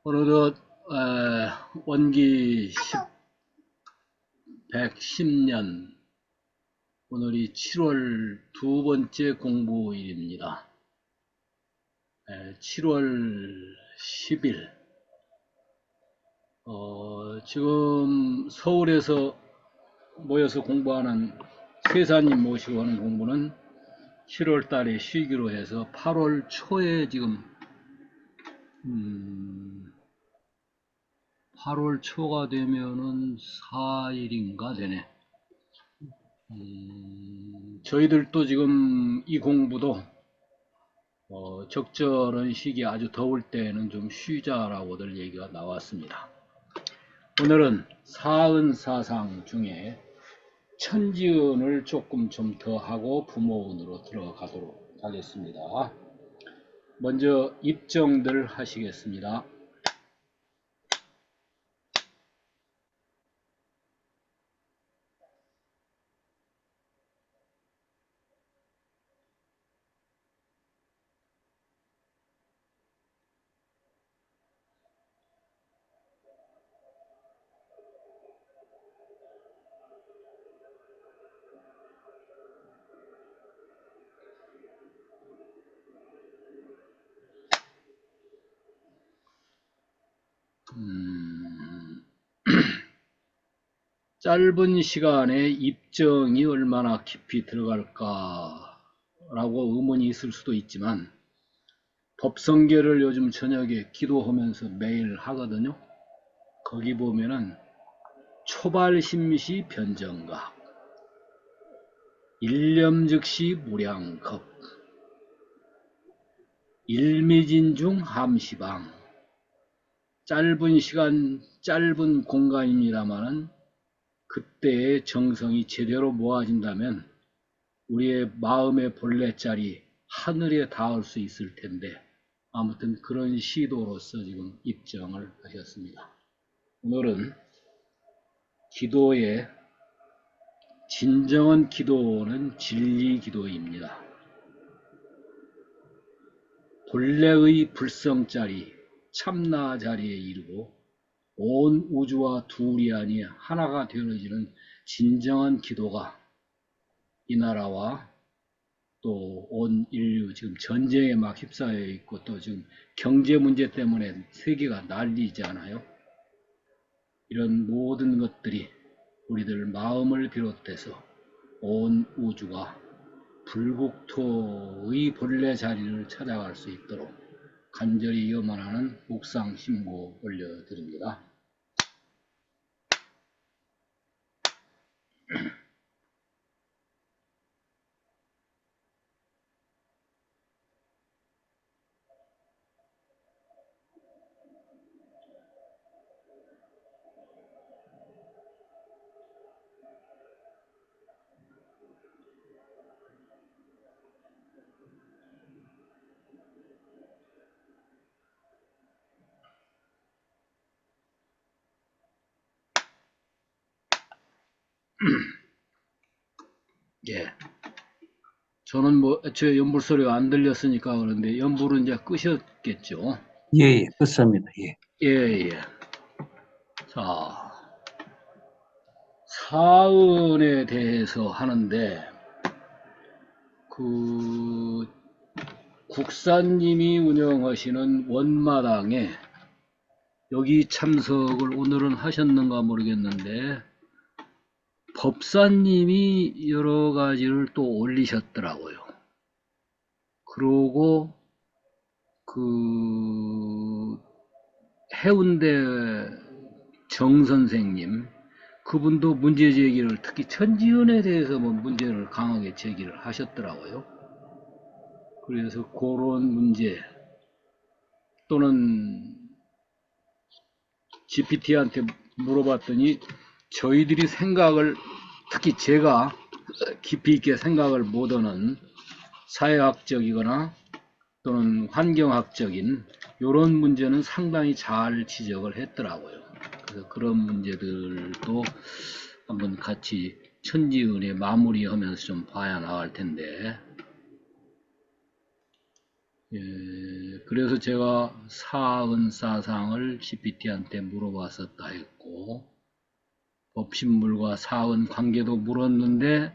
오늘은 원기 110년 오늘이 7월 두 번째 공부일입니다. 7월 10일 지금 서울에서 모여서 공부하는 세사님 모시고 하는 공부는 7월 달에 쉬기로 해서 8월 초에 지금 8월 초가 되면은 4일인가 되네. 저희들도 지금 이 공부도 적절한 시기에 아주 더울 때는 좀 쉬자라고들 얘기가 나왔습니다. 오늘은 사은사상 중에 천지은을 조금 좀 더 하고 부모운으로 들어가도록 하겠습니다. 먼저 입정들 하시겠습니다. 짧은 시간에 입정이 얼마나 깊이 들어갈까 라고 의문이 있을 수도 있지만 법성계를 요즘 저녁에 기도하면서 매일 하거든요. 거기 보면은 초발심시 변정각, 일념즉시 무량겁, 일미진중 함시방, 짧은 시간 짧은 공간입니다마는 그때의 정성이 제대로 모아진다면 우리의 마음의 본래자리 하늘에 닿을 수 있을 텐데, 아무튼 그런 시도로서 지금 입정을 하셨습니다. 오늘은 기도의 진정한 기도는 진리 기도입니다. 본래의 불성자리 참나 자리에 이르고 온 우주와 둘이 아니 하나가 되어지는 진정한 기도가 이 나라와 또 온 인류 지금 전쟁에 막 휩싸여 있고 또 지금 경제 문제 때문에 세계가 난리지 않아요? 이런 모든 것들이 우리들 마음을 비롯해서 온 우주가 불국토의 본래 자리를 찾아갈 수 있도록 간절히 염원하는 묵상 신고 올려드립니다. 예. 저는 제 연불 소리가 안 들렸으니까 그런데 연불은 이제 끄셨겠죠? 예, 예, 그렇습니다. 예. 예, 예. 자, 사은에 대해서 하는데, 국사님이 운영하시는 원마당에 여기 참석을 오늘은 하셨는가 모르겠는데, 법사님이 여러 가지를 또 올리셨더라고요. 그러고, 해운대 정 선생님, 그분도 문제 제기를, 특히 천지연에 대해서 문제를 강하게 제기를 하셨더라고요. 그래서 그런 문제, 또는 GPT한테 물어봤더니 저희들이 생각을, 특히 제가 깊이 있게 생각을 못하는 사회학적이거나 또는 환경학적인 이런 문제는 상당히 잘 지적을 했더라고요. 그래서 그런 문제들도 한번 같이 천지은에 마무리하면서 좀 봐야 나갈 텐데, 그래서 제가 사은사상을 GPT한테 물어봤었다 했고, 법신물과 사은 관계도 물었는데,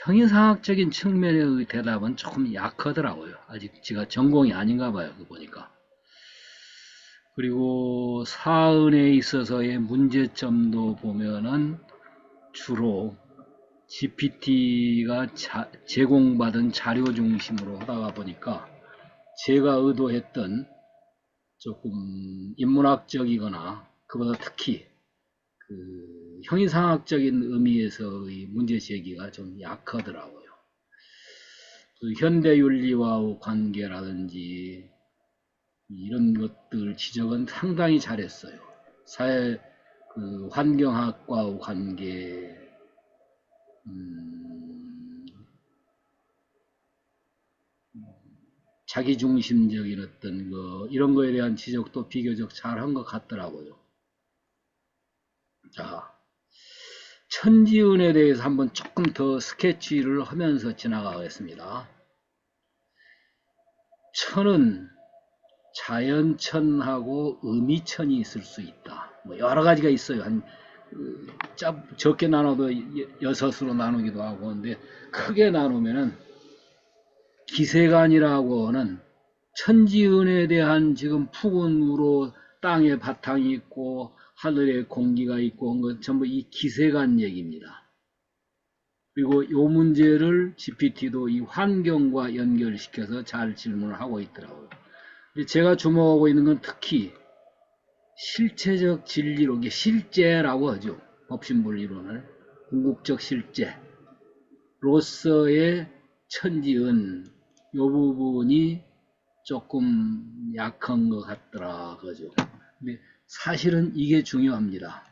형이상학적인 측면의 대답은 조금 약하더라고요. 아직 제가 전공이 아닌가 봐요. 그 보니까. 그리고 사은에 있어서의 문제점도 보면은 주로 GPT가 제공받은 자료 중심으로 하다가 보니까 제가 의도했던 조금 인문학적이거나 그보다 특히 그 형이상학적인 의미에서의 문제 제기가 좀 약하더라고요. 그 현대윤리와의 관계라든지 이런 것들 지적은 상당히 잘했어요. 사회 그 환경학과의 관계, 자기중심적인 어떤 거 이런 거에 대한 지적도 비교적 잘한 것 같더라고요. 자, 천지은에 대해서 한번 조금 더 스케치를 하면서 지나가겠습니다. 천은 자연천하고 의미천이 있을 수 있다. 뭐 여러 가지가 있어요. 한 적게 나눠도 6으로 나누기도 하고 근데 크게 나누면은 기세간이라고 하는 천지은에 대한 지금 풍운으로 땅에 바탕이 있고 하늘에 공기가 있고 한 것 전부 이 기세간 얘기입니다. 그리고 이 문제를 GPT도 이 환경과 연결시켜서 잘 질문을 하고 있더라고요. 제가 주목하고 있는 건 특히 실체적 진리로, 이게 실제라고 하죠. 법신물 이론을. 궁극적 실제로서의 천지은, 이 부분이 조금 약한 것 같더라, 그죠. 근데 사실은 이게 중요합니다.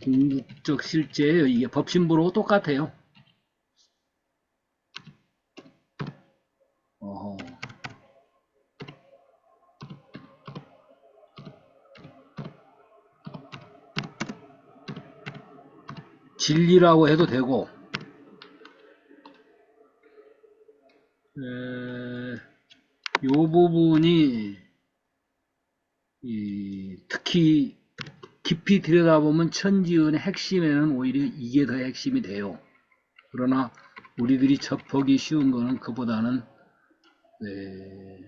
궁극적 실제예요. 이게 법신부로 똑같아요. 진리라고 해도 되고, 이 부분이 특히 깊이 들여다보면 천지은의 핵심에는 오히려 이게 더 핵심이 돼요. 그러나 우리들이 접하기 쉬운 거는 그보다는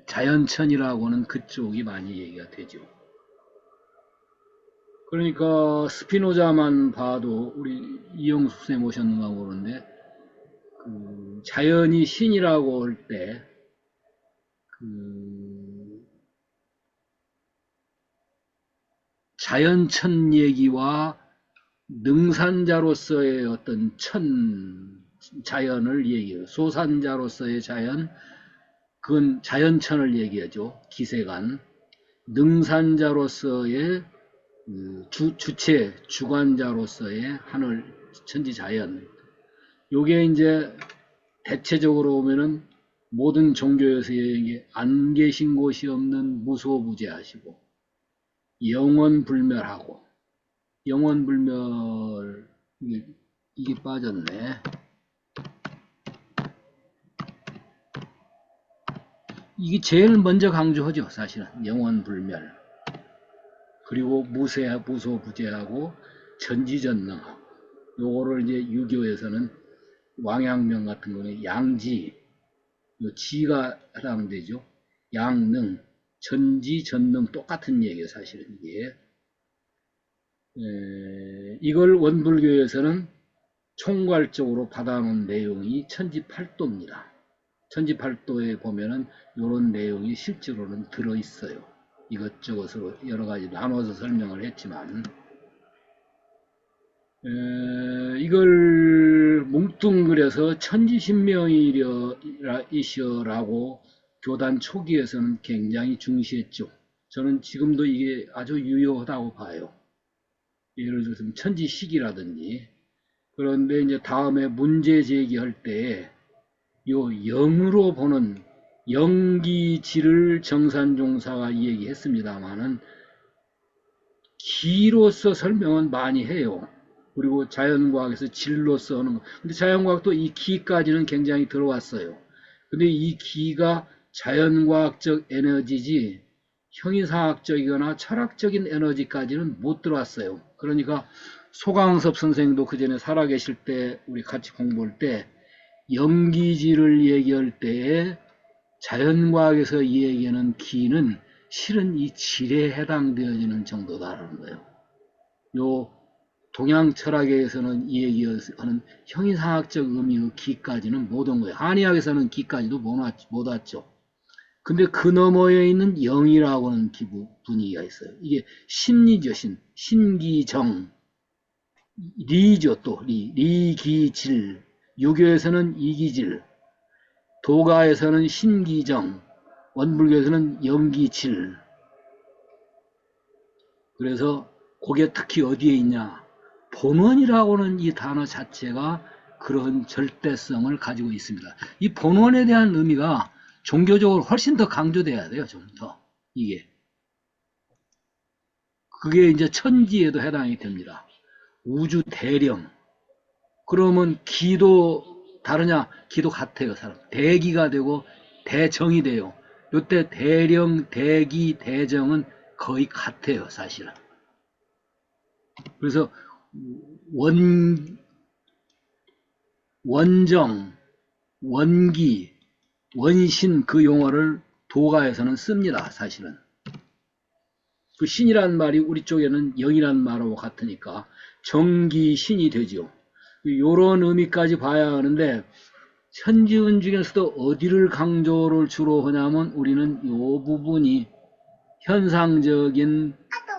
자연천이라고는 그쪽이 많이 얘기가 되죠. 그러니까 스피노자만 봐도 우리 이영숙 선생님 오셨는가 모르는데 그 자연이 신이라고 할 때 그 자연천 얘기와 능산자로서의 어떤 자연을 얘기해요. 소산자로서의 자연, 그건 자연천을 얘기하죠. 기세간. 능산자로서의 주체, 주관자로서의 하늘, 천지 자연. 요게 이제 대체적으로 보면은 모든 종교에서 안 계신 곳이 없는 무소부재하시고 영원불멸하고 영원불멸 이게 빠졌네. 이게 제일 먼저 강조하죠. 사실은 영원불멸. 그리고 무소부재하고 전지전능하고 요거를 이제 유교에서는 왕양명 같은 거는 양지, 요 지가 해당되죠. 양능, 전지전능 똑같은 얘기예요. 사실은 이게. 이걸 원불교에서는 총괄적으로 받아놓은 내용이 천지팔도입니다. 천지팔도에 보면은 이런 내용이 실제로는 들어있어요. 이것저것으로 여러 가지 나눠서 설명을 했지만, 이걸 뭉뚱그려서 천지신명이시여라고 교단 초기에서는 굉장히 중시했죠. 저는 지금도 이게 아주 유효하다고 봐요. 예를 들어서 천지식이라든지. 그런데 이제 다음에 문제 제기할 때 요 영으로 보는 영기지를 정산종사가 얘기했습니다만은 기로서 설명은 많이 해요. 그리고 자연과학에서 질로서 하는 거. 근데 자연과학도 이 기까지는 굉장히 들어왔어요. 근데 이 기가 자연과학적 에너지지 형이상학적이거나 철학적인 에너지까지는 못 들어왔어요. 그러니까 소강섭 선생도 그 전에 살아계실 때 우리 같이 공부할 때 염기질을 얘기할 때에 자연과학에서 얘기하는 기는 실은 이 질에 해당되어지는 정도다라는 거예요. 요 동양 철학에서는 이 얘기하는 형이상학적 의미의 기까지는 못 온 거예요. 한의학에서는 기까지도 못 왔죠. 근데 그 너머에 있는 영이라고 하는 분위기가 있어요. 이게 신리죠, 신기정. 리죠, 또, 리기질. 유교에서는 이기질. 도가에서는 신기정. 원불교에서는 영기질. 그래서 그게 특히 어디에 있냐. 본원이라고 하는 이 단어 자체가 그런 절대성을 가지고 있습니다. 이 본원에 대한 의미가 종교적으로 훨씬 더 강조돼야 돼요, 좀 더. 이게. 그게 이제 천지에도 해당이 됩니다. 우주 대령. 그러면 기도 다르냐? 기도 같아요, 사람. 대기가 되고 대정이 돼요. 요때 대령, 대기, 대정은 거의 같아요, 사실은. 그래서 원정, 원기, 원신 그 용어를 도가에서는 씁니다, 사실은. 그 신이란 말이 우리 쪽에는 영이란 말하고 같으니까 정기신이 되죠. 요런 의미까지 봐야 하는데 천지운 중에서도 어디를 강조를 주로 하냐면 우리는 요 부분이 현상적인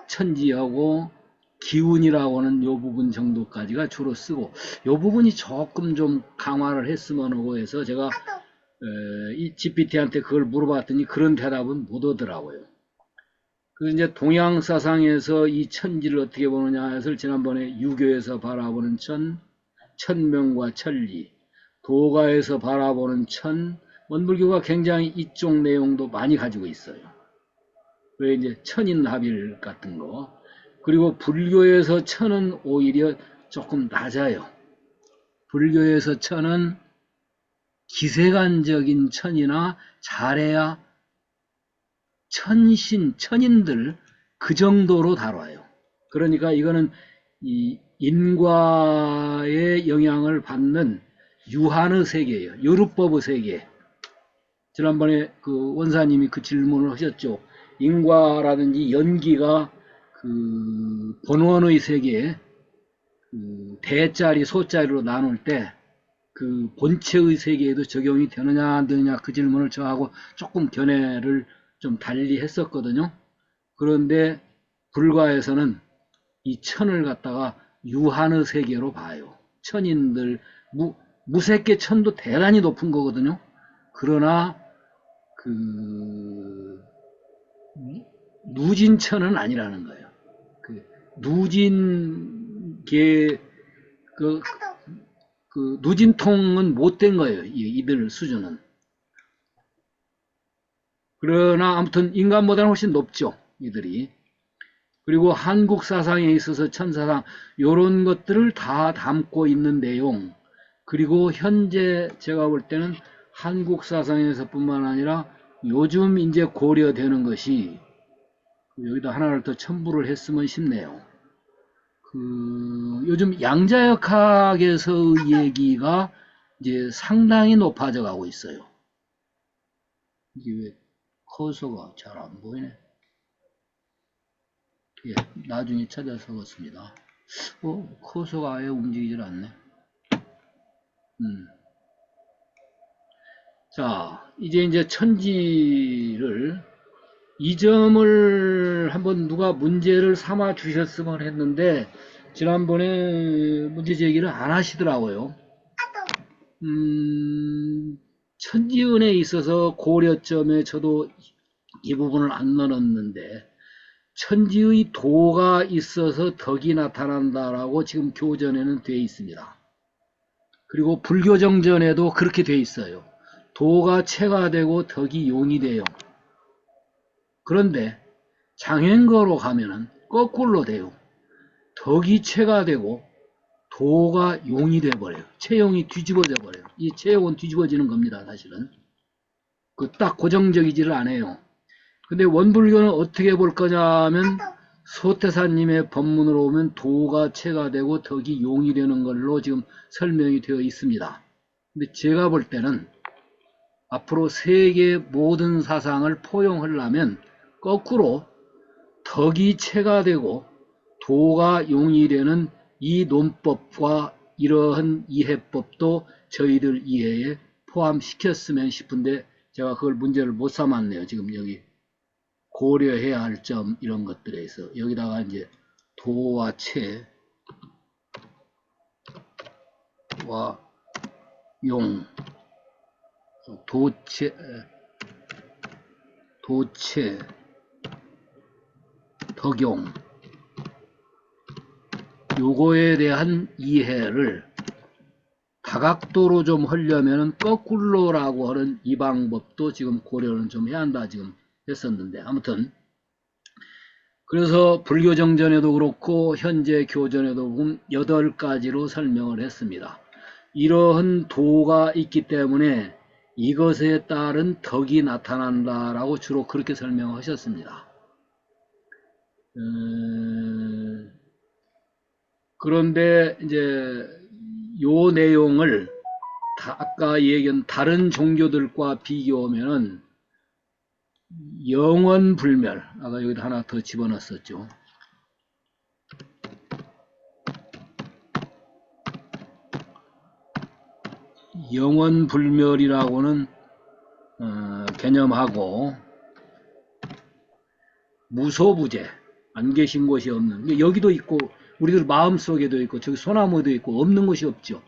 천지하고 기운이라고 하는 요 부분 정도까지가 주로 쓰고 요 부분이 조금 좀 강화를 했으면 하고 해서 제가 이 GPT한테 그걸 물어봤더니 그런 대답은 못 오더라고요. 그래서 이제 동양 사상에서 이 천지를 어떻게 보느냐 해서 지난번에 유교에서 바라보는 천명과 천리, 도가에서 바라보는 원불교가 굉장히 이쪽 내용도 많이 가지고 있어요. 왜 이제 천인합일 같은 거. 그리고 불교에서 천은 오히려 조금 낮아요. 불교에서 천은 기세관적인 천이나 잘해야 천인들 그 정도로 다뤄요. 그러니까 이거는 이 인과의 영향을 받는 유한의 세계예요. 요르법의 세계. 지난번에 그 원사님이 그 질문을 하셨죠. 인과라든지 연기가 그 본원의 세계에 그 대자리, 소자리로 나눌 때 그 본체의 세계에도 적용이 되느냐 안 되느냐 그 질문을 저하고 조금 견해를 좀 달리 했었거든요. 그런데 불가에서는 이 천을 갖다가 유한의 세계로 봐요. 천인들 무색계 천도 대단히 높은 거거든요. 그러나 그 누진천은 아니라는 거예요. 그 누진계 그 누진통은 못된 거예요. 이들 수준은. 그러나 아무튼 인간보다는 훨씬 높죠. 이들이. 그리고 한국 사상에 있어서 천사상 이런 것들을 다 담고 있는 내용. 그리고 현재 제가 볼 때는 한국 사상에서뿐만 아니라 요즘 이제 고려되는 것이 여기다 하나를 더 첨부를 했으면 싶네요. 요즘 양자역학에서의 얘기가 이제 상당히 높아져 가고 있어요. 이게 왜 커서가 잘 안 보이네. 예, 나중에 찾아서 겠습니다. 커서가 아예 움직이질 않네. 자, 이제 천지를 이 점을 한번 누가 문제를 삼아 주셨으면 했는데 지난번에 문제 제기를 안 하시더라고요. 천지운에 있어서 고려점에 저도 이 부분을 안 넣었는데 천지의 도가 있어서 덕이 나타난다라고 지금 교전에는 되어 있습니다. 그리고 불교정전에도 그렇게 되어 있어요. 도가 체가 되고 덕이 용이 돼요. 그런데 장행거로 가면은 거꾸로 돼요. 덕이 체가 되고 도가 용이 돼버려요. 체용이 뒤집어져 버려요. 이 체용은 뒤집어지는 겁니다, 사실은. 그 딱 고정적이지를 않아요. 근데 원불교는 어떻게 볼 거냐면 소태사님의 법문으로 보면 도가 체가 되고 덕이 용이 되는 걸로 지금 설명이 되어 있습니다. 근데 제가 볼 때는 앞으로 세계 모든 사상을 포용하려면 거꾸로 덕이 체가 되고 도가 용이 되는 이 논법과 이러한 이해법도 저희들 이해에 포함시켰으면 싶은데 제가 그걸 문제를 못 삼았네요. 지금 여기 고려해야 할 점 이런 것들에 있어 여기다가 이제 도와 체와 용 도체 덕용 요거에 대한 이해를 다각도로 좀 하려면 거꾸로라고 하는 이 방법도 지금 고려는 좀 해야 한다 지금 했었는데 아무튼 그래서 불교 정전에도 그렇고 현재 교전에도 보면 8가지로 설명을 했습니다. 이러한 도가 있기 때문에 이것에 따른 덕이 나타난다라고 주로 그렇게 설명하셨습니다. 그런데 이제 요 내용을 아까 얘기한 다른 종교들과 비교하면은 영원불멸, 아까 여기다 하나 더 집어넣었었죠. 영원불멸이라고는 개념하고 무소부재, 안 계신 곳이 없는, 여기도 있고 우리들 마음속에도 있고 저기 소나무에도 있고 없는 곳이 없죠.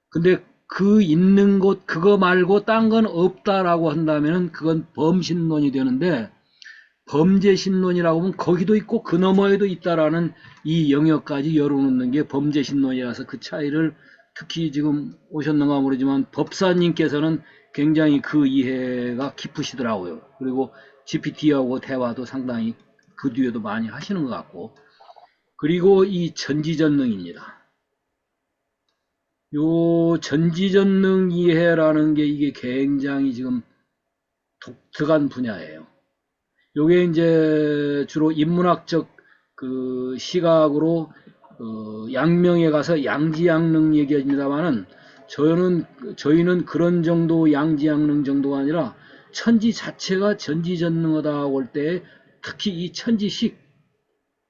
근데 그 있는 곳 그거 말고 딴 건 없다라고 한다면 그건 범신론이 되는데 범죄신론이라고 하면 거기도 있고 그 너머에도 있다라는 이 영역까지 열어놓는 게 범죄신론이라서 그 차이를 특히 지금 오셨는가 모르지만 법사님께서는 굉장히 그 이해가 깊으시더라고요. 그리고 GPT하고 대화도 상당히 그 뒤에도 많이 하시는 것 같고 그리고 이 전지전능입니다. 요 전지전능 이해라는 게 이게 굉장히 지금 독특한 분야예요. 요게 이제 주로 인문학적 그 시각으로 양명에 가서 양지양능 얘기합니다만은 저희는 그런 정도 양지양능 정도가 아니라 천지 자체가 전지전능하다고 할 때 특히 이 천지식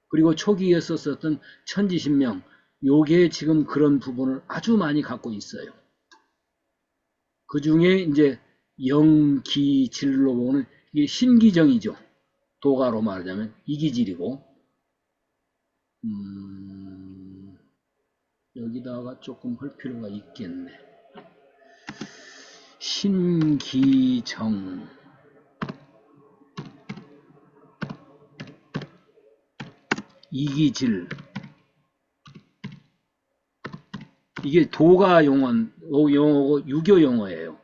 그리고 초기에 썼었던 천지신명 요게 지금 그런 부분을 아주 많이 갖고 있어요. 그 중에 이제 영기질로 보는 이게 신기정이죠. 도가로 말하자면 이기질이고 여기다가 조금 할 필요가 있겠네. 신기정 이기질 이게 도가 용어고 유교 용어예요.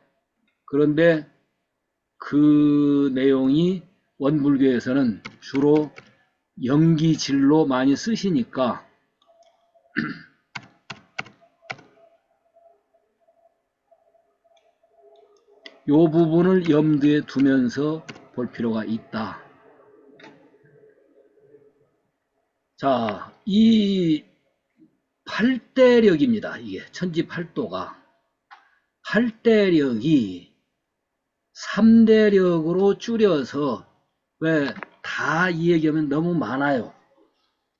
그런데 그 내용이 원불교에서는 주로 영기질로 많이 쓰시니까 요 부분을 염두에 두면서 볼 필요가 있다. 자, 이 팔대력입니다. 이게 천지팔도가 팔대력이 3대력으로 줄여서 왜 다 이 얘기하면 너무 많아요.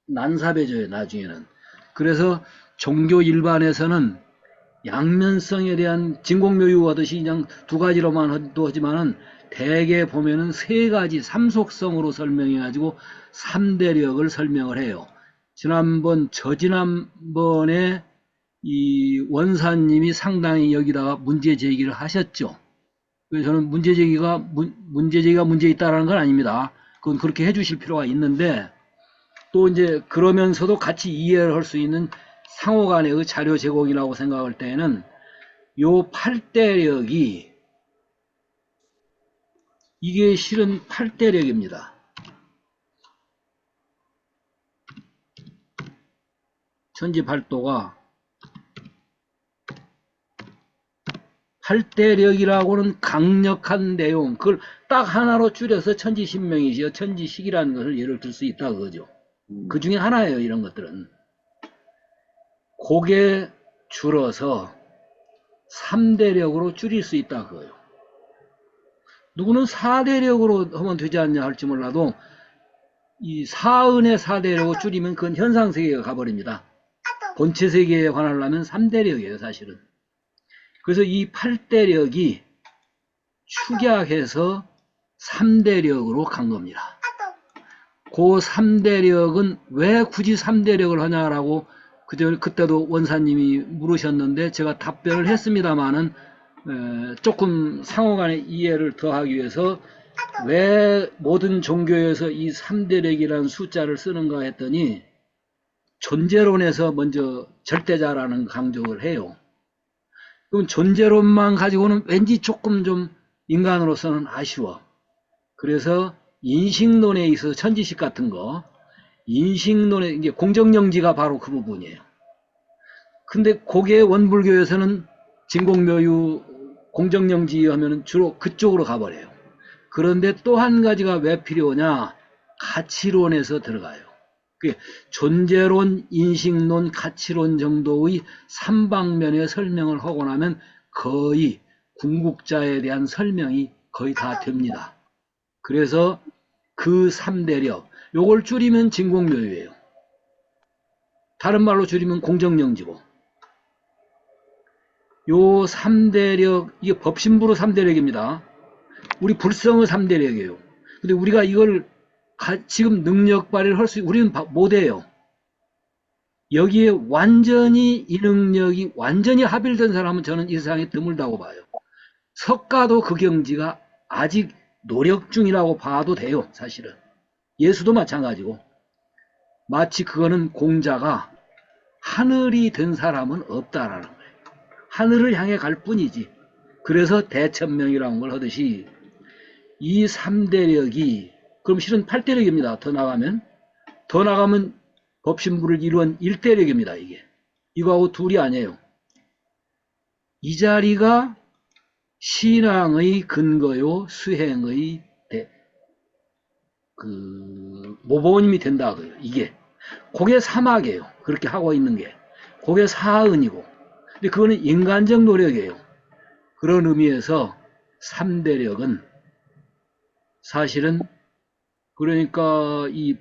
난사배져요 나중에는. 그래서 종교 일반에서는 양면성에 대한 진공묘유 하듯이 그냥 두 가지로만 하지만은 대개 보면은 세 가지 삼속성으로 설명해 가지고 3대력을 설명을 해요. 저지난번에 이 원사님이 상당히 여기다가 문제 제기를 하셨죠. 그래서 저는 문제 제기가 문제 있다라는 건 아닙니다. 그건 그렇게 해주실 필요가 있는데 또 이제 그러면서도 같이 이해를 할 수 있는 상호간의 그 자료 제공이라고 생각할 때에는 요 8대력이 이게 실은 8대력입니다. 천지팔도가 팔대력이라고는 강력한 내용, 그걸 딱 하나로 줄여서 천지신명이시여 천지식이라는 것을 예를 들 수 있다 그거죠. 그 중에 하나예요, 이런 것들은. 고개 줄어서 3대력으로 줄일 수 있다 그거예요. 누구는 4대력으로 하면 되지 않냐 할지 몰라도 이 사은의 4대력으로 줄이면 그건 현상세계가 가버립니다. 본체세계에 관하려면 3대력이에요, 사실은. 그래서 이 8대력이 축약해서 3대력으로 간 겁니다. 그 3대력은 왜 굳이 3대력을 하냐라고 그때도 원사님이 물으셨는데 제가 답변을 했습니다만은 조금 상호간의 이해를 더하기 위해서 왜 모든 종교에서 이 3대력이라는 숫자를 쓰는가 했더니 존재론에서 먼저 절대자라는 강조를 해요. 그럼 존재론만 가지고는 왠지 조금 좀 인간으로서는 아쉬워. 그래서 인식론에 있어서 천지식 같은 거, 인식론에 이제 공정영지가 바로 그 부분이에요. 근데 고개 원불교에서는 진공묘유 공정영지 하면은 주로 그쪽으로 가버려요. 그런데 또 한 가지가 왜 필요하냐? 가치론에서 들어가요. 존재론, 인식론, 가치론 정도의 3방면의 설명을 하고 나면 거의 궁극자에 대한 설명이 거의 다 됩니다. 그래서 그 3대력, 요걸 줄이면 진공묘유예요. 다른 말로 줄이면 공정영지고. 요 3대력, 이게 법신부로 3대력입니다. 우리 불성의 3대력이에요. 근데 우리가 이걸 지금 능력 발휘를 할 수, 우리는 못해요. 여기에 완전히 이 능력이 완전히 합일된 사람은 저는 이 세상에 드물다고 봐요. 석가도 그 경지가 아직 노력 중이라고 봐도 돼요, 사실은. 예수도 마찬가지고. 마치 그거는 공자가 하늘이 된 사람은 없다라는 거예요. 하늘을 향해 갈 뿐이지. 그래서 대천명이라는 걸 하듯이 이 3대력이 그럼 실은 8대력입니다. 더 나가면 법신부를 이루은 1대력입니다. 이게. 이거하고 둘이 아니에요. 이 자리가 신앙의 근거요, 수행의 모범임이 된다. 이게. 그게 사막이에요. 그렇게 하고 있는 게. 그게 사은이고. 근데 그거는 인간적 노력이에요. 그런 의미에서 3대력은 사실은 그러니까 이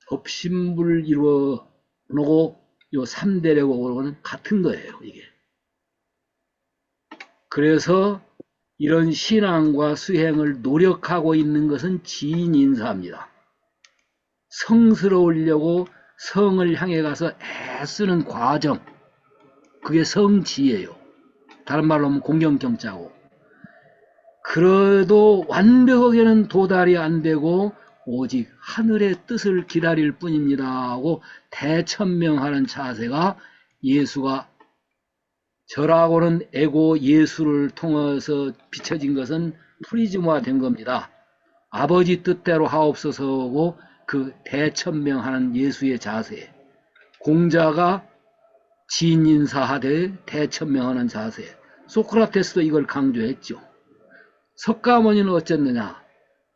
법신부를 이루어 놓고 요 3대력하고는 같은 거예요. 이게. 그래서 이런 신앙과 수행을 노력하고 있는 것은 지인인사입니다. 성스러우려고 성을 향해 가서 애쓰는 과정, 그게 성지예요. 다른 말로 하면 공경경자고. 그래도 완벽하게는 도달이 안 되고 오직 하늘의 뜻을 기다릴 뿐입니다 하고 대천명하는 자세가 예수가 저라고는 에고 예수를 통해서 비춰진 것은 프리즘화된 겁니다. 아버지 뜻대로 하옵소서고 그 대천명하는 예수의 자세, 공자가 진인사하되 대천명하는 자세, 소크라테스도 이걸 강조했죠. 석가모니는 어쨌느냐?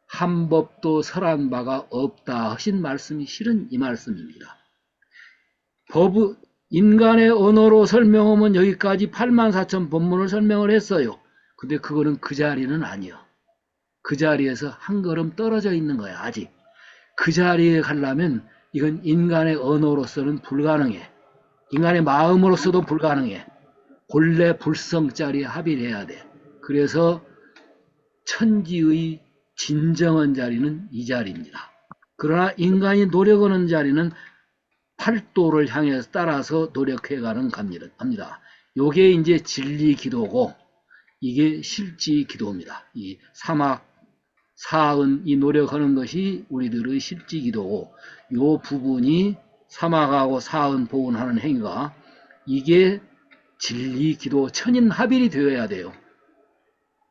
한 법도 설한 바가 없다 하신 말씀이 실은 이 말씀입니다. 인간의 언어로 설명하면 여기까지 84,000 법문을 설명을 했어요. 근데 그거는 그 자리는 아니요. 그 자리에서 한 걸음 떨어져 있는 거야, 아직. 그 자리에 가려면 이건 인간의 언어로서는 불가능해. 인간의 마음으로서도 불가능해. 본래 불성자리에 합의해야 돼. 그래서 천지의 진정한 자리는 이 자리입니다. 그러나 인간이 노력하는 자리는 팔도를 향해서 따라서 노력해가는 겁니다. 요게 이제 진리 기도고 이게 실지 기도입니다. 이 사막, 사은, 이 노력하는 것이 우리들의 실지 기도고 요 부분이 사막하고 사은, 보은하는 행위가 이게 진리 기도 천인합일이 되어야 돼요.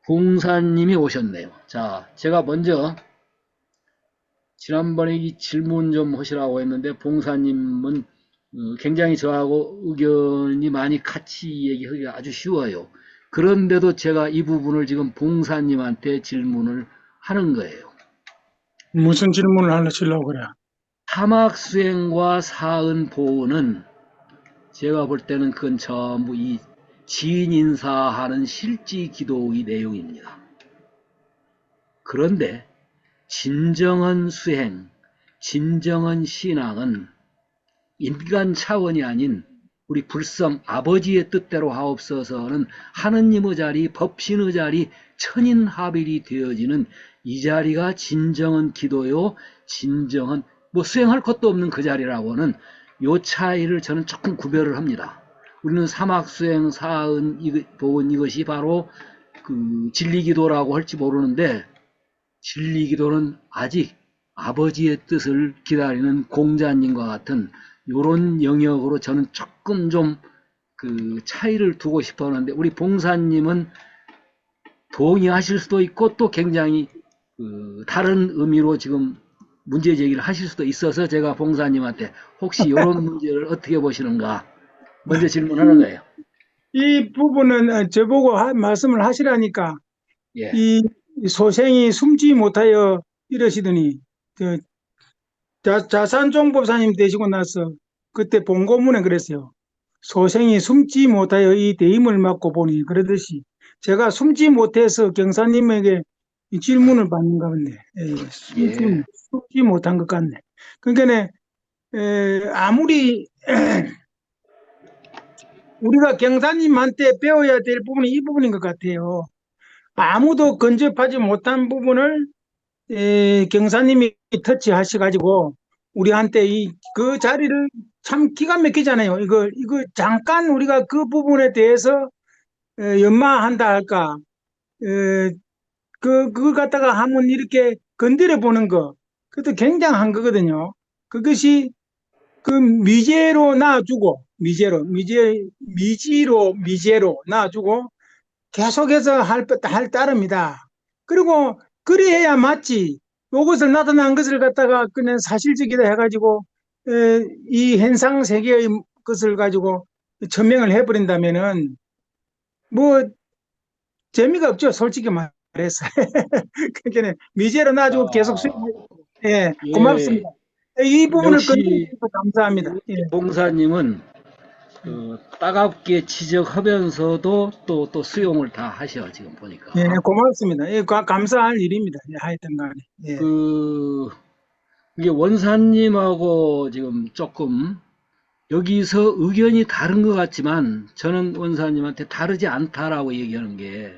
봉사님이 오셨네요. 자, 제가 먼저 지난번에 이 질문 좀 하시라고 했는데 봉사님은 굉장히 저하고 의견이 많이 같이 얘기하기가 아주 쉬워요. 그런데도 제가 이 부분을 지금 봉사님한테 질문을 하는 거예요. 무슨 질문을 하시려고 그래? 사막수행과 사은보호는 제가 볼 때는 그건 전부 이 지인인사하는 실지 기도의 내용입니다. 그런데 진정한 수행, 진정한 신앙은 인간 차원이 아닌 우리 불성 아버지의 뜻대로 하옵소서는 하느님의 자리, 법신의 자리, 천인합일이 되어지는 이 자리가 진정한 기도요, 진정한 뭐 수행할 것도 없는 그 자리라고는 요 차이를 저는 조금 구별을 합니다. 우리는 사막수행, 사은, 보은 이것이 바로 그 진리기도라고 할지 모르는데 진리기도는 아직 아버지의 뜻을 기다리는 공자님과 같은 요런 영역으로 저는 조금 좀 그 차이를 두고 싶어 하는데 우리 봉사님은 동의하실 수도 있고 또 굉장히 그 다른 의미로 지금 문제 제기를 하실 수도 있어서 제가 봉사님한테 혹시 이런 문제를 어떻게 보시는가 먼저 질문하는 거예요. 이 부분은 저보고 말씀을 하시라니까 예, 이 소생이 숨지 못하여 이러시더니 그 자산종법사님 되시고 나서 그때 본고문에 그랬어요. 소생이 숨지 못하여 이 대임을 맞고 보니 그러듯이 제가 숨지 못해서 경사님에게 이 질문을 받는가 본데 예, 숨지 못한 것 같네. 그러니까 아무리 우리가 경사님한테 배워야 될 부분이 이 부분인 것 같아요. 아무도 근접하지 못한 부분을 경사님이 터치하셔가지고 우리한테 그 자리를 참 기가 막히잖아요. 이거 잠깐 우리가 그 부분에 대해서 연마한다 할까. 그걸 갖다가 한번 이렇게 건드려 보는 거. 그것도 굉장한 거거든요. 그것이 그 미제로 놔주고, 미지로 놔주고, 계속해서 할 따름이다. 그리고 그래야 맞지. 이것을 나타난 것을 갖다가 그냥 사실적이다 해가지고 이 현상 세계의 것을 가지고 천명을 해버린다면은 뭐 재미가 없죠. 솔직히 말해서. 그러니까 미제로 놔주고 계속 수행하고. 예, 예, 고맙습니다. 이 부분을 역시 건드려주셔서 감사합니다. 예, 봉사님은 따갑게 지적하면서도 또 수용을 다 하셔 지금 예, 보니까 고맙습니다. 예, 감사할 일입니다. 예, 하여튼 간에. 예. 그 이게 원사님하고 지금 조금 여기서 의견이 다른 것 같지만 저는 원사님한테 다르지 않다라고 얘기하는 게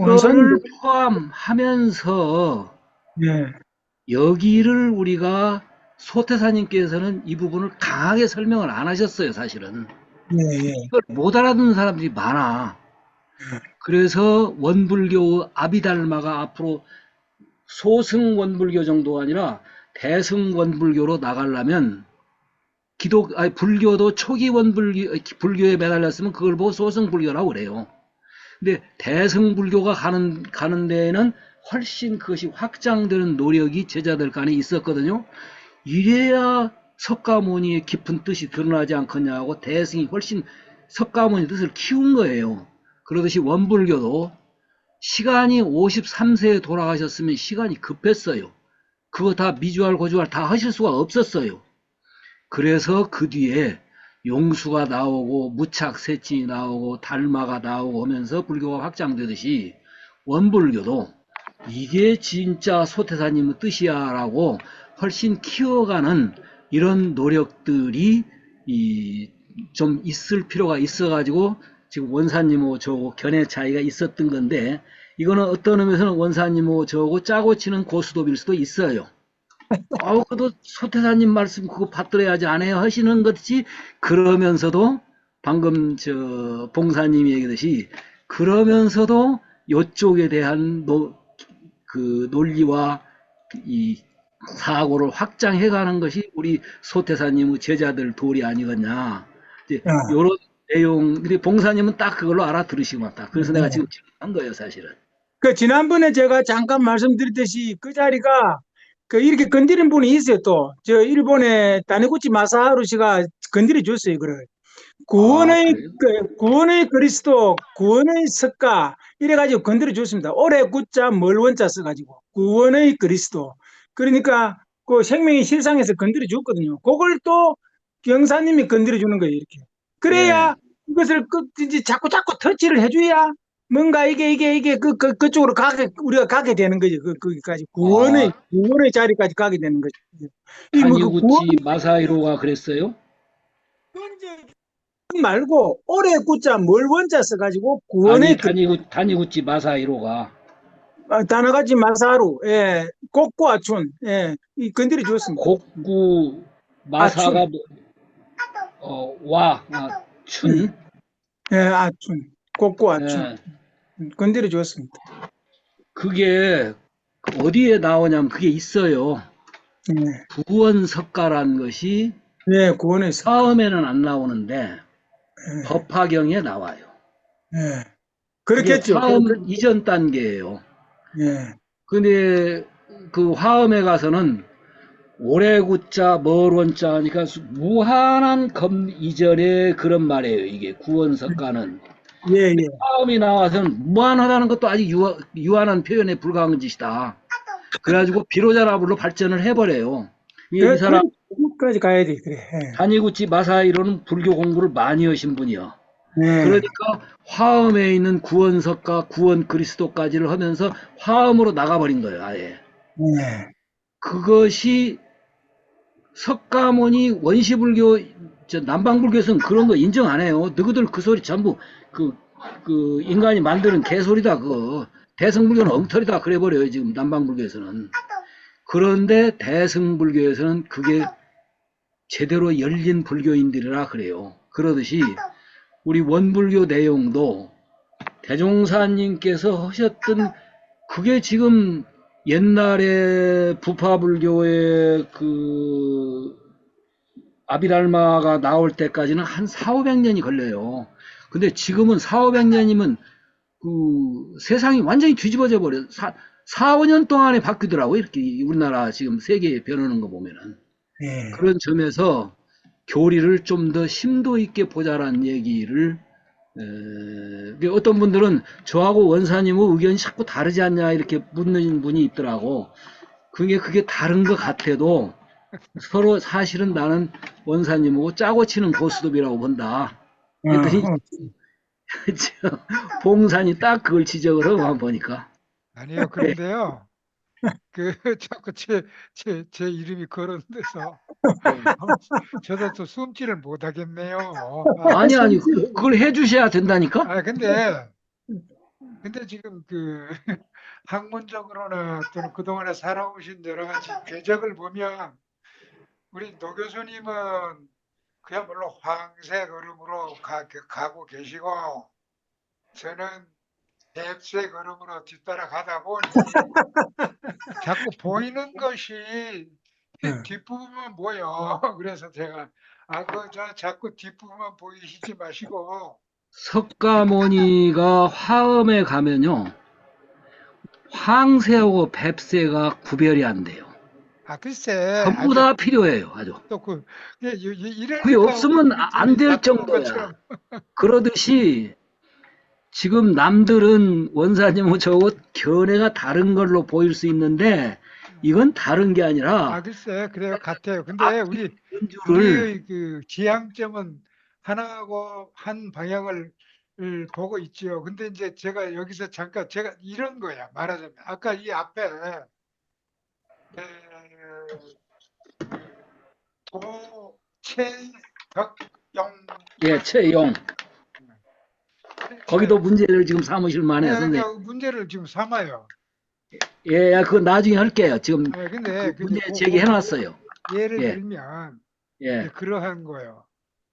원사님, 이거를 포함하면서 예, 여기를 우리가 소태사님께서는 이 부분을 강하게 설명을 안 하셨어요, 사실은. 예, 예. 이걸 못 알아듣는 사람들이 많아. 그래서 원불교 아비달마가 앞으로 소승 원불교 정도가 아니라 대승 원불교로 나가려면 불교도 초기 불교에 매달렸으면 그걸 보고 소승 불교라고 그래요. 근데 대승 불교가 가는 데에는 훨씬 그것이 확장되는 노력이 제자들 간에 있었거든요. 이래야 석가모니의 깊은 뜻이 드러나지 않겠냐고 대승이 훨씬 석가모니 뜻을 키운 거예요. 그러듯이 원불교도 시간이 53세에 돌아가셨으면 시간이 급했어요. 그거 다 미주알 고주알 다 하실 수가 없었어요. 그래서 그 뒤에 용수가 나오고 무착세친이 나오고 달마가 나오고 하면서 불교가 확장되듯이 원불교도 이게 진짜 소태사님의 뜻이야 라고 훨씬 키워가는 이런 노력들이 좀 있을 필요가 있어 가지고 지금 원사님하고 저하고 견해 차이가 있었던 건데 이거는 어떤 의미에서는 원사님하고 저하고 짜고 치는 고스톱일 수도 있어요. 그래도 소태사님 말씀 그거 받들어야지 안 해요 하시는 것이 그러면서도 방금 저 봉사님이 얘기했듯이 그러면서도 이쪽에 대한 그 논리와 이 사고를 확장해가는 것이 우리 소태사님의 제자들 도리 아니겠냐. 이제 아, 요런 내용, 근데 봉사님은 딱 그걸로 알아들으시고 왔다. 그래서 내가 지금 질문한 거예요, 사실은. 그 지난번에 제가 잠깐 말씀드렸듯이 그 자리가 그 이렇게 건드린 분이 있어요. 또 저 일본의 다니구치 마사하루 씨가 건드려 줬어요. 그걸. 구원의 그래요? 구원의 그리스도, 구원의 석가 이래가지고 건드려 줬습니다. 오래 구자 멀원자 써가지고 구원의 그리스도. 그러니까 그 생명의 실상에서 건드려 줬거든요. 그걸 또 경사님이 건드려 주는 거예요. 이렇게. 예. 그래야 이것을 이제 자꾸 터치를 해줘야 뭔가 이게 그쪽으로 우리가 가게 되는 거죠. 거기까지 아, 구원의 자리까지 가게 되는 거죠. 이 뭐 그 구원 타니구치 마사히로가 그랬어요? 말고 오래 구자 멀 원자 써가지고 아니, 구원의 타니구치 마사히로가. 단어가지 마사루, 예, 곡구 아춘, 예, 이 건드려 주었습니다. 곡구 아춘, 마사가 춘. 예, 아춘, 곡구 아춘, 예. 건드려 주었습니다. 그게 어디에 나오냐면 그게 있어요. 예, 구원석가라는 것이 예, 구원의 석가, 처음에는 안 나오는데 예, 법화경에 나와요. 예, 그게 그렇겠죠. 화음 이전 단계예요. 예, 근데 그 화음에 가서는 오래구자 멀원자 하니까 무한한 검 이전의 그런 말이에요. 이게 구원석가는 예, 예. 화음이 나와서는 무한하다는 것도 아주 유한한 표현에 불과한 짓이다. 그래가지고 비로자나불로 발전을 해버려요. 이 사람 거기까지 가야 돼, 그래. 다니구치 마사히로는 불교 공부를 많이 하신 분이요. 예, 예, 그러니까 화음에 있는 구원석과 구원 그리스도까지를 하면서 화음으로 나가버린 거예요. 아예. 예, 그것이 석가모니 원시불교 남방불교에서는 그런 거 인정 안 해요. 너희들 그 소리 전부 그 인간이 만드는 개소리다. 대승불교는 엉터리다 그래버려요. 지금 남방불교에서는. 그런데 대승불교에서는 그게 제대로 열린 불교인들이라 그래요. 그러듯이 우리 원불교 내용도 대종사님께서 하셨던 그게 지금 옛날에 부파불교의 그 아비달마가 나올 때까지는 한 4, 500년이 걸려요. 근데 지금은 4, 500년이면 그 세상이 완전히 뒤집어져 버려. 4, 5년 동안에 바뀌더라고. 이렇게 우리나라 지금 세계 변하는 거 보면은. 예. 그런 점에서 교리를 좀 더 심도 있게 보자라는 얘기를 어떤 분들은 저하고 원사님의 의견이 자꾸 다르지 않냐 이렇게 묻는 분이 있더라고. 그게 다른 것 같아도 서로 사실은 나는 원사님하고 짜고 치는 고스톱이라고 본다. 어, 했더니 어. 봉산이 딱 그걸 지적을 하고 한번 보니까 아니요. 그래. 그런데요. 자꾸 제 이름이 거론돼서 예. 저도 또 숨지를 못하겠네요. 아니 그걸 해주셔야 된다니까. 근데 지금 학문적으로나 또는 그동안에 살아오신 여러 가지 궤적을 보면 우리 노 교수님은 그야말로 황새 걸음으로 가고 계시고 저는 뱁새 걸음으로 뒤따라가다 보니 자꾸 보이는 것이 어. 뒷부분만 보여. 그래서 제가 저 자꾸 뒷부분만 보이시지 마시고 석가모니가 화엄에 가면요. 황새하고 뱁새가 구별이 안 돼요. 글쎄 전부 아주 다 필요해요. 아주. 또 그게 이러니까 없으면 우리 안 둘이 될 다투는 정도야. 것처럼 그러듯이 지금 남들은 원사님하고 저하고 견해가 다른 걸로 보일 수 있는데 이건 다른 게 아니라 글쎄 그래요 같아요. 근데 연주를 우리의 그 지향점은 하나하고 한 방향을 보고 있죠. 근데 이제 제가 여기서 잠깐 제가 이런 거야 말하자면 아까 이 앞에 에, 도체덕용 채용 거기도 문제를 지금 삼으실만 해요, 선생님. 그러니까 문제를 지금 삼아요. 그거 나중에 할게요. 지금 근데 문제 제기해놨어요. 예를 예, 들면 예. 그러한 거예요.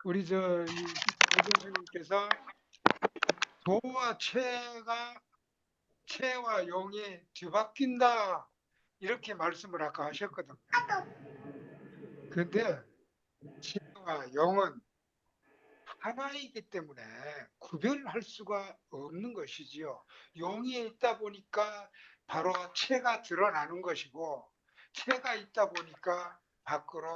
우리 이 교수님께서 도와 체와 용이 뒤바뀐다 이렇게 말씀을 아까 하셨거든요. 그런데 체와 용은 하나이기 때문에 구별할 수가 없는 것이지요. 용이 있다 보니까 바로 체가 드러나는 것이고 체가 있다 보니까 밖으로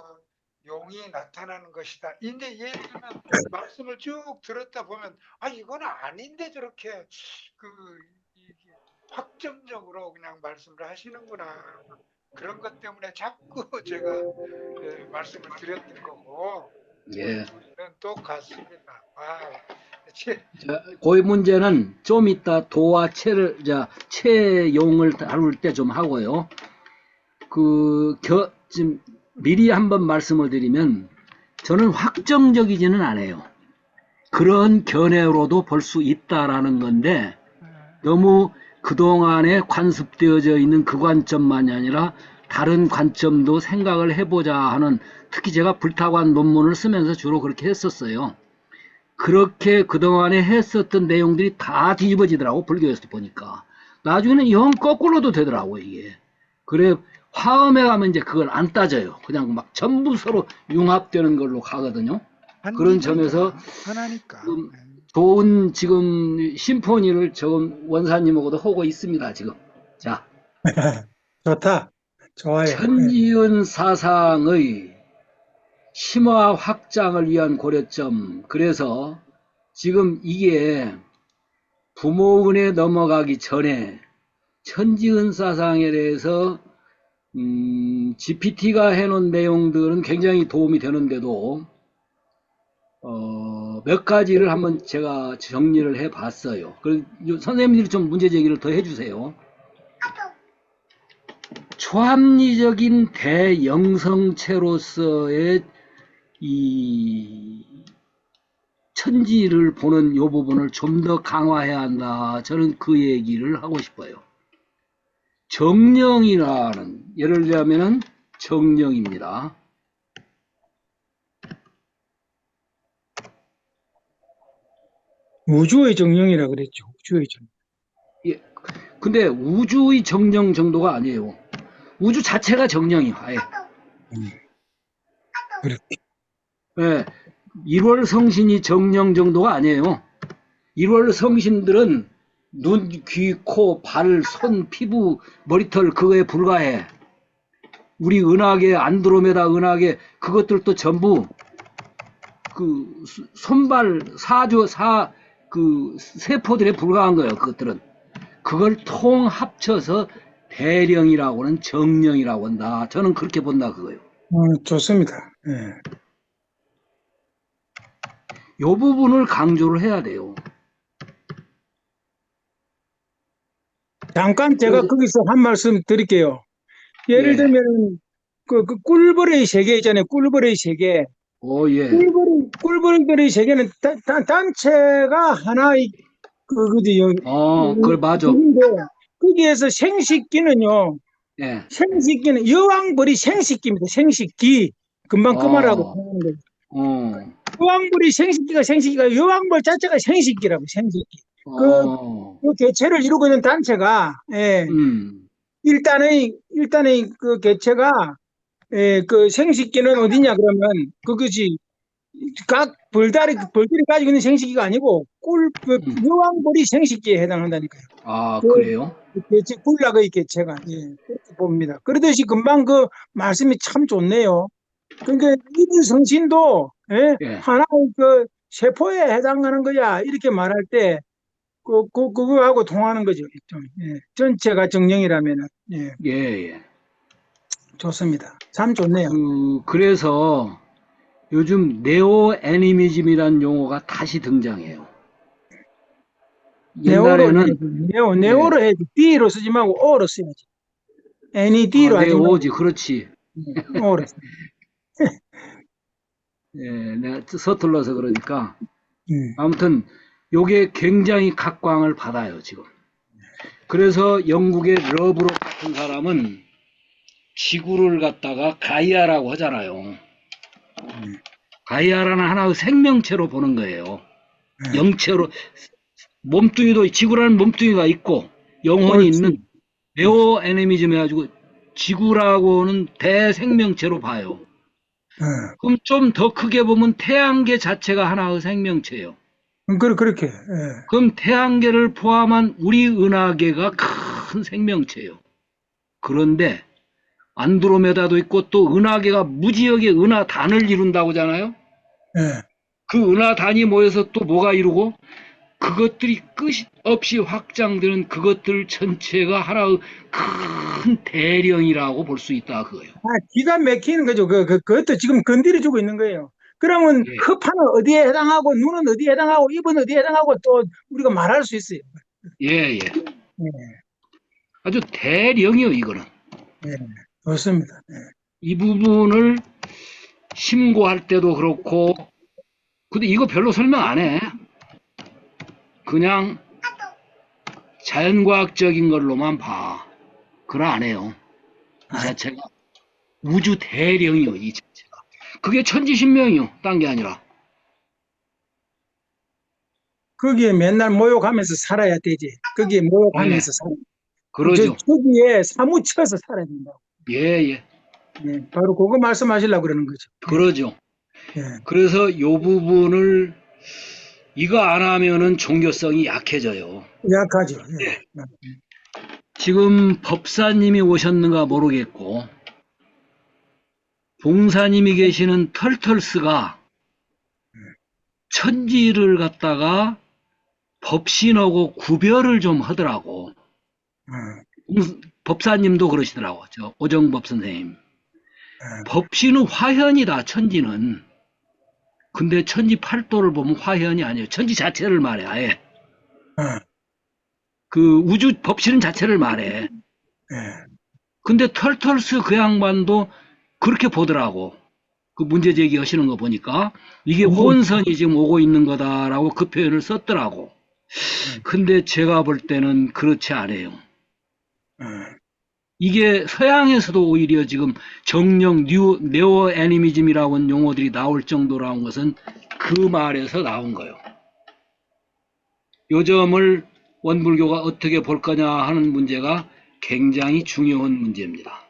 용이 나타나는 것이다. 이제 예를 들면 말씀을 쭉 들었다 보면 이건 아닌데 저렇게 그 이게 확정적으로 그냥 말씀을 하시는구나. 그런 것 때문에 자꾸 제가 말씀을 드렸던 거고 예. 우리는 똑같습니다. 그 문제는 좀 이따 도와 채용을 다룰 때 좀 하고요. 지금 미리 한번 말씀을 드리면 저는 확정적이지는 않아요. 그런 견해로도 볼 수 있다라는 건데 너무 그동안에 관습되어져 있는 그 관점만이 아니라 다른 관점도 생각을 해보자 하는, 특히 제가 불타관 논문을 쓰면서 주로 그렇게 했었어요. 그렇게 그동안에 했었던 내용들이 다 뒤집어지더라고, 불교에서 보니까. 나중에는 영 거꾸로도 되더라고, 이게. 그래, 화엄에 가면 이제 그걸 안 따져요. 그냥 막 전부 서로 융합되는 걸로 가거든요. 그런 점에서 하나니까. 좋은 지금 심포니를 지금 원사님하고도 하고 있습니다, 지금. 자, 좋다. 좋아요. 천지은 사상의 심화 확장을 위한 고려점. 그래서 지금 이게 부모운에 넘어가기 전에 천지은 사상에 대해서 GPT가 해놓은 내용들은 굉장히 도움이 되는데도 몇 가지를 한번 제가 정리를 해봤어요. 선생님들이 좀 문제 제기를 더 해주세요. 초합리적인 대영성체로서의 이 천지를 보는 이 부분을 좀 더 강화해야 한다. 저는 그 얘기를 하고 싶어요. 정령이라는, 예를 들자면은 정령입니다. 우주의 정령이라 그랬죠. 우주의 정령. 예. 근데 우주의 정령 정도가 아니에요. 우주 자체가 정령이에요, 아예. 그렇게. 예. 1월 성신이 정령 정도가 아니에요. 1월 성신들은 눈, 귀, 코, 발, 손, 피부, 머리털 그거에 불과해. 우리 은하계, 안드로메다 은하계 그것들도 전부 그 손발 그 세포들에 불과한 거예요. 그것들은. 그걸 통 합쳐서 대령이라고는 정령이라고 한다. 저는 그렇게 본다 그거예요. 좋습니다. 예. 요 부분을 강조를 해야 돼요. 잠깐 제가 거기서 한 말씀 드릴게요. 예를 예. 들면 그 꿀벌의 세계 있잖아요. 꿀벌의 세계. 예. 꿀벌의 세계는 단체가 하나의 그거지. 그걸 맞아. 그런데 거기에서 생식기는요. 예. 생식기는 여왕벌이 생식기입니다. 생식기. 금방 그 말하고 하는 거예요. 여왕벌이 생식기가 여왕벌 자체가 생식기라고, 생식기. 그 개체를 이루고 있는 단체가, 일단의 그 개체가, 그 생식기는 어디냐 그러면, 그것이 각 벌들이 가지고 있는 생식기가 아니고, 여왕벌이 생식기에 해당한다니까요. 그래요? 개체, 굴락의 개체가, 그렇게 봅니다. 그러듯이 금방 그 말씀이 참 좋네요. 그러니까 이들 성신도 하나의 그 세포에 해당하는 거야 이렇게 말할 때 그거하고 통하는 거죠. 좀, 전체가 정령이라면은 예. 좋습니다. 참 좋네요. 그래서 요즘 네오 애니미즘이라는 용어가 다시 등장해요. 옛날에는 네오로 해야지. D로 쓰지 말고 O로 써야지. NED로 하지 말고 네오지, 그렇지. O로 써. 내가 서툴러서 그러니까. 음. 아무튼 요게 굉장히 각광을 받아요, 지금. 그래서 영국의 러브록 같은 사람은 지구를 갖다가 가이아라고 하잖아요. 가이아라는 하나의 생명체로 보는 거예요. 영체로, 지구라는 몸뚱이가 있고 영혼이 있는 네오 애니미즘 해가지고 지구라고는 대생명체로 봐요. 그럼 좀 더 크게 보면 태양계 자체가 하나의 생명체예요. 그렇게. 그럼 태양계를 포함한 우리 은하계가 큰 생명체예요. 그런데 안드로메다도 있고 또 은하계가 무지하게 은하단을 이룬다고 하잖아요. 예. 그 은하단이 모여서 또 뭐가 이루고 그것들이 끝이 없이 확장되는 그것들 전체가 하나의 큰 대령이라고 볼 수 있다 그거예요. 아, 기가 막히는 거죠. 그것도 지금 건드려주고 있는 거예요. 그러면 예, 허파는 어디에 해당하고, 눈은 어디에 해당하고, 입은 어디에 해당하고, 또 우리가 말할 수 있어요. 예, 예. 예, 아주 대령이요, 이거는. 예, 좋습니다. 예. 이 부분을 심고할 때도 그렇고, 근데 이거 별로 설명 안 해. 그냥 자연과학적인 걸로만 봐. 그걸 안 해요. 이 자체가 우주 대령이요, 이 자체가. 그게 천지신명이요, 딴 게 아니라. 거기에 맨날 모욕하면서 살아야 되지. 거기에 모욕하면서 살아. 그러죠. 저기에 사무쳐서 살아야 된다고. 예, 예. 예, 바로 그거 말씀하시려고 그러는 거죠. 그러죠. 예, 그래서 이 부분을 이거 안 하면은 종교성이 약해져요. 약하죠. 예. 지금 법사님이 오셨는가 모르겠고, 봉사님이 계시는 털털스가 천지를 갖다가 법신하고 구별을 좀 하더라고. 법사님도 그러시더라고. 저 오정법 선생님. 법신은 화현이다, 천지는. 근데 천지 팔도를 보면 화현이 아니에요. 천지 자체를 말해, 아예. 그 우주 법신 자체를 말해. 근데 털털스 그 양반도 그렇게 보더라고. 그 문제 제기하시는 거 보니까 이게 혼선이 지금 오고 있는 거다라고 그 표현을 썼더라고. 근데 제가 볼 때는 그렇지 않아요. 이게 서양에서도 오히려 지금 정령 네오 애니미즘이라고 하는 용어들이 나올 정도라는 것은 그 말에서 나온 거예요. 요 점을 원불교가 어떻게 볼 거냐 하는 문제가 굉장히 중요한 문제입니다.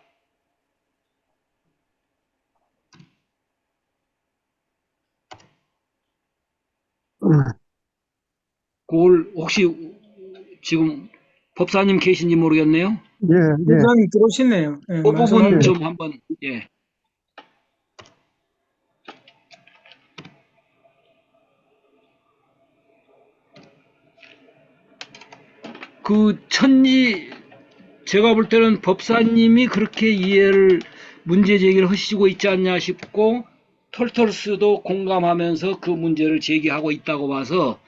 그걸 혹시 지금 법사님 계신지 모르겠네요. 예, 예. 부장님 들어오시네요. 예, 그 부분 말씀하세요. 좀 한번, 예. 그 제가 볼 때는 법사님이 그렇게 이해를, 문제 제기를 하시고 있지 않냐 싶고, 톨털스도 공감하면서 그 문제를 제기하고 있다고 봐서,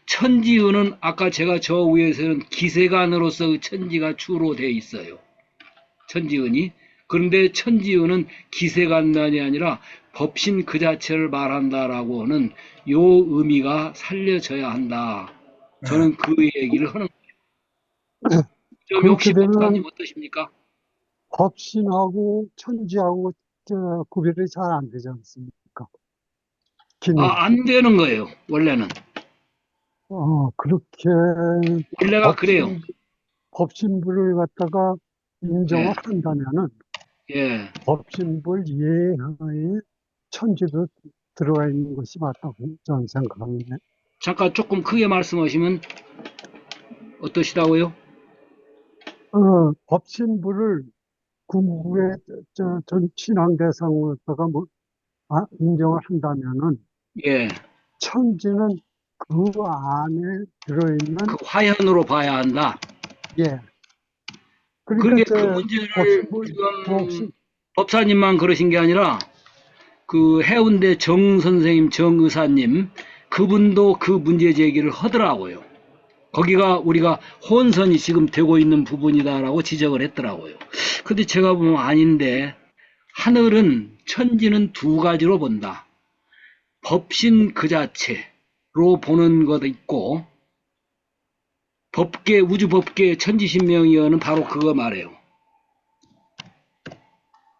천지은은 아까 제가 저 위에서는 기세관으로서 천지가 주로 돼 있어요. 천지은이. 그런데 천지은은 기세관단이 아니라 법신 그 자체를 말한다라고 하는 요 의미가 살려져야 한다. 저는 그 얘기를 하는 거예요. 좀 혹시 그렇게 되면 법사님 어떠십니까? 법신하고 천지하고 구별이 잘 안 되지 않습니까? 기능. 안 되는 거예요, 원래는. 그렇게 원래가 그래요. 법신부를 갖다가 인정을 예, 한다면은 예. 법신부 예하에 천지도 들어가 있는 것이 맞다고 저는 생각합니다. 잠깐 조금 크게 말씀하시면 어떠시다고요? 법신부를 궁극의 전 친황 대상으로다가 인정을 한다면은 예. 천지는 그 안에 들어있는 그 화현으로 봐야 한다. 예. 그러게 그러니까 그 문제를 법신부 지금 법사님만 그러신 게 아니라 그 해운대 정 선생님, 정 의사님 그분도 그 문제 제기를 하더라고요. 거기가 우리가 혼선이 지금 되고 있는 부분이다라고 지적을 했더라고요. 근데 제가 보면 아닌데 하늘은 천지는 두 가지로 본다. 법신 그 자체로 보는 것도 있고 법계, 우주법계 천지신명이여는 바로 그거 말해요.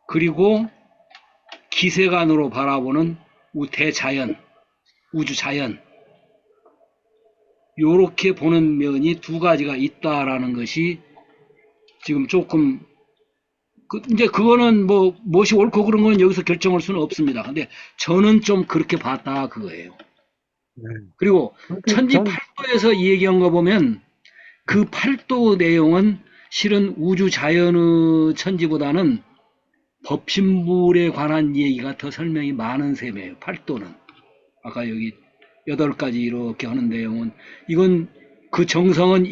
그리고 기세관으로 바라보는 대자연, 우주자연 요렇게 보는 면이 두 가지가 있다라는 것이 지금 조금 이제 그거는 뭐 무엇이 옳고 그런 건 여기서 결정할 수는 없습니다. 근데 저는 좀 그렇게 봤다 그거예요. 네. 그리고 천지 전, 팔도에서 이 얘기한 거 보면 그 팔도 내용은 실은 우주 자연의 천지보다는 법신불에 관한 얘기가 더 설명이 많은 셈이에요. 팔도는. 아까 여기 8가지 이렇게 하는 내용은, 이건 그 정성은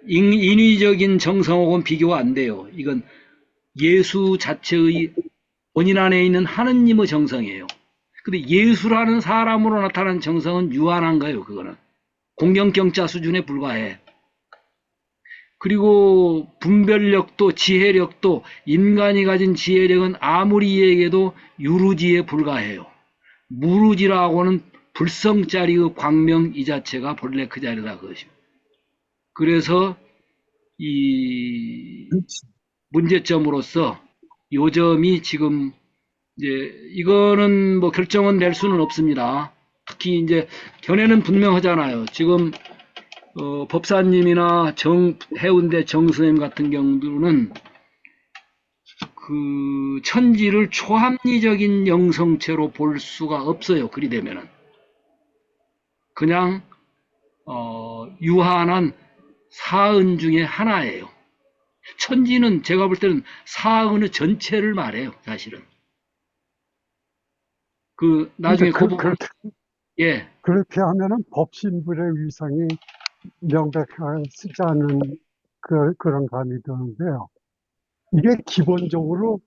인위적인 정성하고는 비교가 안 돼요. 이건 예수 자체의 본인 안에 있는 하느님의 정성이에요. 근데 예수라는 사람으로 나타난 정성은 유한한 거예요, 그거는. 공경경자 수준에 불과해. 그리고 분별력도 지혜력도 인간이 가진 지혜력은 아무리 얘기해도 유루지에 불과해요. 무루지라고는 불성짜리의 광명 이 자체가 본래 그 자리다 그것이요. 그래서 이 그렇지. 문제점으로서 요점이 지금 이제 이거는 뭐 결정은 낼 수는 없습니다. 특히 이제 견해는 분명하잖아요. 지금 법사님이나 해운대 정선생님 같은 경우는 그 천지를 초합리적인 영성체로 볼 수가 없어요. 그리 되면은 그냥 유한한 사은 중에 하나예요. 천지는 제가 볼 때는 사은의 전체를 말해요. 사실은 그 근데 나중에 그 부분 예. 그렇게 하면은 법신불의 위상이 명백하지 않은 그런 감이 드는데요. 이게 기본적으로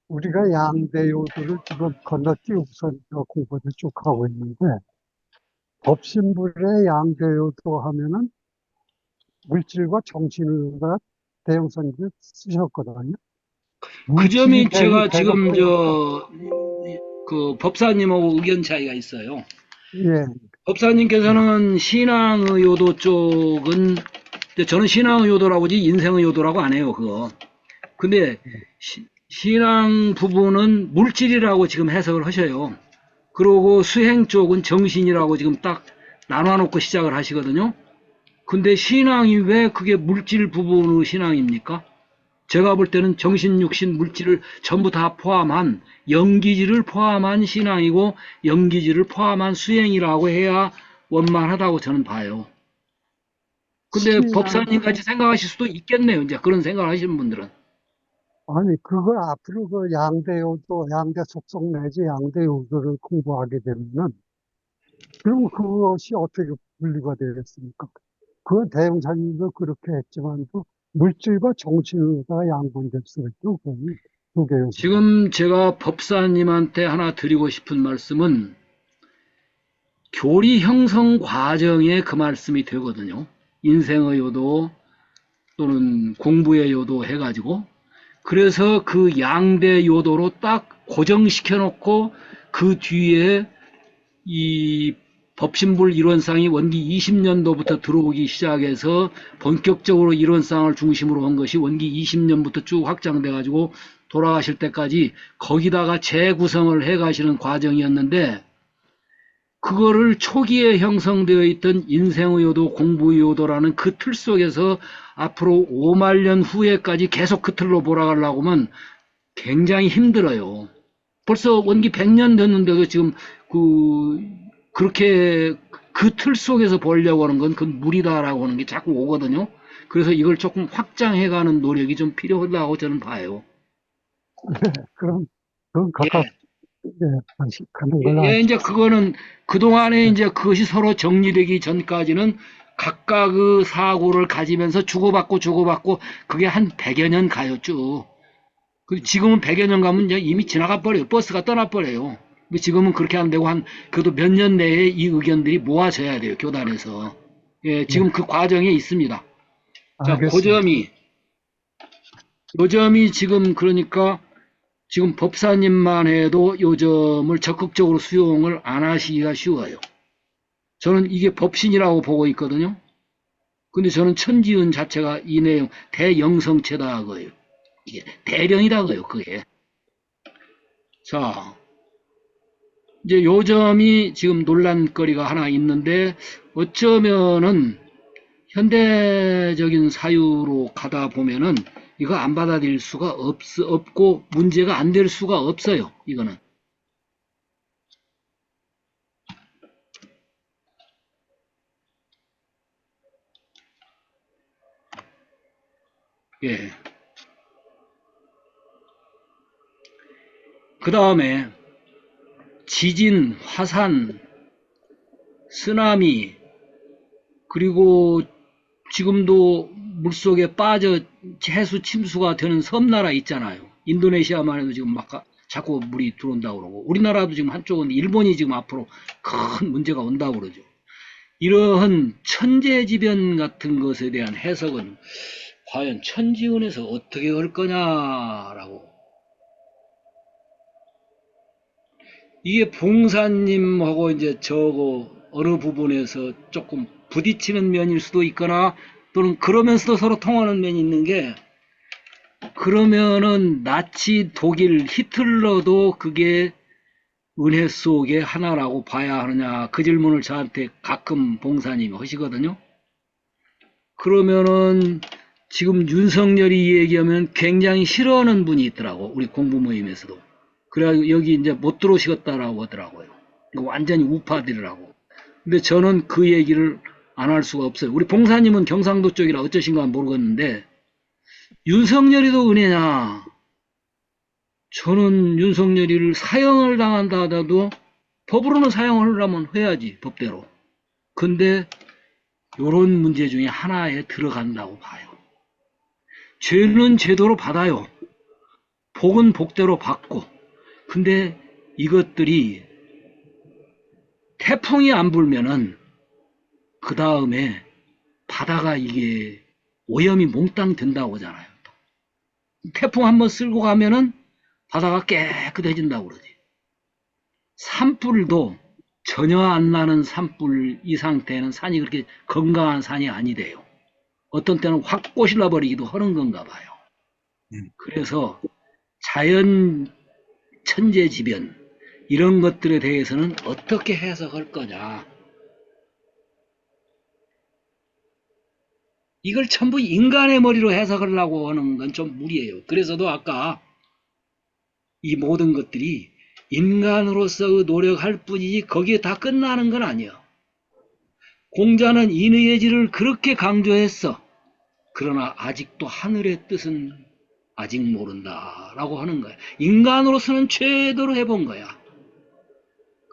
우리가 양대요도를 지금 건너뛰고서 공부를 쭉 하고 있는데, 법신불의 양대요도 하면은 물질과 정신의가 대형선지 쓰셨거든요. 그 물질이 점이 제가 지금 대급되니까, 그 법사님하고 의견 차이가 있어요. 예, 법사님께서는 신앙의 요도 쪽은 저는 신앙의 요도라고 하지 인생의 요도라고 안 해요, 그거. 근데 신앙 부분은 물질이라고 지금 해석을 하셔요. 그리고 수행 쪽은 정신이라고 지금 딱 나눠놓고 시작을 하시거든요. 근데 신앙이 왜 그게 물질 부분의 신앙입니까? 제가 볼 때는 정신, 육신, 물질을 전부 다 포함한 영기질을 포함한 신앙이고 영기질을 포함한 수행이라고 해야 원만하다고 저는 봐요. 근데 신앙, 법사님 같이 생각하실 수도 있겠네요. 이제 그런 생각을 하시는 분들은. 아니, 그걸 앞으로 그 양대요도, 양대 속성 내지 양대요도를 공부하게 되면은, 그럼 그것이 어떻게 분리가 되겠습니까? 그 대형사님도 그렇게 했지만도 물질과 정신의가 양분될 수밖에 없거든요. 두 개에서. 지금 제가 법사님한테 하나 드리고 싶은 말씀은 교리 형성 과정에 그 말씀이 되거든요. 인생의 요도 또는 공부의 요도 해가지고 그래서 그 양대 요도로 딱 고정시켜 놓고 그 뒤에 이 법신불 이론상이 원기 20년도부터 들어오기 시작해서 본격적으로 이론상을 중심으로 한 것이 원기 20년부터 쭉 확장돼 가지고 돌아가실 때까지 거기다가 재구성을 해 가시는 과정이었는데 그거를 초기에 형성되어 있던 인생의 요도, 공부의 요도라는 그 틀 속에서 앞으로 5만 년 후에까지 계속 그 틀로 몰아가려고 하면 굉장히 힘들어요. 벌써 원기 100년 됐는데도 지금 그렇게 그 틀 속에서 보려고 하는 건 그 무리다라고 하는 게 자꾸 오거든요. 그래서 이걸 조금 확장해가는 노력이 좀 필요하다고 저는 봐요. 그럼, 그건 각각, 예. 예, 가는 걸로 예, 이제 하십시오. 그거는 그동안에 예, 이제 그것이 서로 정리되기 전까지는 각각의 사고를 가지면서 주고받고 그게 한 100여 년 가요, 쭉. 지금은 100여 년 가면 이제 이미 지나가 버려요. 버스가 떠나 버려요. 지금은 그렇게 안 되고 그래도 몇 년 내에 이 의견들이 모아져야 돼요, 교단에서. 예, 예, 지금 그 과정에 있습니다. 자, 알겠습니다. 요 점이 지금 그러니까 지금 법사님만 해도 요 점을 적극적으로 수용을 안 하시기가 쉬워요. 저는 이게 법신이라고 보고 있거든요. 근데 저는 천지은 자체가 이 내용 대영성체다 그거예요. 이게 대령이다 그거예요, 그게. 자, 이제 요 점이 지금 논란거리가 하나 있는데 어쩌면은 현대적인 사유로 가다 보면은 이거 안 받아들일 수가 없고 문제가 안 될 수가 없어요. 이거는. 예. 그 다음에 지진, 화산, 쓰나미, 그리고 지금도 물속에 빠져 해수 침수가 되는 섬나라 있잖아요. 인도네시아만 해도 지금 막 자꾸 물이 들어온다고 그러고, 우리나라도 지금 한쪽은 일본이 지금 앞으로 큰 문제가 온다고 그러죠. 이러한 천재지변 같은 것에 대한 해석은 과연 천지은에서 어떻게 할 거냐라고. 이게 봉사님하고 이제 저거 어느 부분에서 조금 부딪히는 면일 수도 있거나, 또는 그러면서도 서로 통하는 면이 있는 게, 그러면은 나치 독일 히틀러도 그게 은혜 속의 하나라고 봐야 하느냐, 그 질문을 저한테 가끔 봉사님이 하시거든요. 그러면은 지금 윤석열이 얘기하면 굉장히 싫어하는 분이 있더라고, 우리 공부 모임에서도. 그래가지고 여기 이제 못 들어오시겠다라고 하더라고요. 이거 완전히 우파들이라고. 근데 저는 그 얘기를 안 할 수가 없어요. 우리 봉사님은 경상도 쪽이라 어쩌신가 모르겠는데, 윤석열이도 은혜냐? 저는 윤석열이를 사형을 당한다 하더라도 법으로는 사형을 하려면 해야지, 법대로. 근데 요런 문제 중에 하나에 들어간다고 봐요. 죄는 죄대로 받아요. 복은 복대로 받고. 근데 이것들이 태풍이 안 불면은 그 다음에 바다가 이게 오염이 몽땅 된다고 하잖아요. 태풍 한번 쓸고 가면은 바다가 깨끗해진다고 그러지. 산불도 전혀 안 나는 산불 이 상태는 산이 그렇게 건강한 산이 아니래요. 어떤 때는 확 꼬실러 버리기도 하는 건가 봐요. 그래서 자연 천재지변 이런 것들에 대해서는 어떻게 해석할 거냐. 이걸 전부 인간의 머리로 해석하려고 하는 건 좀 무리예요. 그래서도 아까 이 모든 것들이 인간으로서 노력할 뿐이지 거기에 다 끝나는 건 아니야. 공자는 인의의 질을 그렇게 강조했어. 그러나 아직도 하늘의 뜻은 아직 모른다라고 하는 거야. 인간으로서는 최대로 해본 거야.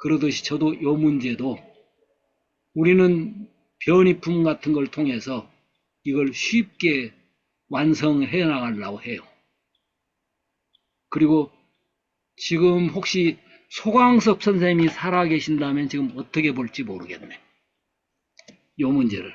그러듯이 저도 요 문제도 우리는 변이품 같은 걸 통해서 이걸 쉽게 완성해 나가려고 해요. 그리고 지금 혹시 소광섭 선생님이 살아계신다면 지금 어떻게 볼지 모르겠네. 요 문제를.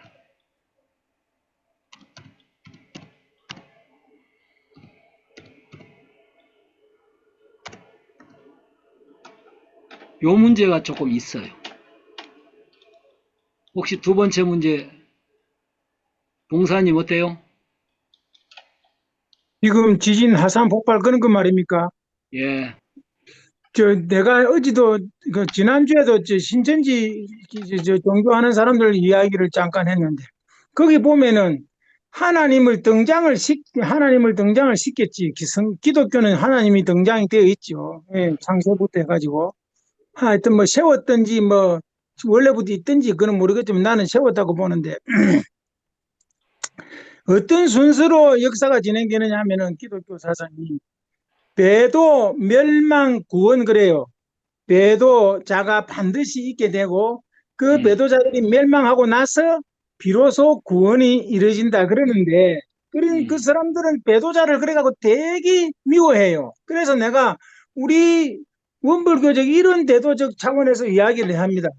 요 문제가 조금 있어요. 혹시 두 번째 문제, 봉사님 어때요? 지금 지진, 화산, 폭발 그런 거 말입니까? 예, 내가 어제도 지난주에도 신천지 종교하는 사람들 이야기를 잠깐 했는데 거기 보면은 하나님을 등장을 시켰지. 기독교는 하나님이 등장이 되어 있죠. 예, 창세부터 해가지고 하여튼 뭐 세웠든지 뭐 원래부터 있든지 그건 모르겠지만 나는 세웠다고 보는데 어떤 순서로 역사가 진행되느냐 하면은 기독교 사상이 배도 멸망 구원 그래요. 배도자가 반드시 있게 되고 그 배도자들이 멸망하고 나서 비로소 구원이 이루어진다 그러는데 그 사람들은 배도자를 그래가지고 되게 미워해요. 그래서 내가 우리 원불교적 이런 대도적 차원에서 이야기를 합니다.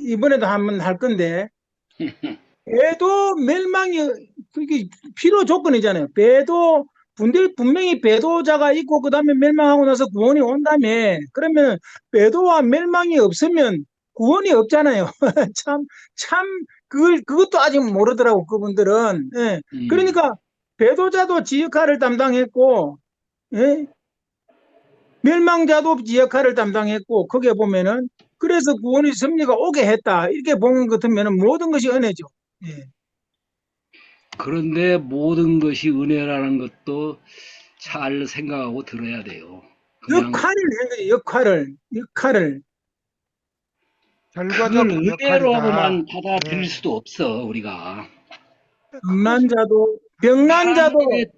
이번에도 한번 할 건데 배도 멸망이 그게 필요 조건이잖아요. 배도 분명히 배도자가 있고 그 다음에 멸망하고 나서 구원이 온다며. 그러면 배도와 멸망이 없으면 구원이 없잖아요. 참 그것도 아직 모르더라고 그분들은. 예. 그러니까 배도자도 지 역할을 담당했고, 예? 멸망자도 지 역할을 담당했고, 거기에 보면은 그래서 구원의 섭리가 오게 했다. 이렇게 보는 것 같으면 모든 것이 은혜죠. 예. 그런데 모든 것이 은혜라는 것도 잘 생각하고 들어야 돼요. 그냥 역할을 한 거지, 역할을. 결과적 그걸 역할이다. 은혜로만 받아들일 예. 수도 없어, 우리가. 병난자도 하늘의 뜻,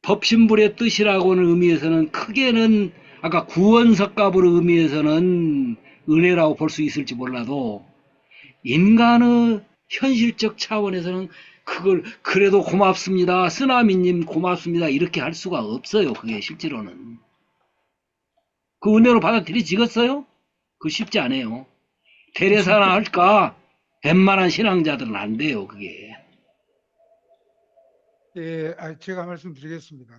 법신불의 뜻이라고는 의미에서는 크게는 아까 구원석갑으로 의미해서는 은혜라고 볼 수 있을지 몰라도 인간의 현실적 차원에서는 그걸 그래도 고맙습니다. 쓰나미님 고맙습니다. 이렇게 할 수가 없어요. 그게 실제로는. 그 은혜로 받아들이지겠어요? 그거 쉽지 않아요. 테레사나 할까? 웬만한 신앙자들은 안 돼요. 그게. 예, 제가 말씀드리겠습니다.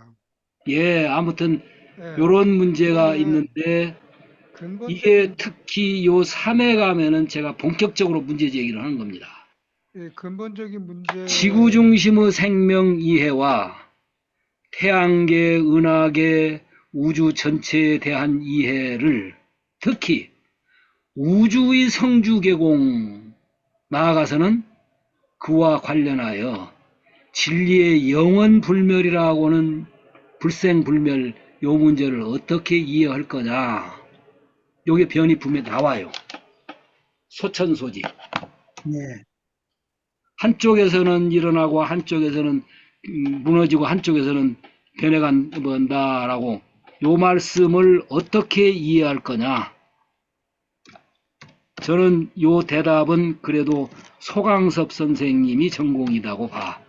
예, 아무튼 예, 요런 문제가 이거는 있는데 이게 근본적인 특히 요 3회 가면은 제가 본격적으로 문제 제기를 하는 겁니다. 근본적인 문제. 지구 중심의 생명 이해와 태양계, 은하계, 우주 전체에 대한 이해를 특히 우주의 성주 개공 나아가서는 그와 관련하여 진리의 영원 불멸이라고는 불생불멸 요 문제를 어떻게 이해할 거냐. 요게 변이품에 나와요. 소천소지. 네. 한쪽에서는 일어나고 한쪽에서는 무너지고 한쪽에서는 변해간다라고 요 말씀을 어떻게 이해할 거냐. 저는 요 대답은 그래도 소강섭 선생님이 전공이라고 봐.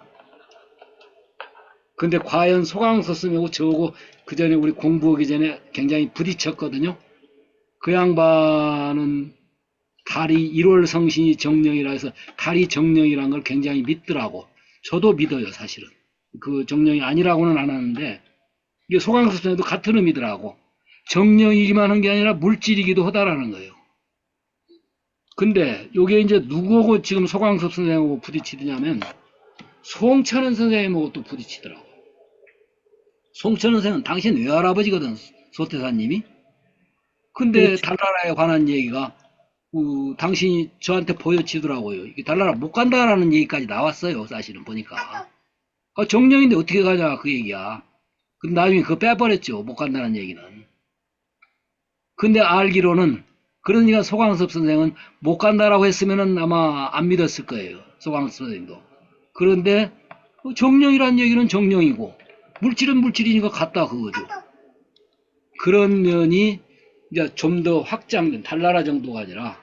근데 과연 소강섭 선생님하고 저하고 그 전에 우리 공부하기 전에 굉장히 부딪혔거든요. 그 양반은 달이 1월 성신이 정령이라 해서 달이 정령이란 걸 굉장히 믿더라고. 저도 믿어요, 사실은. 그 정령이 아니라고는 안 하는데 이게 소강섭 선생님도 같은 의미더라고. 정령이기만 한 게 아니라 물질이기도 하다라는 거예요. 근데 요게 이제 누구하고 지금 소강섭 선생님하고 부딪히느냐면 송천은 선생님하고 또 부딪히더라고. 송천은 선생님은 당신 외할아버지거든, 소태사님이. 근데 그렇죠. 달나라에 관한 얘기가 당신이 저한테 보여지더라고요. 이게 달나라 못 간다라는 얘기까지 나왔어요, 사실은 보니까. 정령인데 어떻게 가냐 그 얘기야. 근데 나중에 그거 빼버렸죠, 못 간다는 얘기는. 근데 알기로는 그러니까 소강섭 선생은 못 간다라고 했으면은 아마 안 믿었을 거예요, 소강섭 선생도. 그런데 정령이란 얘기는 정령이고 물질은 물질이니까 같다 그거죠. 그런 면이 이제 좀 더 확장된 달나라 정도가 아니라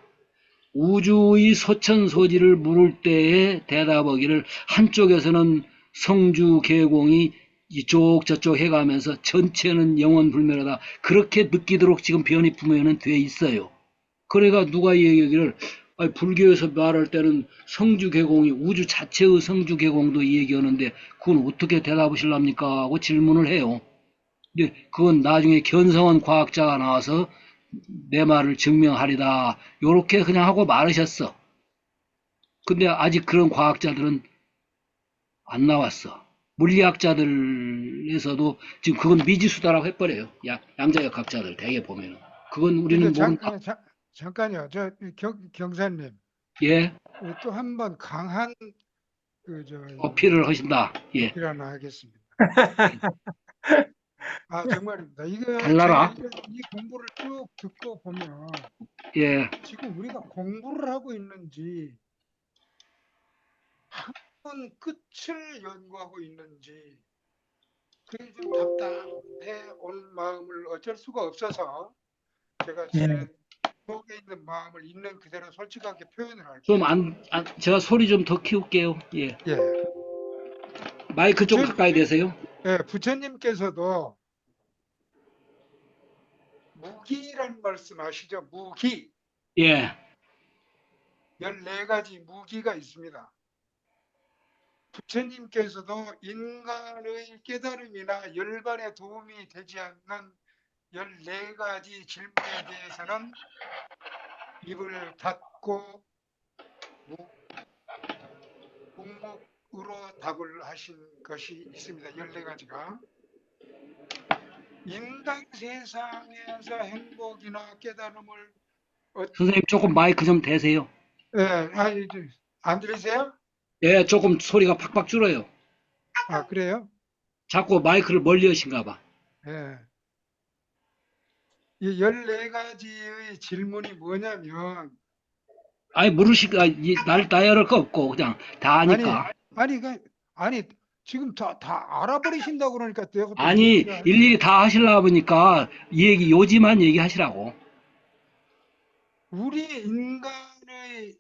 우주의 소천소지를 물을 때의 대답하기를 한쪽에서는 성주 계공이 이쪽 저쪽 해가면서 전체는 영원불멸하다 그렇게 느끼도록 지금 변이품에는 돼 있어요. 그러니까 누가 얘기하기를 불교에서 말할 때는 성주 계공이 우주 자체의 성주 계공도 얘기하는데 그건 어떻게 대답하실랍니까 하고 질문을 해요. 근데 그건 나중에 견성원 과학자가 나와서 내 말을 증명하리다 요렇게 그냥 하고 말으셨어. 근데 아직 그런 과학자들은 안 나왔어. 물리학자들에서도 지금 그건 미지수다라고 해버려요. 양자역 학자들 대개 보면은. 그건 우리는 근데 모른다. 잠깐요. 경사님. 예, 또 한 번 강한 어필을 하신다. 예, 어필 하나 하겠습니다. 정말입니다. 달나라. 제가 이 공부를 쭉 듣고 보면 예, 지금 우리가 공부를 하고 있는지 한 번 끝을 연구하고 있는지 그게 좀 답답해 온 마음을 어쩔 수가 없어서 제가 제 네. 속에 있는 마음을 있는 그대로 솔직하게 표현을 좀 할게요. 제가 소리 좀 더 키울게요. 예, 예. 마이크 좀 가까이 대세요. 부처님께서도 무기란 말씀 아시죠? 무기. 예, 14가지 무기가 있습니다. 부처님께서도 인간의 깨달음이나 열반에 도움이 되지 않는 14가지 질문에 대해서는 입을 닫고 묵묵으로 답을 하신 것이 있습니다. 14가지가. 인간 세상에서 행복이나 깨달음을 선생님 조금 마이크 좀 대세요. 안 들리세요? 예, 조금 소리가 팍팍 줄어요. 그래요? 자꾸 마이크를 멀리 하신가 봐. 예. 이 14가지의 질문이 뭐냐면, 아니, 나열할 거 없고, 그냥 다 아니까. 아니, 지금 다 알아버리신다고 그러니까 내가 또 아니, 얘기를 하는 일일이 거야. 다 하시려고 보니까 요지만 얘기하시라고. 우리 인간의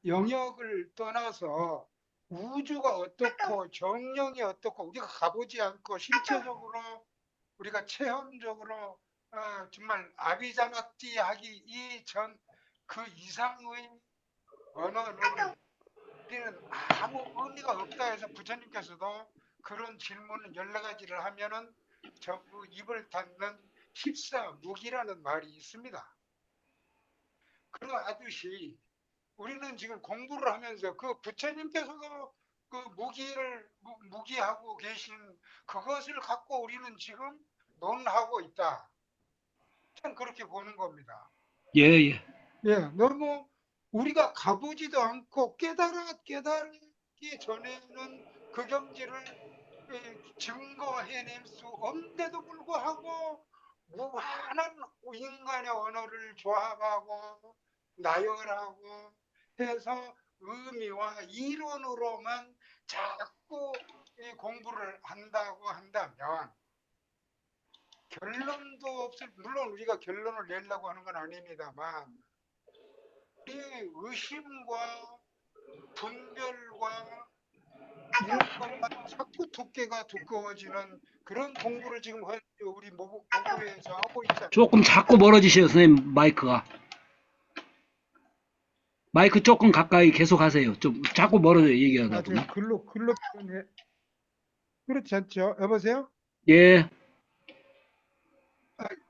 영역을 떠나서 우주가 어떻고 정령이 어떻고 우리가 가보지 않고 신체적으로 우리가 체험적으로 정말 아비자마띠 하기 이전 그 이상의 언어는 우리는 아무 의미가 없다 해서 부처님께서도 그런 질문을 14가지를 하면은 전부 입을 닫는 십사무기라는 말이 있습니다. 그러하듯이 우리는 지금 공부를 하면서 그 부처님께서도 그 무기하고 계신 그것을 갖고 우리는 지금 논하고 있다. 저는 그렇게 보는 겁니다. 예, 예. 예, 너무 우리가 가보지도 않고 깨달기 전에는 그 경지를 증거해낼 수 없는데도 불구하고 무한한 인간의 언어를 조합하고 나열하고 해서 의미와 이론으로만 자꾸 이 공부를 한다고 한다면 결론도 없을, 물론 우리가 결론을 내려고 하는 건 아닙니다만 우리의 의심과 분별과 이런 것만 자꾸 두께가 두꺼워지는 그런 공부를 지금 우리 모부에서 하고 있지 조금 않습니까? 자꾸 멀어지세요, 선생님, 마이크가. 마이크 조금 가까이 계속 하세요. 좀 자꾸 멀어져요, 얘기하다 보면. 제가 글로 표현해. 그렇지 않죠? 여보세요? 예,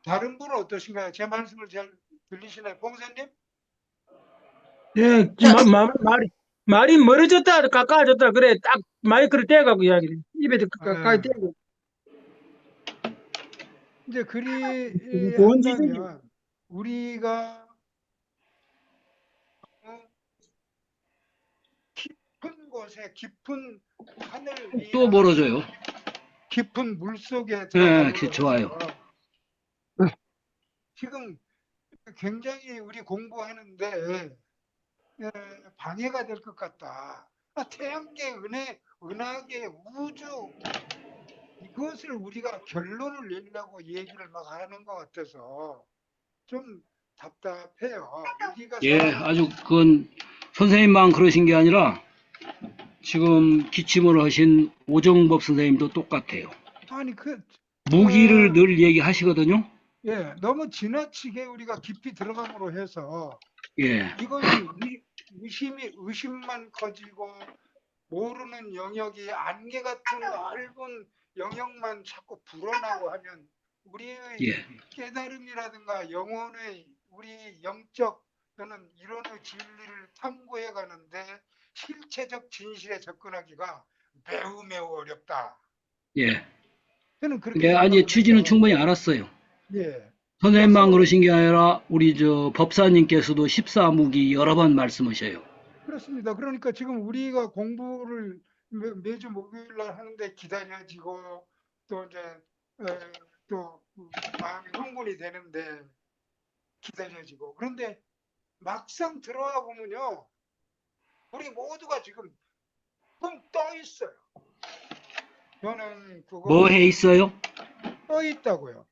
다른 분은 어떠신가요? 제 말씀을 잘 들리시나요? 봉사님? 예, 말이 멀어졌다, 가까워졌다, 그래, 딱 마이크를 떼가고 이야기를. 입에 가까이 아, 떼고. 이제 그리 좋은 지적이. 한다면 우리가 어, 깊은 곳에 깊은 하늘 또 위나 멀어져요. 깊은 물 속에 예, 들어감으로 좋아요. 해서 지금 굉장히 우리 공부하는데 방해가 될 것 같다. 태양계, 은하계, 우주 이것을 우리가 결론을 내려고 얘기를 막 하는 것 같아서 좀 답답해요. 우리가 예, 사람은 아주 그건 선생님만 그러신 게 아니라 지금 기침을 하신 오정법 선생님도 똑같아요. 아니 무기를 늘 얘기하시거든요. 예, 너무 지나치게 우리가 깊이 들어감으로 해서 예, 이것이 의심만 커지고 모르는 영역이 안개 같은 넓은 영역만 자꾸 불어나고 하면 우리의 예, 깨달음이라든가 영혼의 우리 영적 또는 이론의 진리를 탐구해 가는데 실체적 진실에 접근하기가 매우 매우 어렵다. 예. 저는 그렇게 예, 아니, 생각을 취지는 해요. 충분히 알았어요. 예. 선생님만 그래서 그러신 게 아니라 우리 저 법사님께서도 14무기 여러 번 말씀하셔요. 그렇습니다. 그러니까 지금 우리가 공부를 매주 목요일 날 하는데 기다려지고 또 이제 또 마음이 흥분이 되는데 기다려지고 그런데 막상 들어와 보면요 우리 모두가 지금 붕 떠 있어요. 저는 뭐 그거 해 있어요? 떠 있다고요.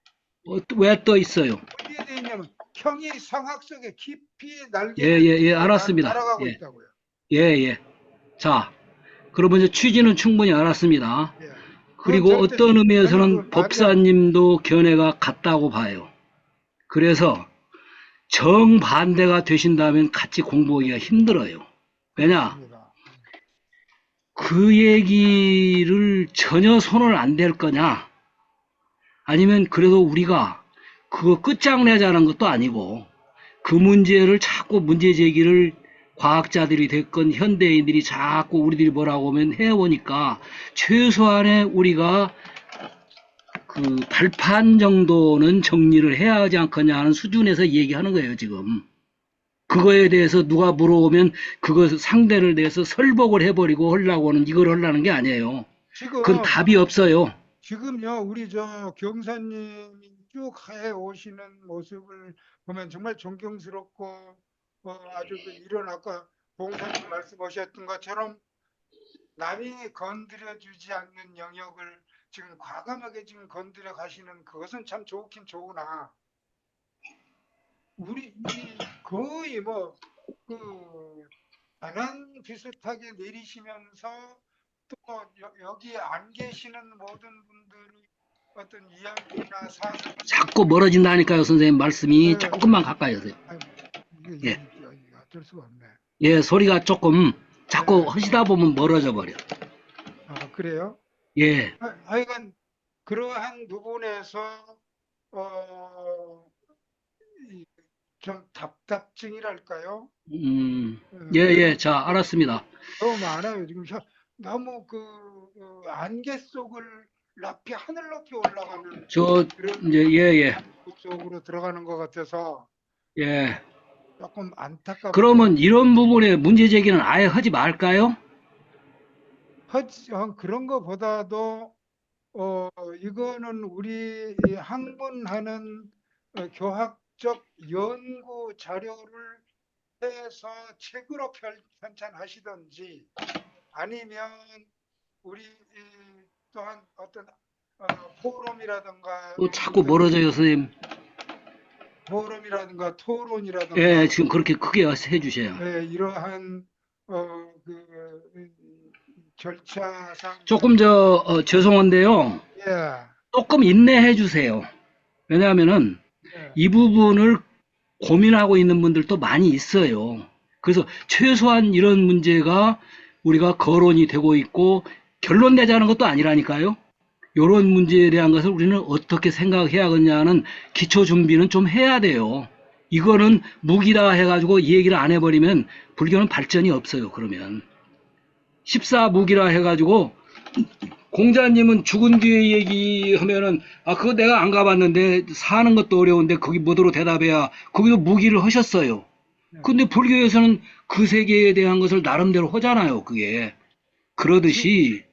왜 떠 있어요? 어디에 돼 있냐면 형이 상학 속에 깊이 예, 날개를 예, 예, 띠고 알았습니다. 날아가고 예, 있다고요. 예, 예. 자, 그러면 이제 취지는 충분히 알았습니다. 예. 그건 그리고 절대 어떤 저는 그 의미에서는 말이 안 법사님도 견해가 같다고 봐요. 그래서 정반대가 되신다면 같이 공부하기가 힘들어요. 왜냐? 그렇습니다. 그 얘기를 전혀 손을 안 댈 거냐? 아니면 그래도 우리가 그거 끝장내자는 것도 아니고 그 문제를 자꾸 문제 제기를 과학자들이 됐건 현대인들이 자꾸 우리들이 뭐라고 하면 해오니까 최소한의 우리가 그 발판 정도는 정리를 해야 하지 않겠냐 하는 수준에서 얘기하는 거예요, 지금. 그거에 대해서 누가 물어오면 그것 상대를 대해서 설복을 해버리고 하려고 하는 이걸 하려는 게 아니에요. 그건 지금 답이 없어요. 지금요, 우리 저 경사님이 쭉 해 오시는 모습을 보면 정말 존경스럽고, 아주 그 이런 아까 봉사님 말씀하셨던 것처럼 남이 건드려주지 않는 영역을 지금 과감하게 지금 건드려 가시는 그것은 참 좋긴 좋으나 우리 거의 그 반환 비슷하게 내리시면서 또 여기 안 계시는 모든 분들이 어떤 이야기나 사상 자꾸 멀어진다니까요, 선생님 말씀이. 네, 조금만 가까이 하세요. 아이고, 예. 이게 어쩔 수가 없네. 예, 소리가 조금 자꾸 네. 하시다 보면 멀어져 버려. 아, 그래요? 예, 하여간 그러한 부분에서 좀 답답증이랄까요? 예, 예, 자, 알았습니다. 너무 많아요. 지금 너무 안개 속을 높이 하늘 높이 올라가는 그런 이제, 예, 예, 쪽으로 들어가는 것 같아서 예. 조금 안타깝고 그러면 이런 부분에 문제 제기는 아예 하지 말까요? 그런 것보다도 이거는 우리 이 학문하는 교학적 연구 자료를 해서 책으로 편찬하시든지 아니면 우리 또한 어떤 포럼이라든가 또 자꾸 멀어져요, 선생님. 포럼이라든가 토론이라든가 예, 지금 그렇게 크게 해주세요. 이러한 절차상 조금 죄송한데요. 예, 조금 인내해 주세요. 왜냐하면은 예. 이 부분을 고민하고 있는 분들도 많이 있어요. 그래서 최소한 이런 문제가 우리가 거론이 되고 있고 결론 내자는 것도 아니라니까요. 이런 문제에 대한 것을 우리는 어떻게 생각해야겠냐는 기초 준비는 좀 해야 돼요. 이거는 무기라 해가지고 이 얘기를 안 해버리면 불교는 발전이 없어요. 그러면 14무기라 해가지고 공자님은 죽은 뒤에 얘기하면은 그거 내가 안 가봤는데 사는 것도 어려운데 거기 뭐더러 대답해야 거기도 무기를 하셨어요. 근데 불교에서는 그 세계에 대한 것을 나름대로 하잖아요. 그게 그러듯이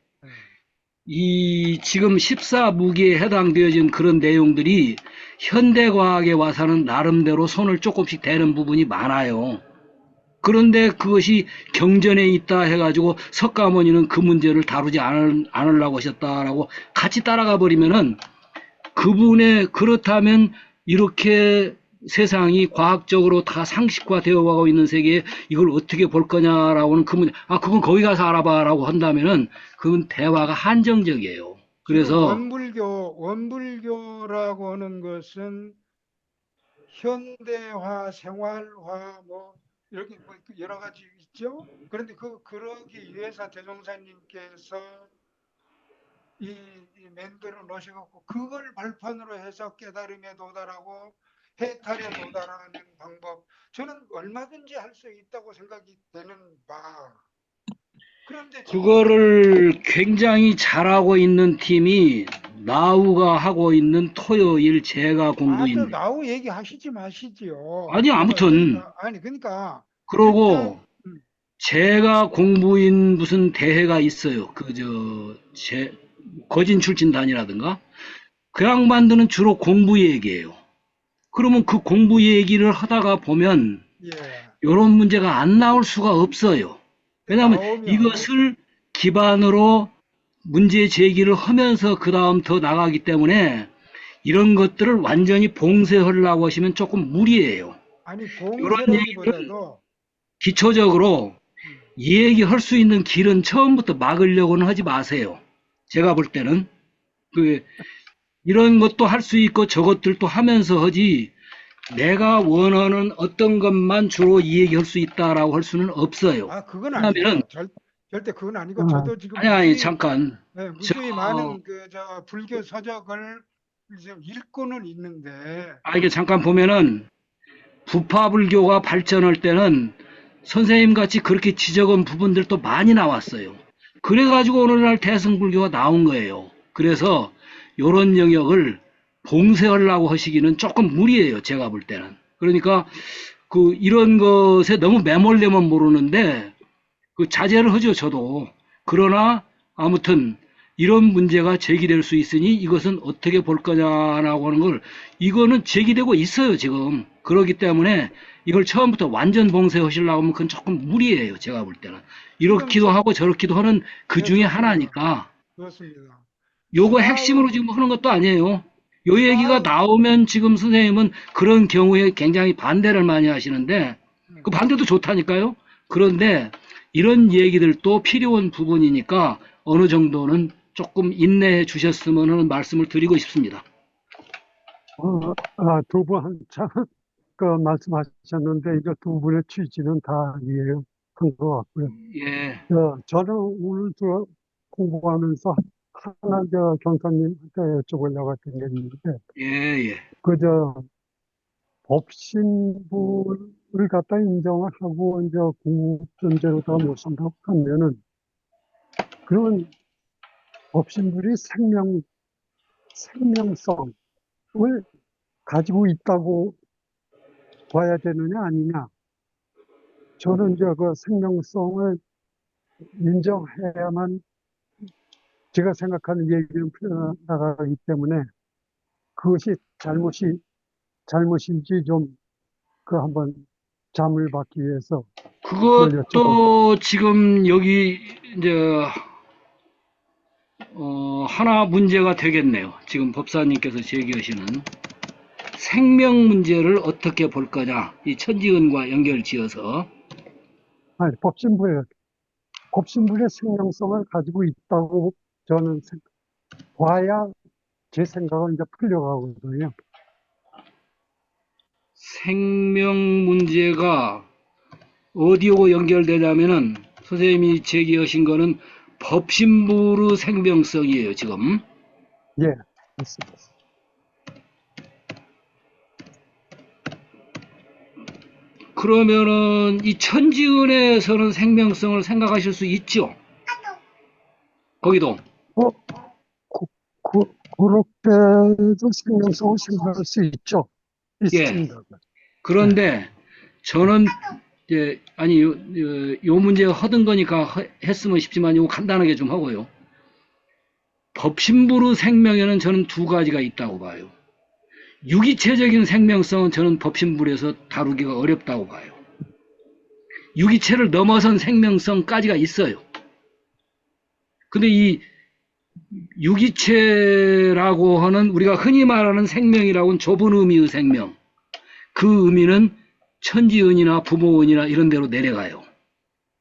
이 지금 14무기에 해당되어진 그런 내용들이 현대과학에 와서는 나름대로 손을 조금씩 대는 부분이 많아요. 그런데 그것이 경전에 있다 해가지고 석가모니는 그 문제를 다루지 않으려고 하셨다라고 같이 따라가 버리면은 그분의 그렇다면 이렇게 세상이 과학적으로 다 상식화되어 가고 있는 세계에 이걸 어떻게 볼 거냐라고는 그 문제, 그건 거기 가서 알아봐라고 한다면은 그건 대화가 한정적이에요. 그래서 원불교라고 하는 것은 현대화, 생활화 이렇게 여러 가지 있죠. 그런데 그러기 위해서 대종사님께서 이 만들어 놓으셔갖고 그걸 발판으로 해서 깨달음에 도달하고 해탈에 도달하는 방법 저는 얼마든지 할 수 있다고 생각이 되는 바. 그런데 그거를 굉장히 잘하고 있는 팀이 나우가 하고 있는 토요일 제가 공부인. 나우 얘기하시지 마시지요. 아니 아무튼 그러니까 그러고 일단, 제가 공부인 무슨 대회가 있어요. 거진 출진단이라든가 그 양반들은 주로 공부 얘기예요. 그러면 그 공부 얘기를 하다가 보면 이런 문제가 안 나올 수가 없어요. 왜냐하면 이것을 기반으로 문제 제기를 하면서 그 다음 더 나가기 때문에 이런 것들을 완전히 봉쇄하려고 하시면 조금 무리예요. 이런 얘기를 기초적으로 얘기할 수 있는 길은 처음부터 막으려고는 하지 마세요. 제가 볼 때는 이런 것도 할 수 있고 저것들도 하면서 하지 내가 원하는 어떤 것만 주로 얘기할 수 있다라고 할 수는 없어요. 그건 아니에요. 절대 그건 아니고 저도 지금 잠깐. 무수히 많은 불교 서적을 지금 읽고는 있는데 이게 잠깐 보면은 부파불교가 발전할 때는 선생님 같이 그렇게 지적한 부분들도 많이 나왔어요. 그래가지고 오늘날 대승불교가 나온 거예요. 그래서 이런 영역을 봉쇄하려고 하시기는 조금 무리예요. 제가 볼 때는. 그러니까 이런 것에 너무 매몰되면 모르는데 자제를 하죠. 저도. 그러나 아무튼 이런 문제가 제기될 수 있으니 이것은 어떻게 볼 거냐라고 하는 걸 이거는 제기되고 있어요, 지금. 그렇기 때문에 이걸 처음부터 완전 봉쇄하시려고 하면 그건 조금 무리예요, 제가 볼 때는. 지금 이렇기도 하고 저렇기도 하는 그 네, 중에 좋습니다. 하나니까 좋습니다. 요거 사흘, 핵심으로 지금 하는 것도 아니에요. 요 얘기가 사흘, 나오면 지금 선생님은 그런 경우에 굉장히 반대를 많이 하시는데 그 반대도 좋다니까요. 그런데 이런 얘기들도 필요한 부분이니까 어느 정도는 조금 인내해 주셨으면 하는 말씀을 드리고 싶습니다. 두 분 한참 그 말씀하셨는데 이제 두 분의 취지는 다 이해한 것 같고요. 예, 저는 오늘 공부하면서 하나 경사님한테 여쭤보려고 했던 게 있는데 예, 예. 그저 법신부를 갖다 인정을 하고 이제 공급전제로 다 모신다고 하면은 그런 법신불이 생명성을 가지고 있다고 봐야 되느냐 아니냐. 저는 이제 그 생명성을 인정해야만 제가 생각하는 얘기는 풀려나가기 때문에 그것이 잘못인지 좀 그 한번 잠을 받기 위해서 그걸 여쭤본. 그것도 지금 여기 이제 하나 문제가 되겠네요. 지금 법사님께서 제기하시는 생명 문제를 어떻게 볼 거냐. 이 천지은과 연결 지어서 아니, 법신불의 생명성을 가지고 있다고 저는 봐야 제 생각은 이제 풀려가거든요. 생명 문제가 어디하고 연결되냐면은 선생님이 제기하신 거는 법신부의 생명성이에요, 지금. 예, 맞습니다. 그러면은 이 천지은에서는 생명성을 생각하실 수 있죠? 거기도. 어, 그렇게도 생명성을 생각할 수 있죠. 예. 있습니다. 네. 그런데 저는 이제 아니 요 문제 허든 거니까 했으면 싶지만 이거 간단하게 좀 하고요. 법신부의 생명에는 저는 두 가지가 있다고 봐요. 유기체적인 생명성은 저는 법신불에서 다루기가 어렵다고 봐요. 유기체를 넘어선 생명성까지가 있어요. 근데 이 유기체라고 하는 우리가 흔히 말하는 생명이라고는 좁은 의미의 생명. 그 의미는 천지은이나 부모은이나 이런 데로 내려가요.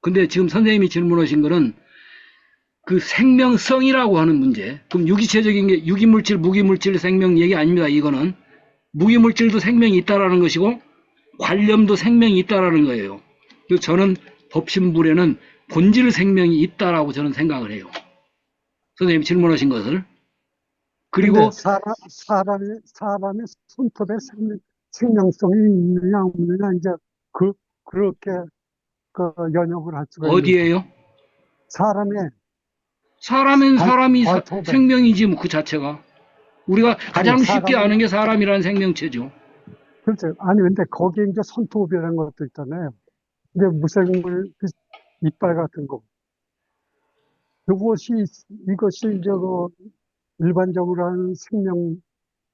근데 지금 선생님이 질문하신 거는 그 생명성이라고 하는 문제. 그럼 유기체적인 게 유기물질, 무기물질 생명 얘기 아닙니다. 이거는 무기물질도 생명이 있다라는 것이고 관념도 생명이 있다라는 거예요. 그래서 저는 법신불에는 본질 생명이 있다라고 저는 생각을 해요. 선생님이 질문하신 것을. 근데 그리고 사람의 손톱에 생명성이 있느냐 없느냐 이제 그렇게 연역을 할 수가 있는데 어디에요? 사람의 사람은 사람이 발톱에 생명이지 뭐 그 자체가. 우리가 아니 가장 쉽게 아는 게 사람이라는 생명체죠. 글쎄 아니 근데 거기에 이제 손톱이라는 것도 있잖아요. 이제 무생물 그 이빨 같은 거 이것이 이제 그 일반적으로 하는 생명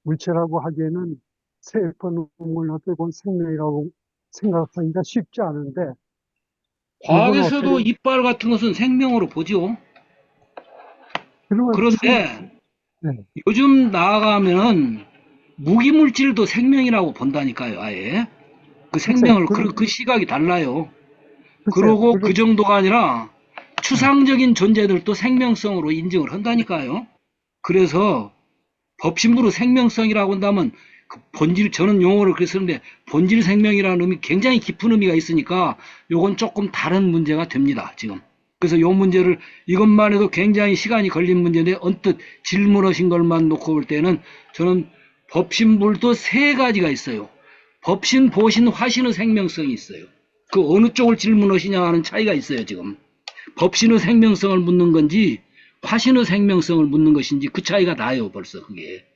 물체라고 하기에는 세포 눈물 어떤 생명이라고 생각하기가 쉽지 않은데 이건 어떻게 과학에서도 이빨 같은 것은 생명으로 보죠. 그러면 그런데 네. 요즘 나아가면 무기물질도 생명이라고 본다니까요, 아예. 그 글쎄 생명을, 그 시각이 달라요. 글쎄 그러고 그 정도가 아니라 네. 추상적인 존재들도 생명성으로 인정을 한다니까요. 그래서 법신부로 생명성이라고 한다면 그 본질, 저는 용어를 그렇게 쓰는데 본질 생명이라는 의미 굉장히 깊은 의미가 있으니까 요건 조금 다른 문제가 됩니다, 지금. 그래서 요 문제를 이것만 해도 굉장히 시간이 걸린 문제인데 언뜻 질문하신 것만 놓고 볼 때는 저는 법신불도 세 가지가 있어요. 법신, 보신, 화신의 생명성이 있어요. 그 어느 쪽을 질문하시냐 하는 차이가 있어요, 지금. 법신의 생명성을 묻는 건지 화신의 생명성을 묻는 것인지 그 차이가 나요, 벌써 그게.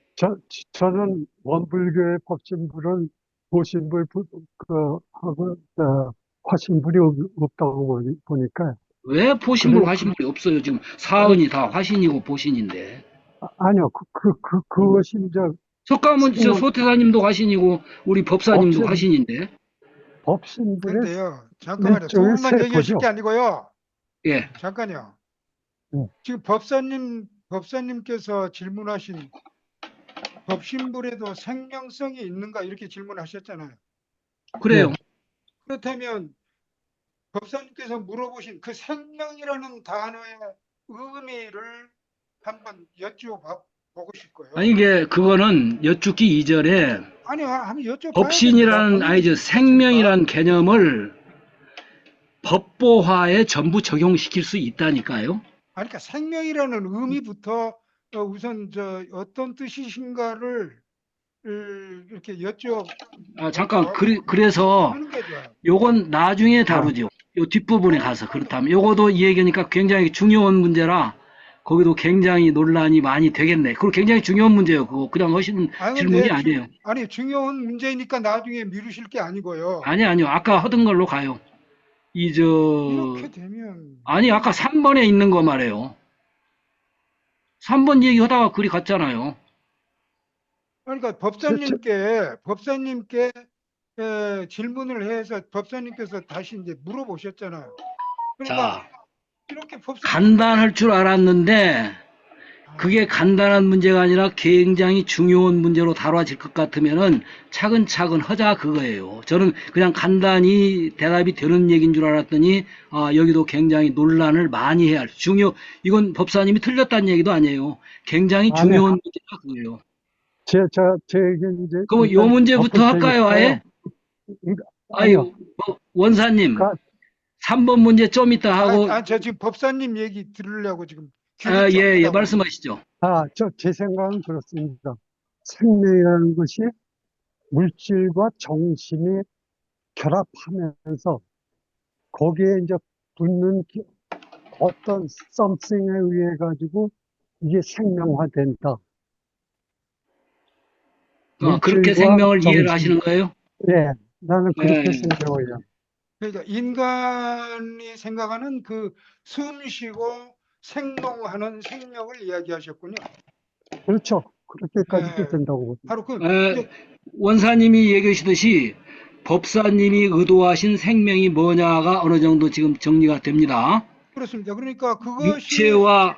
저는 원불교의 법신불은 보신불 하고 화신불이 없다고 보니까 왜 포신불 그래, 화신불이 없어요? 지금 사언이 다 화신이고 보신인데. 아니요. 그것이 이제 석가모니 저 생명, 소태사님도 화신이고 우리 법사님도 법신, 화신인데. 법신불의 근데요, 잠깐만요. 두 일종의 분만 얘기하실 게 세포죠. 아니고요. 예. 잠깐요. 예. 지금 법사님께서 질문하신 법신불에도 생명성이 있는가 이렇게 질문하셨잖아요. 그래요. 네. 그렇다면 법사님께서 물어보신 그 생명이라는 단어의 의미를 한번 여쭤보고 싶고요. 아니 이게 그거는 여쭙기 이전에 아니요, 한번 여쭤봐야 됩니다. 법신이라는 본인이 아니죠. 싶으니까. 생명이라는 개념을 법보화에 전부 적용시킬 수 있다니까요. 그러니까 생명이라는 의미부터 우선 어떤 뜻이신가를 이렇게 잠깐 여쭤보고 그래서 하는 게 좋아요. 요건 나중에 다루죠. 요 뒷부분에 가서 그렇다면 요거도 이 얘기니까 굉장히 중요한 문제라 거기도 굉장히 논란이 많이 되겠네. 그리고 굉장히 중요한 문제예요. 그거 그냥 하시는 질문이 아니에요. 아니 중요한 문제니까 나중에 미루실 게 아니고요. 아니요. 아까 하던 걸로 가요. 이렇게 되면 아니 아까 3번에 있는 거 말이에요. 3번 얘기하다가 그리 갔잖아요. 그러니까 법사님께 질문을 해서 법사님께서 다시 이제 물어보셨잖아요. 그러니까 자, 이렇게 간단할 줄 알았는데 그게 간단한 문제가 아니라 굉장히 중요한 문제로 다뤄질 것 같으면은 차근차근 하자 그거예요. 저는 그냥 간단히 대답이 되는 얘기인 줄 알았더니 여기도 굉장히 논란을 많이 해야 할 이건 법사님이 틀렸다는 얘기도 아니에요. 굉장히 아니, 중요한 문제가 그거예요. 제 얘기는 이제 그럼 요 일단 문제부터 첫 할까요, 아예? 아니요. 원사님, 그, 3번 문제 좀 이따 하고, 저 지금 법사님 얘기 들으려고 지금 예, 귀를 예, 쫑긋하고 말씀하시죠. 제 생각은 그렇습니다. 생명이라는 것이 물질과 정신이 결합하면서 거기에 이제 붙는 어떤 something에 의해 가지고 이게 생명화된다. 그렇게 물질과 생명을 이해를 정신. 하시는 거예요? 예, 나는 그렇게 예. 생각해요. 그러니까 인간이 생각하는 그 숨쉬고 생동하는 생명을 이야기하셨군요. 그렇죠. 그렇게까지도 예, 된다고 봅니다. 바로 예, 원사님이 얘기하시듯이 법사님이 의도하신 생명이 뭐냐가 어느 정도 지금 정리가 됩니다. 그렇습니다. 그러니까 육체와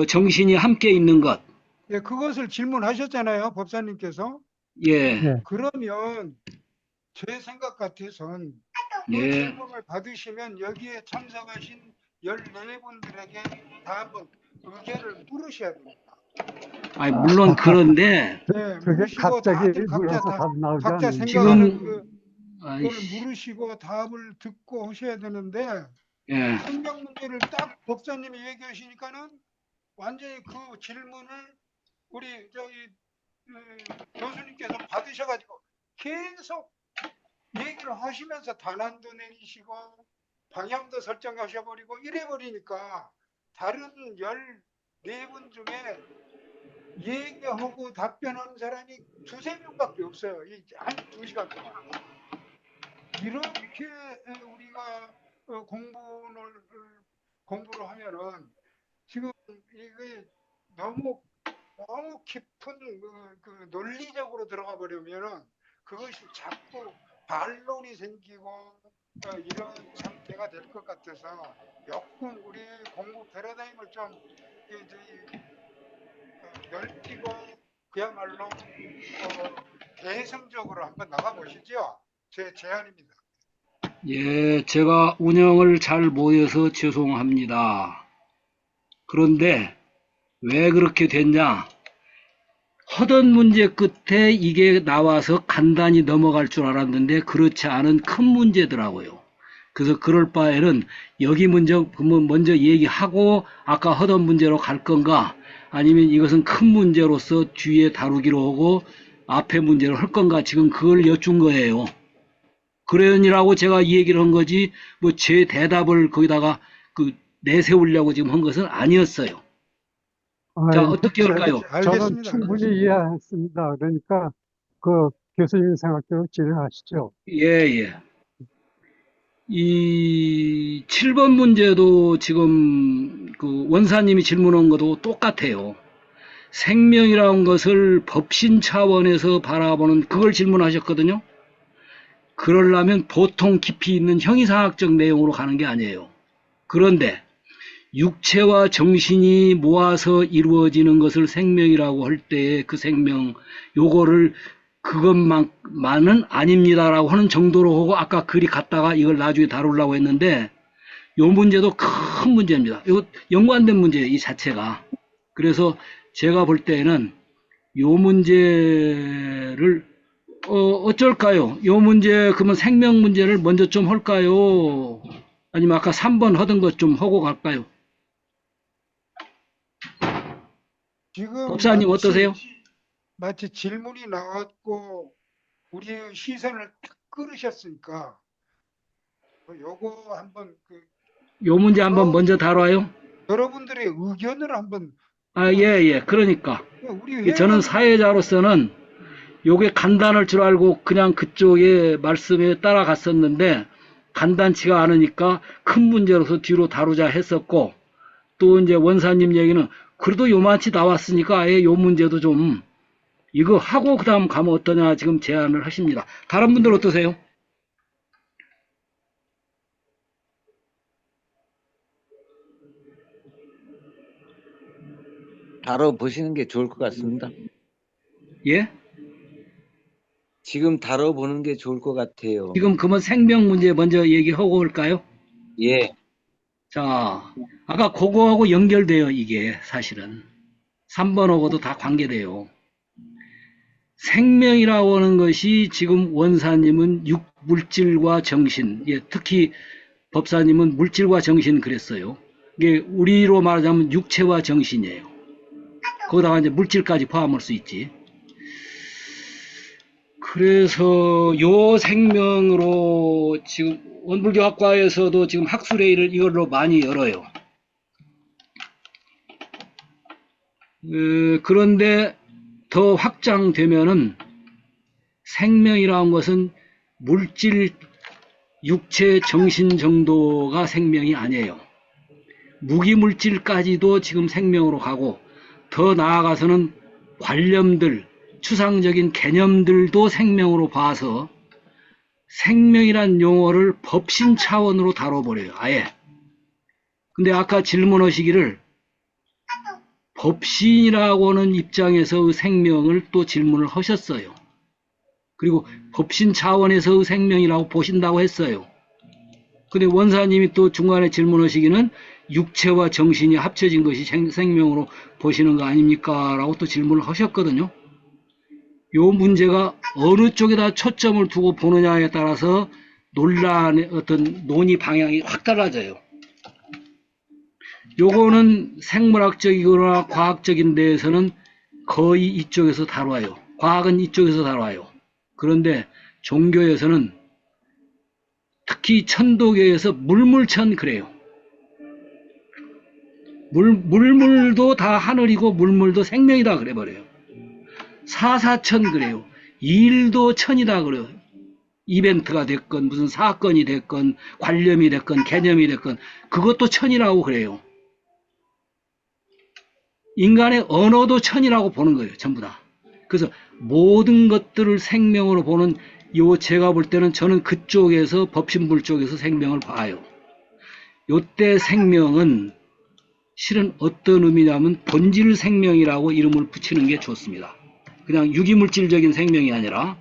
정신이 함께 있는 것. 그것을 질문하셨잖아요, 법사님께서. 예, 예, 그러면 제 생각 같아선 그 예. 질문을 받으시면 여기에 참석하신 14분들에게 다 한번 의견을 물으셔야 됩니다. 아니, 물론 그런데, 네, 그게 물으시고 갑자기 다들 물어서 답 나오지 각자 않는데. 생각하는 지금, 그거를 물으시고 답을 듣고 하셔야 되는데 예, 생명 문제를 딱 법사님이 얘기하시니까는 완전히 그 질문을 우리 교수님께서 받으셔가지고 계속 얘기를 하시면서 단안도 내리시고 방향도 설정하셔버리고 이래버리니까 다른 14분 중에 얘기하고 답변하는 사람이 두세 명밖에 없어요. 한 2시간 동안. 이렇게 우리가 공부를 하면은 지금 이게 너무 깊은 그 논리적으로 들어가 버리면은 그것이 자꾸 반론이 생기고 이런 상태가 될 것 같아서 조금 우리 공부 패러다임을 좀 넓히고 그야말로 대승적으로 한번 나가보시죠. 제 제안입니다. 예, 제가 운영을 잘 못해서 죄송합니다. 그런데 왜 그렇게 됐냐? 하던 문제 끝에 이게 나와서 간단히 넘어갈 줄 알았는데 그렇지 않은 큰 문제더라고요. 그래서 그럴 바에는 여기 먼저 얘기하고 아까 하던 문제로 갈 건가 아니면 이것은 큰 문제로서 뒤에 다루기로 하고 앞에 문제를 할 건가 지금 그걸 여쭌 거예요. 그러니라고 제가 이 얘기를 한 거지 뭐 제 대답을 거기다가 내세우려고 지금 한 것은 아니었어요. 자, 어떻게 할까요? 저는 알겠습니다. 충분히 이해했습니다. 그러니까 그 교수님 생각대로 진행하시죠. 예, 예. 이 7번 문제도 지금 그 원사님이 질문한 것도 똑같아요. 생명이라는 것을 법신 차원에서 바라보는 그걸 질문하셨거든요. 그러려면 보통 깊이 있는 형이상학적 내용으로 가는 게 아니에요. 그런데 육체와 정신이 모아서 이루어지는 것을 생명이라고 할 때의 그 생명, 요거를 그것만은 아닙니다라고 하는 정도로 하고 아까 글이 갔다가 이걸 나중에 다루려고 했는데 요 문제도 큰 문제입니다. 이거 연관된 문제예요, 이 자체가. 그래서 제가 볼 때는 요 문제를 어쩔까요? 요 문제 그러면 생명 문제를 먼저 좀 할까요? 아니면 아까 3번 하던 것 좀 하고 갈까요? 지금 법사님 어떠세요? 마치 질문이 나왔고 우리의 시선을 딱 끌으셨으니까 요거 한번 요 문제 한번 먼저 다뤄요. 여러분들의 의견을 한번 예. 그러니까 우리 저는 사회자로서는 요게 간단할 줄 알고 그냥 그쪽에 말씀에 따라갔었는데 간단치가 않으니까 큰 문제로서 뒤로 다루자 했었고 또 이제 원사님 얘기는 그래도 요만치 나왔으니까 아예 요 문제도 좀 이거 하고 그 다음 가면 어떠냐 지금 제안을 하십니다. 다른 분들 어떠세요? 다뤄보시는 게 좋을 것 같습니다. 예? 지금 다뤄보는 게 좋을 것 같아요. 지금 그러면 생명 문제 먼저 얘기하고 올까요? 예. 자, 아까 그거하고 연결돼요, 이게 사실은. 3번하고도 다 관계돼요. 생명이라고 하는 것이 지금 원사님은 물질과 정신, 예, 특히 법사님은 물질과 정신 그랬어요. 이게 우리로 말하자면 육체와 정신이에요. 거기다가 이제 물질까지 포함할 수 있지. 그래서 요 생명으로 지금 원불교학과에서도 지금 학술회의를 이걸로 많이 열어요. 그런데 더 확장되면은 생명이라는 것은 물질, 육체, 정신 정도가 생명이 아니에요. 무기물질까지도 지금 생명으로 가고 더 나아가서는 관념들, 추상적인 개념들도 생명으로 봐서 생명이란 용어를 법신 차원으로 다뤄버려요. 아예. 근데 아까 질문하시기를 법신이라고 하는 입장에서의 생명을 또 질문을 하셨어요. 그리고 법신 차원에서의 생명이라고 보신다고 했어요. 근데 원사님이 또 중간에 질문하시기는 육체와 정신이 합쳐진 것이 생명으로 보시는 거 아닙니까? 라고 또 질문을 하셨거든요. 요 문제가 어느 쪽에다 초점을 두고 보느냐에 따라서 논란의 어떤 논의 방향이 확 달라져요. 요거는 생물학적이거나 과학적인 데에서는 거의 이쪽에서 다뤄요. 과학은 이쪽에서 다뤄요. 그런데 종교에서는 특히 천도교에서 물물천 그래요. 물물도 다 하늘이고 물물도 생명이다 그래버려요. 사사천 그래요. 일도 천이다 그래요. 이벤트가 됐건 무슨 사건이 됐건 관념이 됐건 개념이 됐건 그것도 천이라고 그래요. 인간의 언어도 천이라고 보는 거예요. 전부 다. 그래서 모든 것들을 생명으로 보는 요 제가 볼 때는 저는 그쪽에서 법신불 쪽에서 생명을 봐요. 요때 생명은 실은 어떤 의미냐면 본질 생명이라고 이름을 붙이는 게 좋습니다. 그냥 유기물질적인 생명이 아니라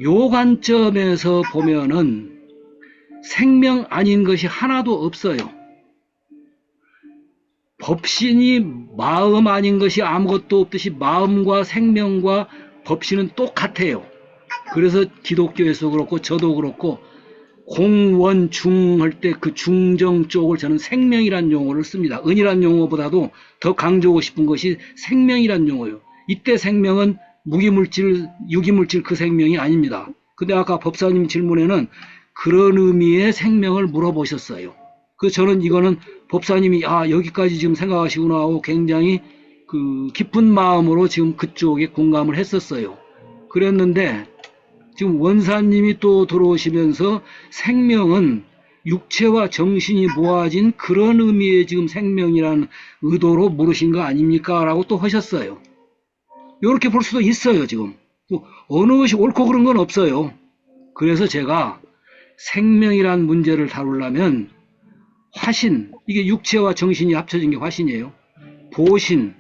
요 관점에서 보면은 생명 아닌 것이 하나도 없어요. 법신이 마음 아닌 것이 아무것도 없듯이 마음과 생명과 법신은 똑같아요. 그래서 기독교에서 그렇고 저도 그렇고 공원중 할 때 그 중정 쪽을 저는 생명이란 용어를 씁니다. 은이란 용어보다도 더 강조하고 싶은 것이 생명이란 용어예요. 이때 생명은 무기물질, 유기물질 그 생명이 아닙니다. 근데 아까 법사님 질문에는 그런 의미의 생명을 물어보셨어요. 그래서 저는 이거는 법사님이 여기까지 지금 생각하시구나 하고 굉장히 그 깊은 마음으로 지금 그쪽에 공감을 했었어요. 그랬는데 지금 원사님이 또 들어오시면서 생명은 육체와 정신이 모아진 그런 의미의 지금 생명이라는 의도로 물으신 거 아닙니까? 라고 또 하셨어요. 이렇게 볼 수도 있어요, 지금. 뭐 어느 것이 옳고 그런 건 없어요. 그래서 제가 생명이란 문제를 다루려면 화신, 이게 육체와 정신이 합쳐진 게 화신이에요. 보신,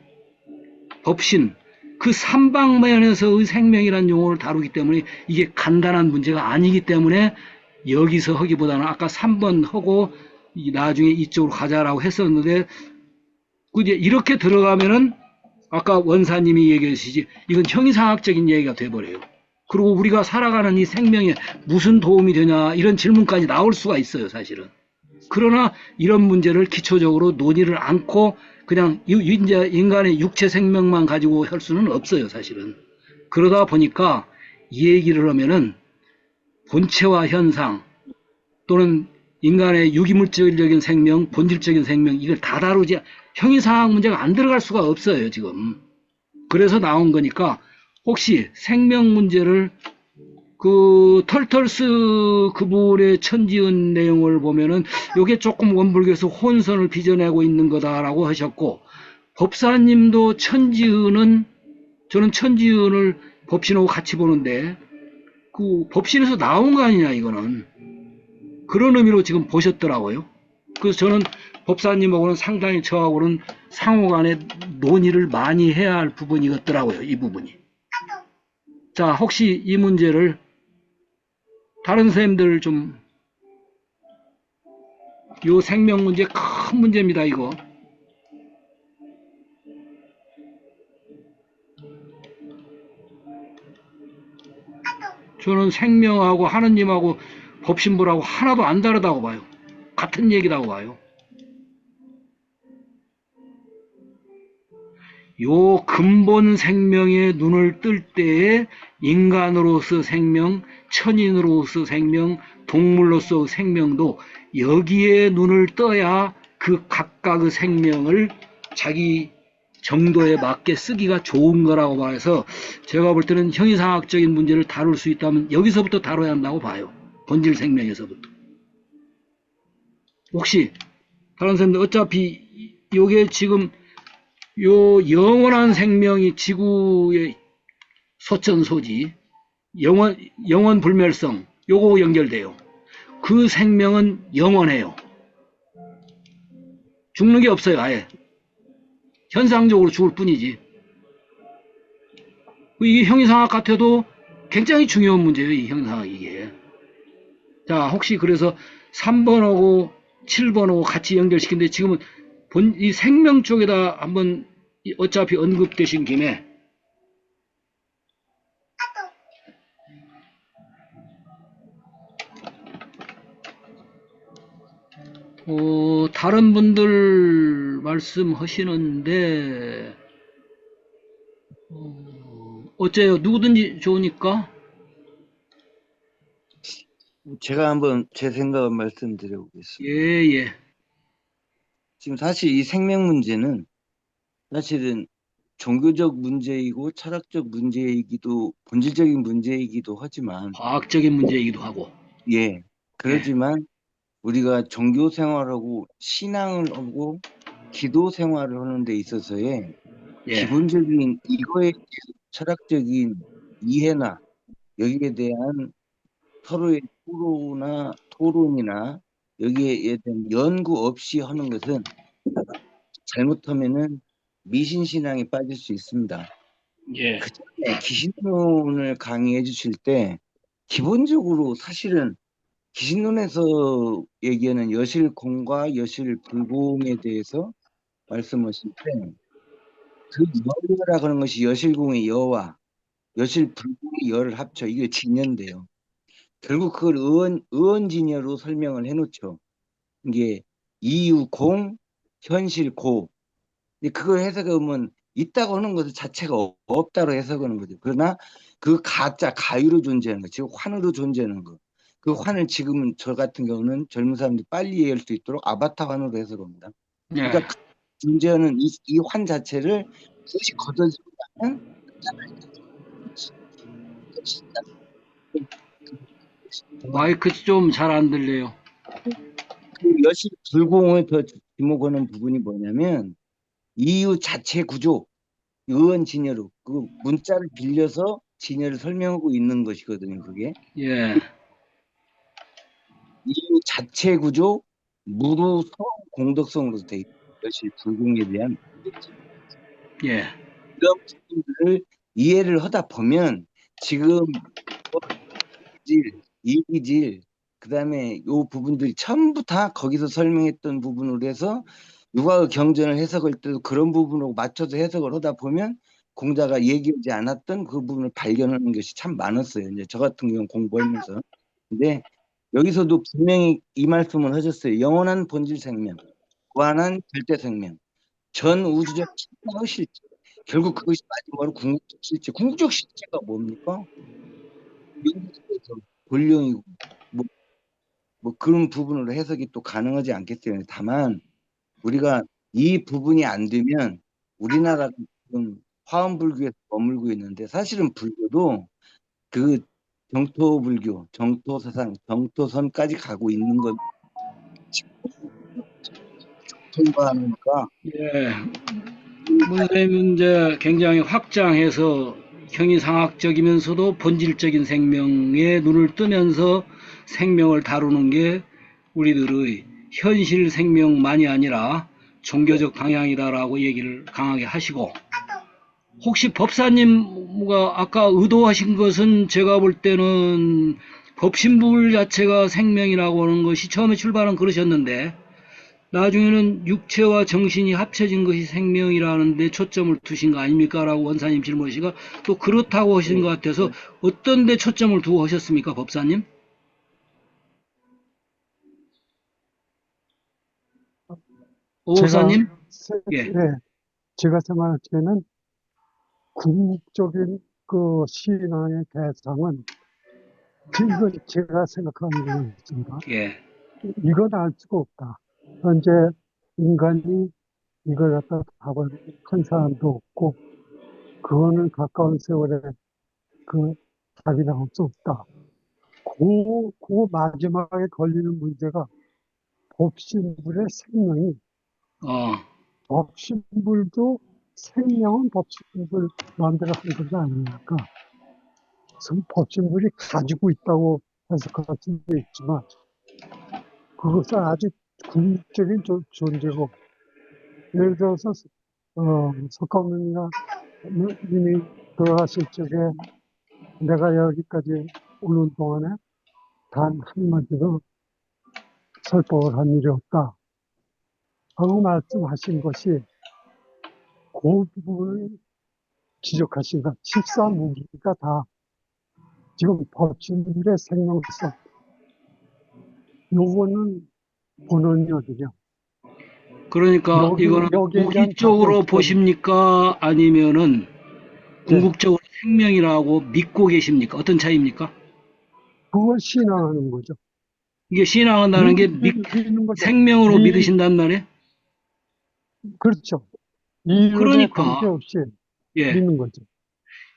법신, 그 삼방면에서의 생명이라는 용어를 다루기 때문에 이게 간단한 문제가 아니기 때문에 여기서 하기보다는 아까 3번 하고 나중에 이쪽으로 가자라고 했었는데 이제 이렇게 들어가면은 아까 원사님이 얘기하시지 이건 형이상학적인 얘기가 돼버려요. 그리고 우리가 살아가는 이 생명에 무슨 도움이 되냐 이런 질문까지 나올 수가 있어요, 사실은. 그러나 이런 문제를 기초적으로 논의를 않고 그냥 이제 인간의 육체 생명만 가지고 할 수는 없어요, 사실은. 그러다 보니까 이 얘기를 하면은 본체와 현상 또는 인간의 유기물질적인 생명, 본질적인 생명 이걸 다 다루지 형이상학 문제가 안 들어갈 수가 없어요, 지금. 그래서 나온 거니까 혹시 생명 문제를 그 털털스 그분의 천지은 내용을 보면은 요게 조금 원불교에서 혼선을 빚어내고 있는 거다라고 하셨고 법사님도 천지은은 저는 천지은을 법신하고 같이 보는데 그 법신에서 나온 거 아니냐 이거는 그런 의미로 지금 보셨더라고요. 그래서 저는 법사님하고는 상당히 저하고는 상호간에 논의를 많이 해야 할 부분이겠더라고요. 이 부분이. 자, 혹시 이 문제를 다른 선생님들 좀 요 생명 문제 큰 문제입니다. 이거. 저는 생명하고 하느님하고 법신부라고 하나도 안 다르다고 봐요. 같은 얘기라고 봐요. 요 근본 생명의 눈을 뜰 때에 인간으로서 생명, 천인으로서 생명, 동물로서 생명도 여기에 눈을 떠야 그 각각의 생명을 자기 정도에 맞게 쓰기가 좋은 거라고 봐서 제가 볼 때는 형이상학적인 문제를 다룰 수 있다면 여기서부터 다뤄야 한다고 봐요. 본질 생명에서부터. 혹시 다른 사람들 어차피 요게 지금 요 영원한 생명이 지구의 소천소지, 영원 불멸성, 요거 연결돼요. 그 생명은 영원해요. 죽는 게 없어요, 아예. 현상적으로 죽을 뿐이지. 이게 형이상학 같아도 굉장히 중요한 문제예요, 이 형이상학 이게. 자, 혹시 그래서 3번하고 7번하고 같이 연결시키는데 지금은 이 생명 쪽에다 한번 어차피 언급되신 김에 다른 분들 말씀하시는데 어째요? 누구든지 좋으니까? 제가 한번 제 생각을 말씀드려 보겠습니다. 예, 예. 지금 사실 이 생명 문제는 사실은 종교적 문제이고 철학적 문제이기도 본질적인 문제이기도 하지만 과학적인 문제이기도 하고. 예, 예, 그렇지만 우리가 종교 생활하고 신앙을 하고 기도 생활을 하는 데 있어서의 예, 기본적인 이거에 대한 철학적인 이해나 여기에 대한 서로의 토론이나 여기에 대한 연구 없이 하는 것은 잘못하면은 미신신앙에 빠질 수 있습니다. 예, 그 전에 기신론을 강의해 주실 때 기본적으로 사실은 기신론에서 얘기하는 여실공과 여실불공에 대해서 말씀하실 때 그 여라고 하는 것이 여실공의 여와 여실불공의 여를 합쳐 이게 진여인데요. 결국 그걸 의원진여로 설명을 해놓죠. 이게 이유공, 현실고. 근데 그걸 해석하면 있다고 하는 것 자체가 없다로 해석하는 거죠. 그러나 그 가짜, 가유로 존재하는 거, 즉 환으로 존재하는 거. 그 환을 지금은 저 같은 경우는 젊은 사람들이 빨리 이해할 수 있도록 아바타 환으로 해석합니다. 예, 그러니까 존재하는 이 환 자체를 그것이 걷어지고 나면 마이크 좀 잘 안 들려요. 그 여실 불공을 더 지목하는 부분이 뭐냐면 이유 자체 구조, 의원 진열로 그 문자를 빌려서 진열을 설명하고 있는 것이거든요. 그게 예, 이유 자체 구조, 무루성 공덕성으로 돼 있어요. 여실 불공에 대한 예, 이런 부분들을 이해를 하다 보면 지금 질, 이기질, 그다음에 요 부분들이 전부 다 거기서 설명했던 부분으로 해서 누가 경전을 해석할 때도 그런 부분으로 맞춰서 해석을 하다 보면 공자가 얘기하지 않았던 그 부분을 발견하는 것이 참 많았어요. 이제 저 같은 경우 공부하면서. 근데 여기서도 분명히 이 말씀을 하셨어요. 영원한 본질 생명, 무한한 절대 생명, 전 우주적 실체의 실체. 결국 그것이 마지막으로 궁극적 실체. 궁극적 실체가 뭡니까? 영국에서 본령이고 뭐, 뭐 그런 부분으로 해석이 또 가능하지 않겠어요. 다만 우리가 이 부분이 안 되면 우리나라가 지금 화엄불교에서 머물고 있는데 사실은 불교도 그 정토불교, 정토사상, 정토선까지 가고 있는 건 통과하니까 예. 문쌤은 이제 굉장히 확장해서 형이상학적이면서도 본질적인 생명에 눈을 뜨면서 생명을 다루는 게 우리들의 현실 생명만이 아니라 종교적 방향이다라고 얘기를 강하게 하시고, 혹시 법사님가 아까 의도하신 것은 제가 볼 때는 법신불 자체가 생명이라고 하는 것이 처음에 출발은 그러셨는데 나중에는 육체와 정신이 합쳐진 것이 생명이라는 데 초점을 두신 거 아닙니까? 라고 원사님 질문하시가 또 그렇다고 하신 것 같아서 어떤 데 초점을 두고 하셨습니까? 법사님? 오 제가, 법사님? 예. 예, 제가 생각할 때는 궁극적인 그 신앙의 대상은, 이건 제가 생각하는 거였습니다. 예. 이건 알 수가 없다. 현재 인간이 이걸 갖다 답을 한 사람도 없고, 그거는 가까운 세월에 그 답이 나올 수 없다. 그 마지막에 걸리는 문제가 법신불의 생명이, 어. 법신불도 생명은 법신불 마음대로 한 것이 아니니까, 법신불이 가지고 있다고 해석할 수도 있지만, 그것은 아주 궁극적인 존재고, 예를 들어서, 석가모니가 님이 돌아가실 적에 내가 여기까지 오는 동안에 단 한마디도 설법을 한 일이 없다 하고 말씀하신 것이 그 부분을 지적하신 것, 칠사무기가 다 지금 법진의 생명성, 요거는 본원이거든요. 그러니까 이거는 여기에 무기 대한 답이 쪽으로 없기 때문에, 보십니까? 아니면은 예, 궁극적으로 생명이라고 믿고 계십니까? 어떤 차이입니까? 그걸 신앙하는 거죠. 이게 신앙한다는 게 믿는 거죠. 생명으로 이, 믿으신단 말이에요? 그렇죠. 이윤에 그러니까, 관계없이 예. 믿는 거죠.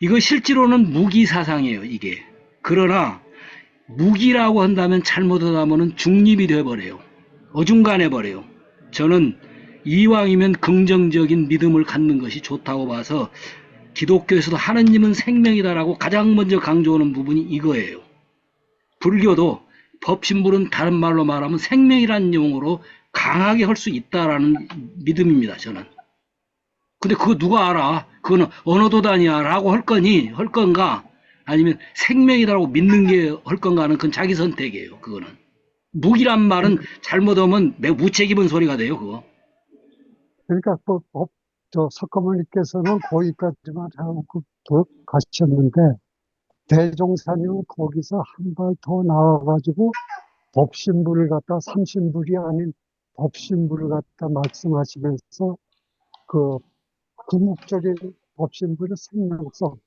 이거 실제로는 무기 사상이에요, 이게. 그러나 무기라고 한다면 잘못하다면 중립이 돼버려요. 어중간해버려요. 저는 이왕이면 긍정적인 믿음을 갖는 것이 좋다고 봐서 기독교에서도 하느님은 생명이다라고 가장 먼저 강조하는 부분이 이거예요. 불교도 법신불은 다른 말로 말하면 생명이라는 용어로 강하게 할 수 있다라는 믿음입니다, 저는. 근데 그거 누가 알아? 그거는 어느 도단이야 라고 할 건가? 아니면 생명이다라고 믿는 게 할 건가는 그건 자기 선택이에요, 그거는. 무기란 말은 그러니까, 잘못하면 매우 무책임한 소리가 돼요, 그거. 그러니까 석가모니께서는 거기까지만 하고 가셨는데, 대종사님은 거기서 한 발 더 나와가지고 법신불을 갖다 삼신불이 아닌 법신불을 갖다 말씀하시면서 그 궁극적인 법신불의 생명성,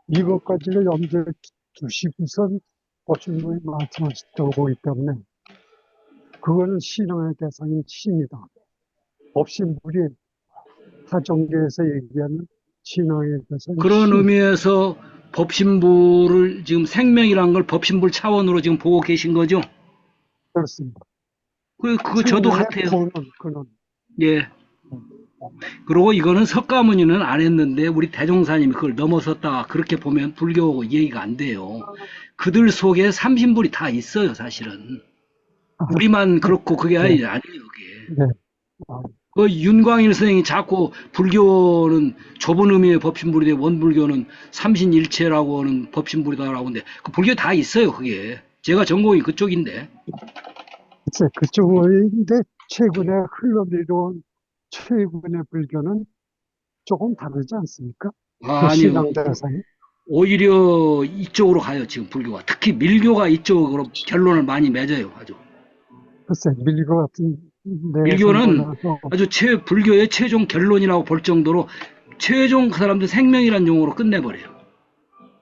이것까지를 염두에 두시고선 법신불이 말씀하셨다고 보기 때문에 그거는 신앙의 대상인 신이다. 법신불이 타종교에서 얘기하는 신앙에 대해서는 그런 의미에서 법신부를 지금 생명이라는 걸 법신부 차원으로 지금 보고 계신 거죠? 그렇습니다. 그거 저도 생명의 같아요. 근원. 예. 그리고 이거는 석가모니는 안 했는데 우리 대종사님이 그걸 넘어섰다 그렇게 보면 불교하고 얘기가 안 돼요. 그들 속에 삼신불이 다 있어요, 사실은. 우리만 그렇고 그게 네, 아니에요, 그게. 네. 아, 그 윤광일 선생이 자꾸 불교는 좁은 의미의 법신불인데 원불교는 삼신일체라고 하는 법신불이다라고 하는데 그 불교 다 있어요, 그게. 제가 전공이 그쪽인데. 글쎄, 그쪽인데 최근에 흘러내려온 최근의 불교는 조금 다르지 않습니까? 그 아니요. 신앙 대상이. 오히려 이쪽으로 가요, 지금 불교가. 특히 밀교가 이쪽으로 결론을 많이 맺어요, 아주. 글쎄, 밀고 같은 내에서 밀교는 몰라서 아주 불교의 최종 결론이라고 볼 정도로 최종 그 사람들 생명이란 용어로 끝내버려요.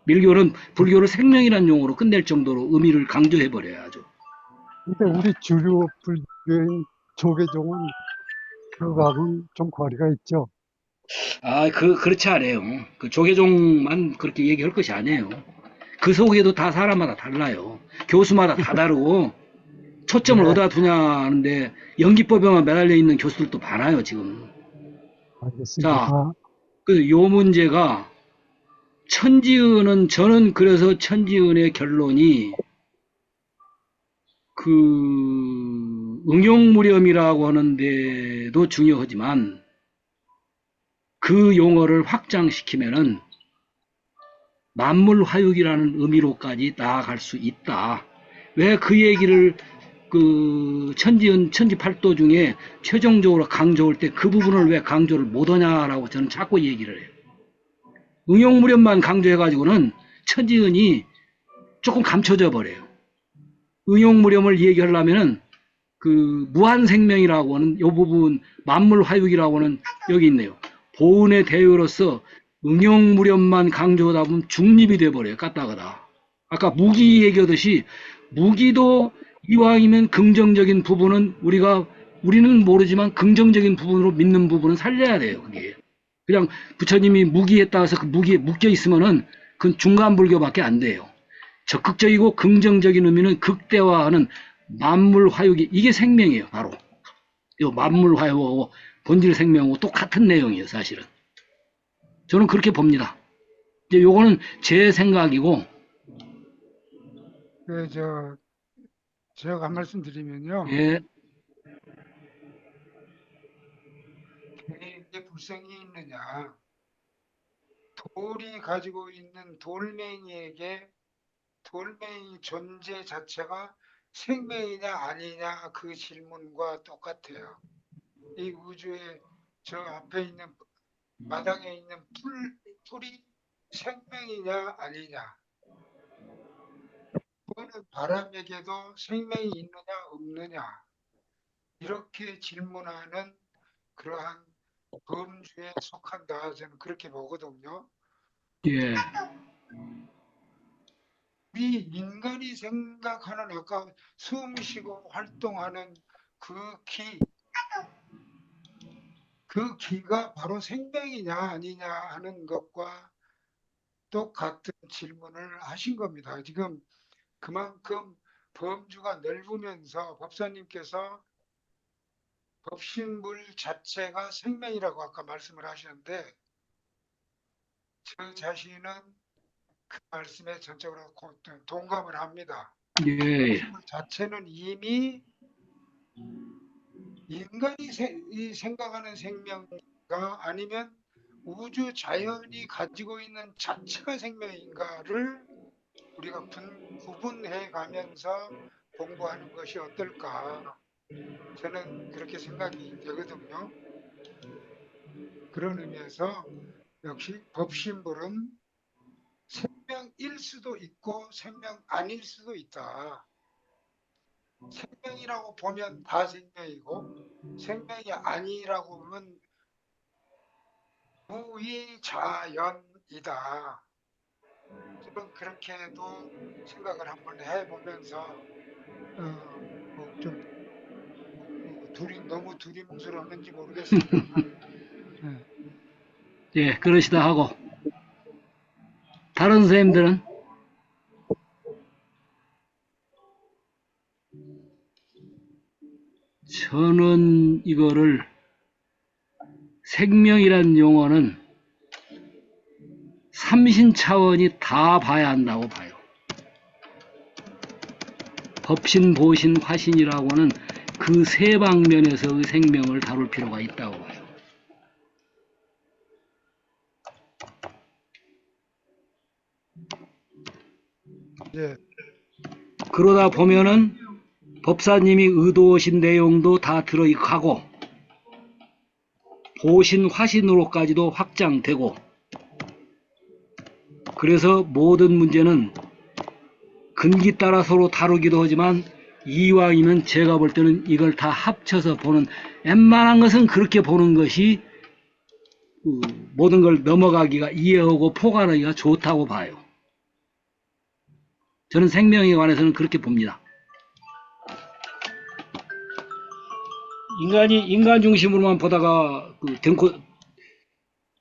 밀교는 불교를 생명이란 용어로 끝낼 정도로 의미를 강조해버려요, 아주. 근데 우리 주류 불교인 조계종은 그거하고는 좀 거리가 있죠. 그렇지 않아요. 그 조계종만 그렇게 얘기할 것이 아니에요. 그 속에도 다 사람마다 달라요. 교수마다 다 다르고, 초점을 네, 어디다 두냐 하는데, 연기법에만 매달려 있는 교수들도 많아요, 지금. 알겠습니다. 자, 요 문제가, 저는 그래서 천지은의 결론이, 응용무렴이라고 하는데도 중요하지만, 그 용어를 확장시키면은, 만물화육이라는 의미로까지 나아갈 수 있다. 왜 그 얘기를 천지팔도 중에 최종적으로 강조할 때 그 부분을 왜 강조를 못하냐라고 저는 자꾸 얘기를 해요. 응용무렴만 강조해가지고는 천지은이 조금 감춰져 버려요. 응용무렴을 얘기하려면은 무한생명이라고 하는 요 부분, 만물화육이라고는 여기 있네요. 보은의 대유로서 응용무렴만 강조하다 보면 중립이 돼버려요. 까딱하다. 아까 무기 얘기하듯이 무기도 이왕이면 긍정적인 부분은 우리는 모르지만 긍정적인 부분으로 믿는 부분은 살려야 돼요. 그게. 그냥 부처님이 무기했다 해서 그 무기에 묶여 있으면은 그건 중간 불교밖에 안 돼요. 적극적이고 긍정적인 의미는 극대화하는 만물화육이 이게 생명이에요. 바로 이 만물화육하고 본질 생명하고 똑같은 내용이에요. 사실은 저는 그렇게 봅니다. 이제 요거는 제 생각이고. 그, 제가 한 말씀 드리면요. 예, 개인의 불성이 있느냐, 돌이 가지고 있는 돌멩이에게 돌멩이 존재 자체가 생명이냐 아니냐 그 질문과 똑같아요. 이 우주에 저 앞에 있는 마당에 있는 풀이 생명이냐 아니냐. 부는 바람에게도 생명이 있느냐 없느냐. 이렇게 질문하는 그러한 범주에 속한다. 저는 그렇게 보거든요. 예, 우리 인간이 생각하는 아까 숨 쉬고 활동하는 그 기, 그 기가 바로 생명이냐 아니냐 하는 것과 똑같은 질문을 하신 겁니다. 지금 그만큼 범주가 넓으면서 법사님께서 법신물 자체가 생명이라고 아까 말씀을 하셨는데 저 자신은 그 말씀에 전적으로 동감을 합니다. 예, 법신물 자체는 이미 인간이 생각하는 생명인가 아니면 우주 자연이 가지고 있는 자체가 생명인가를 우리가 구분해 가면서 공부하는 것이 어떨까. 저는 그렇게 생각이 되거든요. 그런 의미에서 역시 법신불은 생명일 수도 있고 생명 아닐 수도 있다. 생명이라고 보면 다 생명이고 생명이 아니라고 보면 무위자연이다. 저는 그렇게도 생각을 한번 해보면서 뭐좀 너무 두리뭉술하는지 모르겠습니다만 예, 예, 그러시다 하고. 다른 선생님들은? 저는 이거를 생명이란 용어는 삼신 차원이 다 봐야 한다고 봐요. 법신, 보신, 화신이라고는 그 세 방면에서의 생명을 다룰 필요가 있다고 봐요. 예, 그러다 보면은 법사님이 의도하신 내용도 다 들어가고 보신, 화신으로까지도 확장되고 그래서 모든 문제는 근기 따라 서로 다루기도 하지만 이왕이면 제가 볼 때는 이걸 다 합쳐서 보는 웬만한 것은 그렇게 보는 것이 모든 걸 넘어가기가 이해하고 포괄하기가 좋다고 봐요. 저는 생명에 관해서는 그렇게 봅니다. 인간이 인간 중심으로만 보다가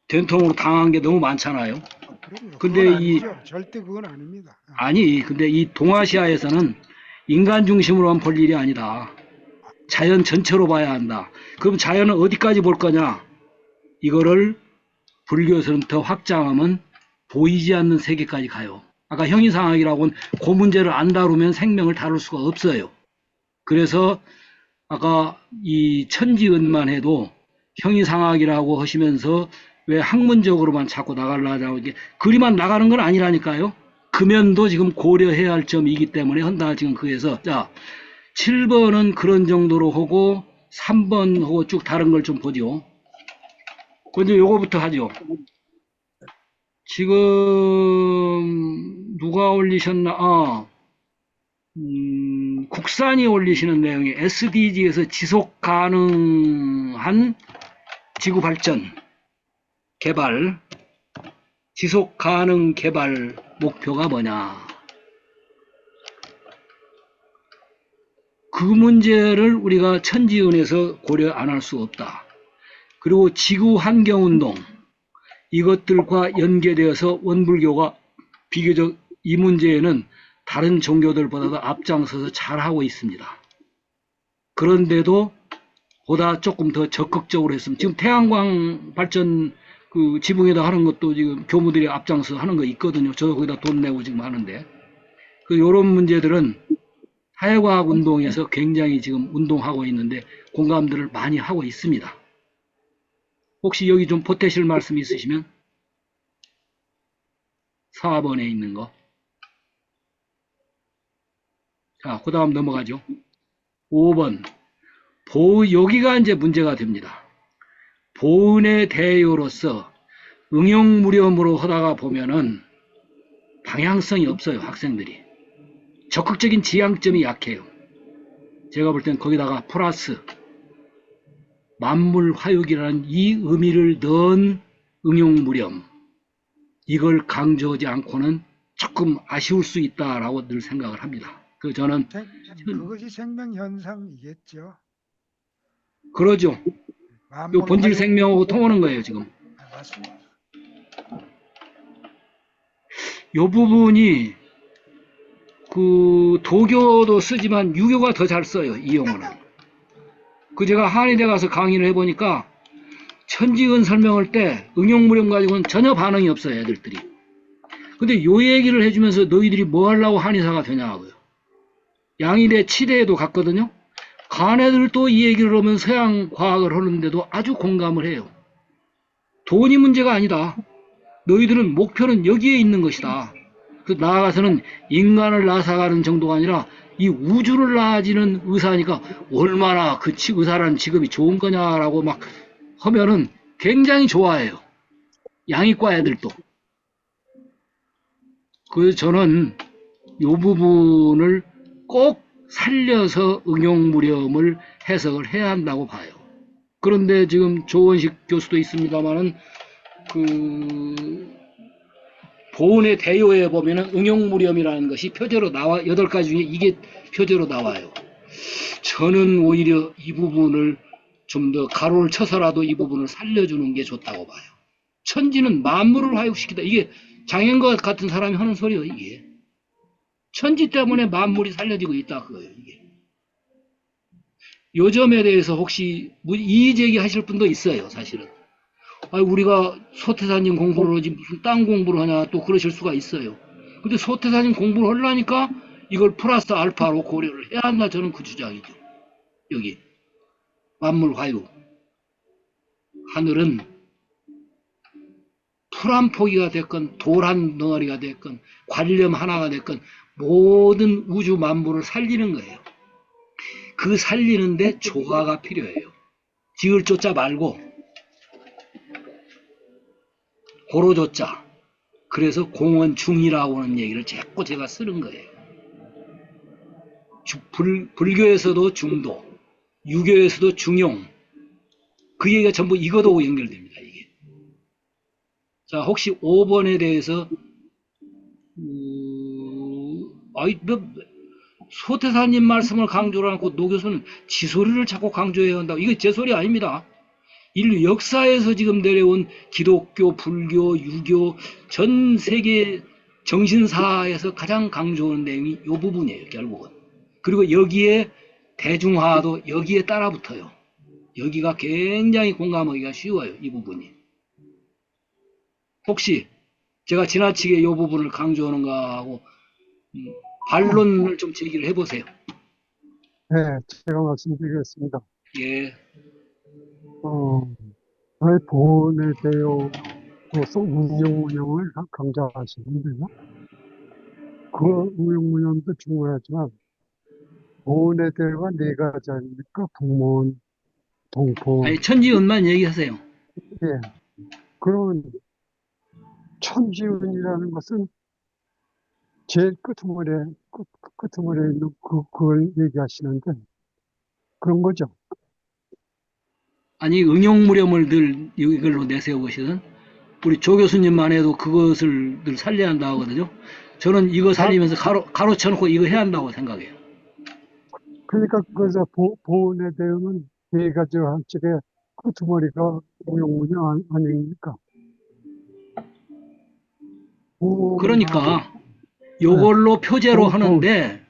된통으로 당한 게 너무 많잖아요. 그럼요. 근데 그건 이 아니죠. 절대 그건 아닙니다. 근데 이 동아시아에서는 인간 중심으로만 볼 일이 아니다. 자연 전체로 봐야 한다. 그럼 자연은 어디까지 볼 거냐? 이거를 불교에서는 더 확장하면 보이지 않는 세계까지 가요. 아까 형이상학이라고는 그 문제를 안 다루면 생명을 다룰 수가 없어요. 그래서 아까 이 천지은만 해도 형이상학이라고 하시면서 왜 학문적으로만 자꾸 나가려고 이게 그리만 나가는 건 아니라니까요. 금연도 지금 고려해야 할 점이기 때문에 한다 지금 그래서 자 7번은 그런 정도로 하고 3번 하고 쭉 다른 걸 좀 보죠. 먼저 요거부터 하죠. 지금 누가 올리셨나? 국산이 올리시는 내용이 SDG에서 지속 가능한 지구 발전 개발 지속 가능 개발 목표가 뭐냐? 그 문제를 우리가 천지은에서 고려 안 할 수 없다. 그리고 지구 환경 운동 이것들과 연계되어서 원불교가 비교적 이 문제에는 다른 종교들보다도 앞장서서 잘하고 있습니다. 그런데도 보다 조금 더 적극적으로 했으면 지금 태양광 발전 그 지붕에다 하는 것도 지금 교무들이 앞장서 하는 거 있거든요. 저도 거기다 돈 내고 지금 하는데 요런 문제들은 사회과학 운동에서 굉장히 지금 운동하고 있는데 공감들을 많이 하고 있습니다. 혹시 여기 좀 보태실 말씀 있으시면 4번에 있는 거. 자, 그 다음 넘어가죠. 5번. 여기가 이제 문제가 됩니다. 보은의 대요로서 응용무렴으로 하다가 보면은 방향성이 없어요, 학생들이. 적극적인 지향점이 약해요. 제가 볼 땐 거기다가 플러스 만물화육이라는 이 의미를 넣은 응용무렴. 이걸 강조하지 않고는 조금 아쉬울 수 있다라고 늘 생각을 합니다. 저는 그것이 생명현상이겠죠. 그러죠. 요 만물 본질 화육- 생명하고 통하는 거예요, 지금. 맞습니다. 요 부분이 도교도 쓰지만 유교가 더 잘 써요, 이 용어는. 제가 한의대 가서 강의를 해보니까 천지은 설명할 때 응용무렴 가지고는 전혀 반응이 없어요, 애들들이. 근데 요 얘기를 해주면서 너희들이 뭐 하려고 한의사가 되냐고요. 양의대 치대에도 갔거든요. 간 애들도 이 얘기를 하면 서양 과학을 하는데도 아주 공감을 해요. 돈이 문제가 아니다. 너희들은 목표는 여기에 있는 것이다. 나아가서는 인간을 낳아가는 정도가 아니라 이 우주를 낳아지는 의사니까 얼마나 그 의사라는 직업이 좋은 거냐라고 막 하면은 굉장히 좋아해요. 양의과 애들도. 그래서 저는 이 부분을 꼭 살려서 응용무렴을 해석을 해야 한다고 봐요. 그런데 지금 조원식 교수도 있습니다만은 보은의 대요에 보면은 응용무렴이라는 것이 표제로 나와 8가지 중에 이게 표제로 나와요. 저는 오히려 이 부분을 좀 더 가로를 쳐서라도 이 부분을 살려주는 게 좋다고 봐요. 천지는 만물을 화육시키다. 이게 장현과 같은 사람이 하는 소리예요, 이게. 천지 때문에 만물이 살려지고 있다, 그거예요, 이게. 요 점에 대해서 혹시 이의 제기하실 분도 있어요, 사실은. 아, 우리가 소태사님 공부를 하지 무슨 땅 공부를 하냐 또 그러실 수가 있어요. 근데 소태사님 공부를 하려니까 이걸 플러스 알파로 고려를 해야 한다. 저는 그 주장이죠. 여기 만물 화유. 하늘은 풀 한 포기가 됐건 돌 한 덩어리가 됐건 관념 하나가 됐건 모든 우주 만물을 살리는 거예요. 그 살리는데 조화가 필요해요. 지을 조자 말고 고로 조자. 그래서 공원중이라고 하는 얘기를 자꾸 제가 쓰는 거예요. 불교에서도 중도, 유교에서도 중용. 그 얘기가 전부 이거도 연결됩니다, 이게. 자, 혹시 5번에 대해서, 소태사님 말씀을 강조를 하고 노 교수는 지 소리를 자꾸 강조해야 한다고. 이거 제 소리 아닙니다. 인류 역사에서 지금 내려온 기독교, 불교, 유교, 전 세계 정신사에서 가장 강조하는 내용이 이 부분이에요, 결국은. 그리고 여기에 대중화도 여기에 따라 붙어요. 여기가 굉장히 공감하기가 쉬워요, 이 부분이. 혹시 제가 지나치게 이 부분을 강조하는가 하고 반론을 좀 제기를 해보세요. 네, 제가 말씀드리겠습니다. 예. 보온에 대해서 운영을 강조하시는데요. 그 운영도 중요하지만 보온에 대해가 네 가지 아닙니까? 풍문, 동포. 아니, 천지운만 얘기하세요. 예. 그런 천지운이라는 것은 제일 끄트머리에 있는 그걸 얘기하시는데 그런 거죠. 아니, 응용무렴을 늘 이걸로 내세우시는 우리 조 교수님만 해도 그것을 늘 살려야 한다 하거든요. 저는 이거 살리면서 가로쳐놓고 이거 해야 한다고 생각해요. 그러니까 그래서 보온에 대해서는 네 가지 한쪽에 끄트머리가 운영문양 아닙니까? 그러니까 요걸로 표제로 하는데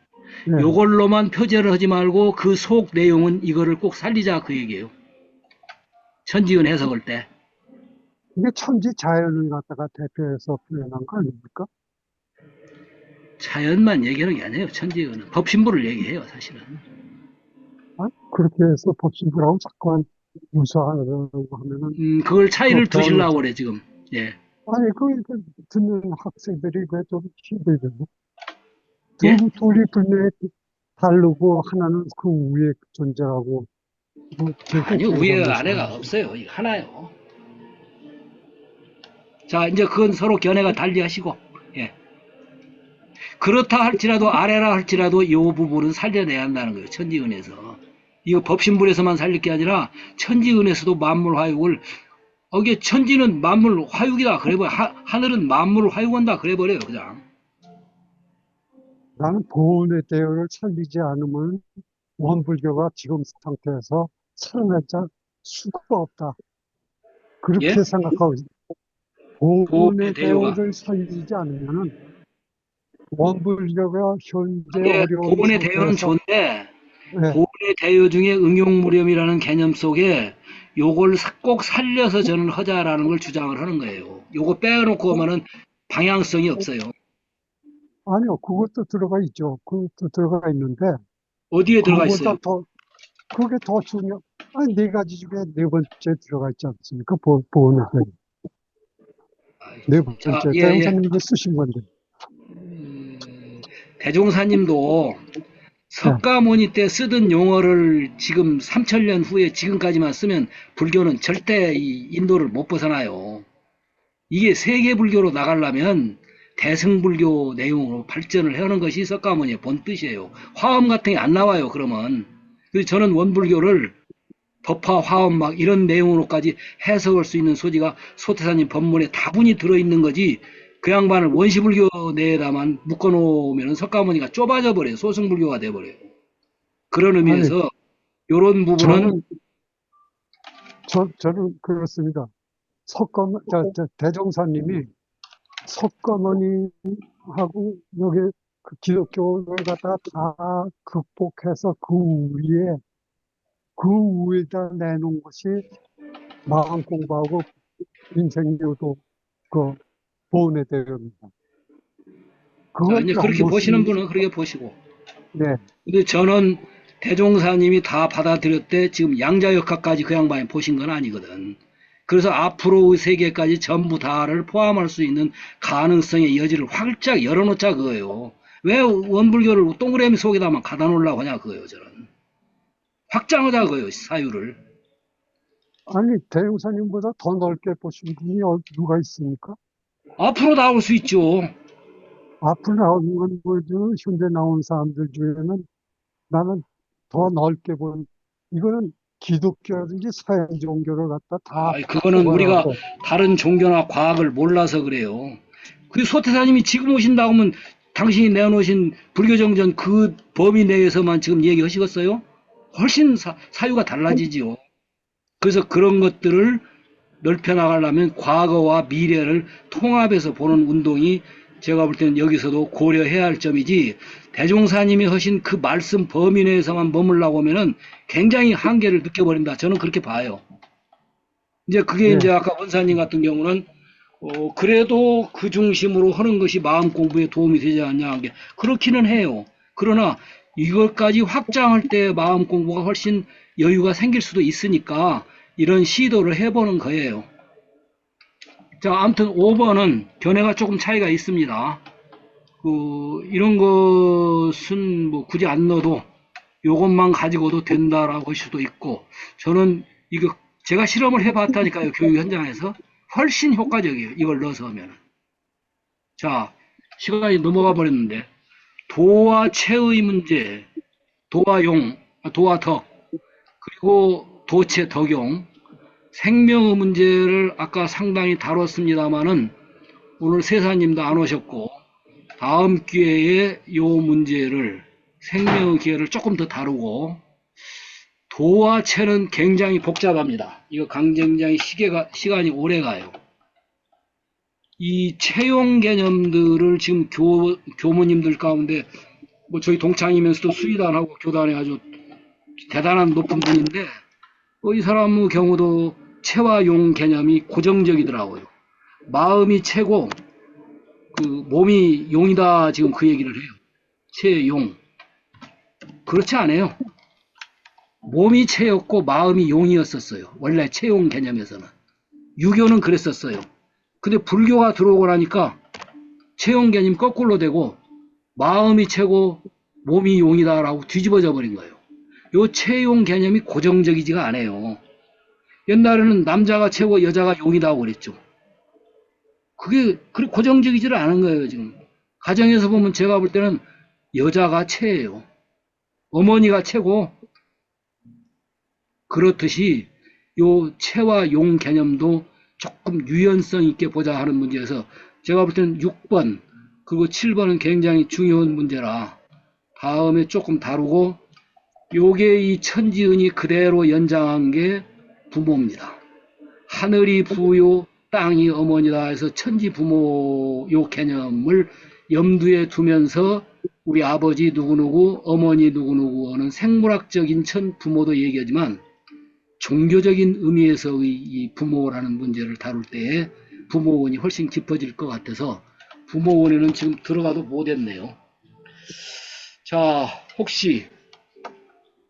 네. 요걸로만 표제를 하지 말고 그 속 내용은 이거를 꼭 살리자 그 얘기예요. 천지은 해석할 때. 이게 천지 자연을 갖다가 대표해서 표현한 거 아닙니까? 자연만 얘기하는 게 아니에요. 천지은은 법신부를 얘기해요, 사실은. 그렇게 해서 법신부라고 자꾸만 유사하려고 하면은 그걸 차이를 그렇게 두시려고 그래 지금. 예. 아니 그 듣는 학생들이 왜 좀 힘들죠? 예? 둘이 분명히 다르고 하나는 그 위에 존재하고 뭐 아니요, 위에 아래가 없어요. 이거 하나요. 자, 이제 그건 서로 견해가 달리하시고, 예. 그렇다 할지라도 아래라 할지라도 이 부분은 살려내야 한다는 거예요. 천지은에서. 이거 법신불에서만 살릴 게 아니라 천지은에서도 만물 화육을 이게 천지는 만물 화육이다 그래버려. 하늘은 만물을 화육한다 그래버려요. 그냥. 나는 보온의 대열을 살리지 않으면 원불교가 지금 상태에서 살아날 수가 없다. 그렇게 예? 생각하고 있습니다. 보온의 보온의 대요가. 대열을 살리지 않으면 원불교가 현재 예, 어려운 보온의 대요는 상태에서 좋은데 네, 보온의 대요 중에 응용무렴이라는 개념 속에 요걸 꼭 살려서 저는 하자라는 걸 주장을 하는 거예요. 요거 빼놓고 하면은 방향성이 없어요. 아니요, 그것도 들어가 있죠. 그것도 들어가 있는데 어디에 들어가 있어요? 그게 더 아니, 네 가지 중에 네 번째 들어가 있지 않습니까? 보온의 대열. 네 자, 번째, 예, 예. 대형사님도 쓰신 건데. 대종사님도 석가모니 때 쓰던 용어를 지금 3000년 후에 지금까지만 쓰면 불교는 절대 이 인도를 못 벗어나요. 이게 세계 불교로 나가려면 대승불교 내용으로 발전을 해오는 것이 석가모니의 본 뜻이에요. 화엄 같은 게 안 나와요, 그러면. 그래서 저는 원불교를 법화, 화엄 막 이런 내용으로까지 해석할 수 있는 소지가 소태사님 법문에 다분히 들어있는 거지 그 양반을 원시불교 내에다만 묶어놓으면 석가모니가 좁아져 버려요. 소승불교가 돼버려요. 그런 의미에서 이런 부분은 저는 그렇습니다. 대종사님이 석가모니하고 여기 그 기독교를 갖다가 다 극복해서 그 위에다 내놓은 것이 마음 공부하고 인생교도 그 보훈의 대회입니다. 자, 그걸 이제 안 그렇게 보시는 보시면, 분은 그렇게 보시고. 네, 근데 저는 대종사님이 다 받아들였대. 지금 양자역학까지 그 양반이 보신 건 아니거든. 그래서 앞으로의 세계까지 전부 다를 포함할 수 있는 가능성의 여지를 활짝 열어놓자 그거예요. 왜 원불교를 동그라미 속에다만 가다 놓으려고 하냐 그거예요, 저는. 확장하자 그거예요, 사유를. 아니, 대종사님보다 더 넓게 보신 분이 누가 있습니까? 앞으로 나올 수 있죠. 앞으로 나오는 건 현재 나온 사람들 중에는 나는 더 넓게 이거는 기독교라든지 서양 종교를 갖다 다 그거는 우리가 포괄하고, 다른 종교나 과학을 몰라서 그래요. 그 소태사님이 지금 오신다고 하면 당신이 내놓으신 불교정전 그 범위 내에서만 지금 얘기하시겠어요? 훨씬 사유가 달라지지요. 그래서 그런 것들을 넓혀 나가려면 과거와 미래를 통합해서 보는 운동이 제가 볼 때는 여기서도 고려해야 할 점이지, 대종사님이 하신 그 말씀 범위 내에서만 머물라고 하면은 굉장히 한계를 느껴버린다. 저는 그렇게 봐요. 이제 그게 예, 이제 아까 원사님 같은 경우는 그래도 그 중심으로 하는 것이 마음 공부에 도움이 되지 않냐 한 게 그렇기는 해요. 그러나 이것까지 확장할 때 마음 공부가 훨씬 여유가 생길 수도 있으니까 이런 시도를 해보는 거예요. 자, 아무튼 5번은 견해가 조금 차이가 있습니다. 이런 것은 뭐 굳이 안 넣어도 요것만 가지고도 된다라고 할 수도 있고, 저는 이거 제가 실험을 해봤다니까요, 교육 현장에서. 훨씬 효과적이에요, 이걸 넣어서 하면. 자, 시간이 넘어가 버렸는데, 도와 체의 문제, 도와 용, 도와 덕, 그리고 도체 덕용, 생명의 문제를 아까 상당히 다뤘습니다만은 오늘 세사님도 안 오셨고, 다음 기회에 요 문제를, 생명의 기회를 조금 더 다루고, 도와 체는 굉장히 복잡합니다. 이거 굉장히 시간이 오래 가요. 이 채용 개념들을 지금 교모님들 가운데, 뭐 저희 동창이면서도 수의단하고 교단에 아주 대단한 높은 분인데, 이 사람의 경우도 체와 용 개념이 고정적이더라고요. 마음이 체고, 몸이 용이다, 지금 그 얘기를 해요. 체, 용. 그렇지 않아요. 몸이 체였고 마음이 용이었었어요. 원래 체용 개념에서는. 유교는 그랬었어요. 근데 불교가 들어오고 나니까 체용 개념이 거꾸로 되고 마음이 체고 몸이 용이다라고 뒤집어져 버린 거예요. 요 체용 개념이 고정적이지가 않아요. 옛날에는 남자가 체고 여자가 용이다고 그랬죠. 그게 그리 고정적이지를 않은 거예요, 지금. 가정에서 보면 제가 볼 때는 여자가 체예요. 어머니가 체고, 그렇듯이 요 체와 용 개념도 조금 유연성 있게 보자 하는 문제에서 제가 볼 때는 6번 그리고 7번은 굉장히 중요한 문제라 다음에 조금 다루고, 요게 이 천지은이 그대로 연장한 게 부모입니다. 하늘이 부요 땅이 어머니다 해서 천지 부모 요 개념을 염두에 두면서 우리 아버지 누구누구 어머니 누구누구는 생물학적인 부모도 얘기하지만 종교적인 의미에서의 이 부모라는 문제를 다룰 때에 부모원이 훨씬 깊어질 것 같아서 부모원에는 지금 들어가도 못했네요. 자, 혹시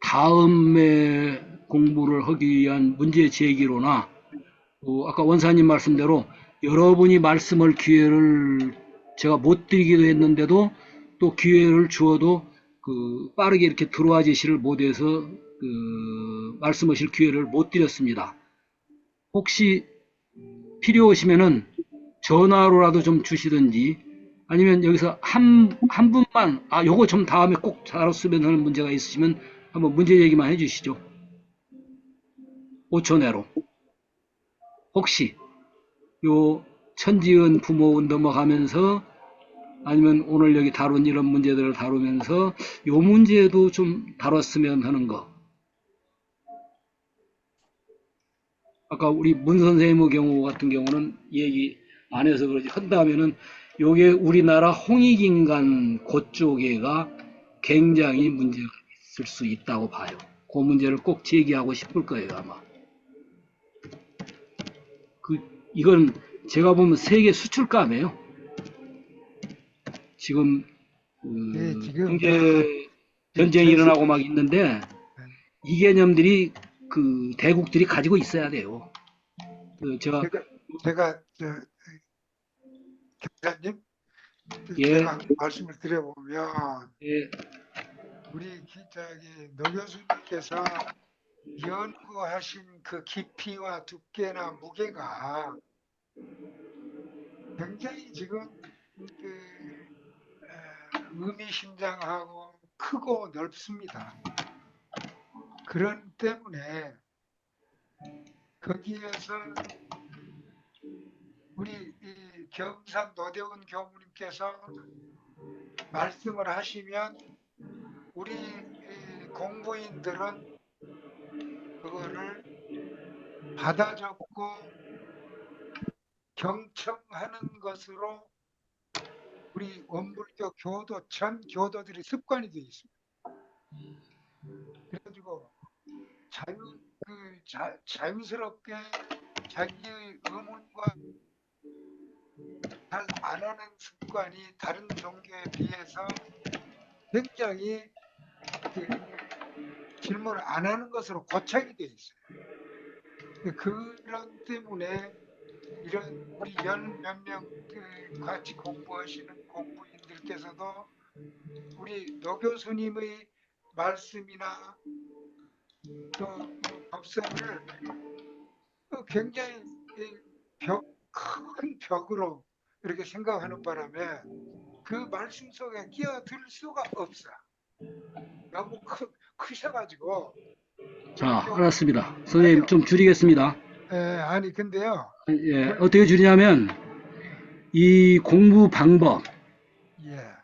다음에 공부를 하기 위한 문제 제기로나 아까 원사님 말씀대로 여러분이 말씀할 기회를 제가 못 드리기도 했는데도 또 기회를 주어도 빠르게 이렇게 들어와 제시를 못해서 말씀하실 기회를 못 드렸습니다. 혹시 필요하시면은 전화로라도 좀 주시든지 아니면 여기서 한 분만 요거 좀 다음에 꼭 다뤘으면 하는 문제가 있으시면 한번 문제 얘기만 해주시죠. 5초 내로. 혹시 요 천지은 부모운 넘어가면서 아니면 오늘 여기 다룬 이런 문제들을 다루면서 요 문제도 좀 다뤘으면 하는 거. 아까 우리 문 선생님의 경우 같은 경우는 얘기 안 해서 그러지 한다면은 요게 우리나라 홍익인간 그쪽에가 굉장히 문제가 있을 수 있다고 봐요. 그 문제를 꼭 제기하고 싶을 거예요, 아마. 이건 제가 보면 세계 수출감이에요. 지금 예, 지금 경제 전쟁이 일어나고 막 있는데 이 개념들이 대국들이 가지고 있어야 돼요. 제가 경사님, 예. 제가 말씀을 드려보면 예, 우리 노 교수님께서 연구하신 그 깊이와 두께나 무게가 굉장히 지금 의미심장하고 크고 넓습니다. 그런 때문에 거기에서 우리 이 경산 노대원 교무님께서 말씀을 하시면 우리 공부인들은 그거를 받아 적고 경청하는 것으로 우리 원불교 교도 전 교도들이 습관이 되어 있습니다. 그래가지고 자유스럽게 자기의 의문과 잘 안 하는 습관이 다른 종교에 비해서 굉장히 질문을 안 하는 것으로 고착이 되어 있어요. 그런 때문에 이런 우리 몇 명 같이 공부하시는 공부인들께서도 우리 노 교수님의 말씀이나 또 법성을 굉장히 큰 벽으로 이렇게 생각하는 바람에 그 말씀 속에 끼어들 수가 없어. 너무 크셔가지고. 자, 알았습니다. 선생님 좀 줄이겠습니다. 아니 근데요. 예, 어떻게 줄이냐면 이 공부 방법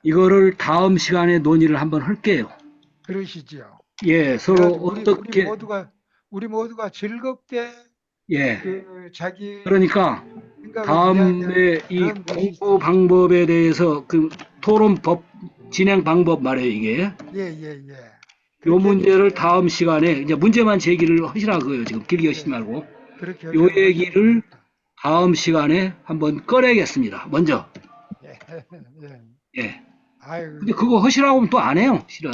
이거를 다음 시간에 논의를 한번 할게요. 그러시죠. 예, 서로 어떻게 우리 모두가 즐겁게 예. 자기 그러니까 다음에 이 공부 방법에 대해서 토론법 진행 방법 말이에요, 이게. 예. 요 문제를 다음 시간에 이제 문제만 제기를 하시라고요. 지금 길게 하시지 말고. 요 얘기를 다음 시간에 한번 꺼내겠습니다. 먼저. 예. 근데 그거 하시라고 하면 또 안 해요, 실은.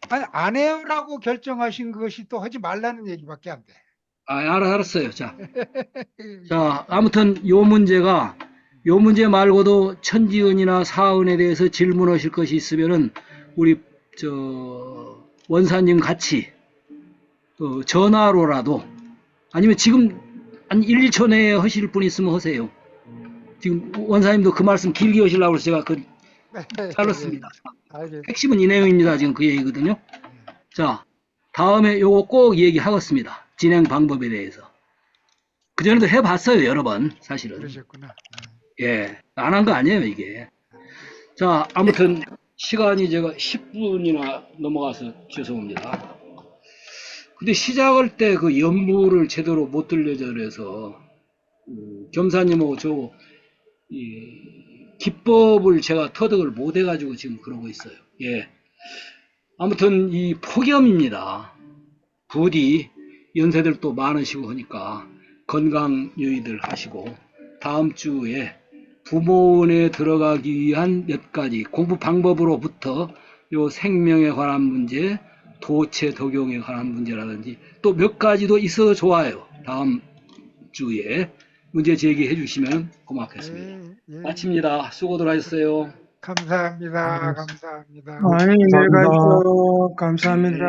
아니, 안 해요라고 결정하신 것이 또 하지 말라는 얘기밖에 안 돼. 알았어요. 자, 아무튼 요 문제 말고도 천지은이나 사은에 대해서 질문하실 것이 있으면은 우리 원사님 같이 전화로라도 아니면 지금 한 1, 2초 내에 하실 분 있으면 하세요. 지금 원사님도 그 말씀 길게 하시려고 해서 제가 잘랐습니다. 핵심은 이 내용입니다. 지금 그 얘기거든요. 자, 다음에 요거 꼭 얘기하겠습니다. 진행 방법에 대해서. 그전에도 해봤어요, 여러 번, 사실은. 그러셨구나. 예, 안 한 거 아니에요, 이게. 자, 아무튼 시간이 제가 10분이나 넘어가서 죄송합니다. 근데 시작할 때 그 연부를 제대로 못 들려져 그래서 겸사님하고 기법을 제가 터득을 못 해가지고 지금 그러고 있어요. 예. 아무튼 이 폭염입니다. 부디 연세들 또 많으시고 하니까 건강 유의들 하시고 다음 주에 부모원에 들어가기 위한 몇 가지 공부 방법으로부터 요 생명에 관한 문제, 도체 적용에 관한 문제라든지 또 몇 가지도 있어도 좋아요. 다음 주에 문제 제기해 주시면 고맙겠습니다. 마칩니다. 수고들 하셨어요. 감사합니다. 감사합니다. 아니, 내가 또 감사합니다.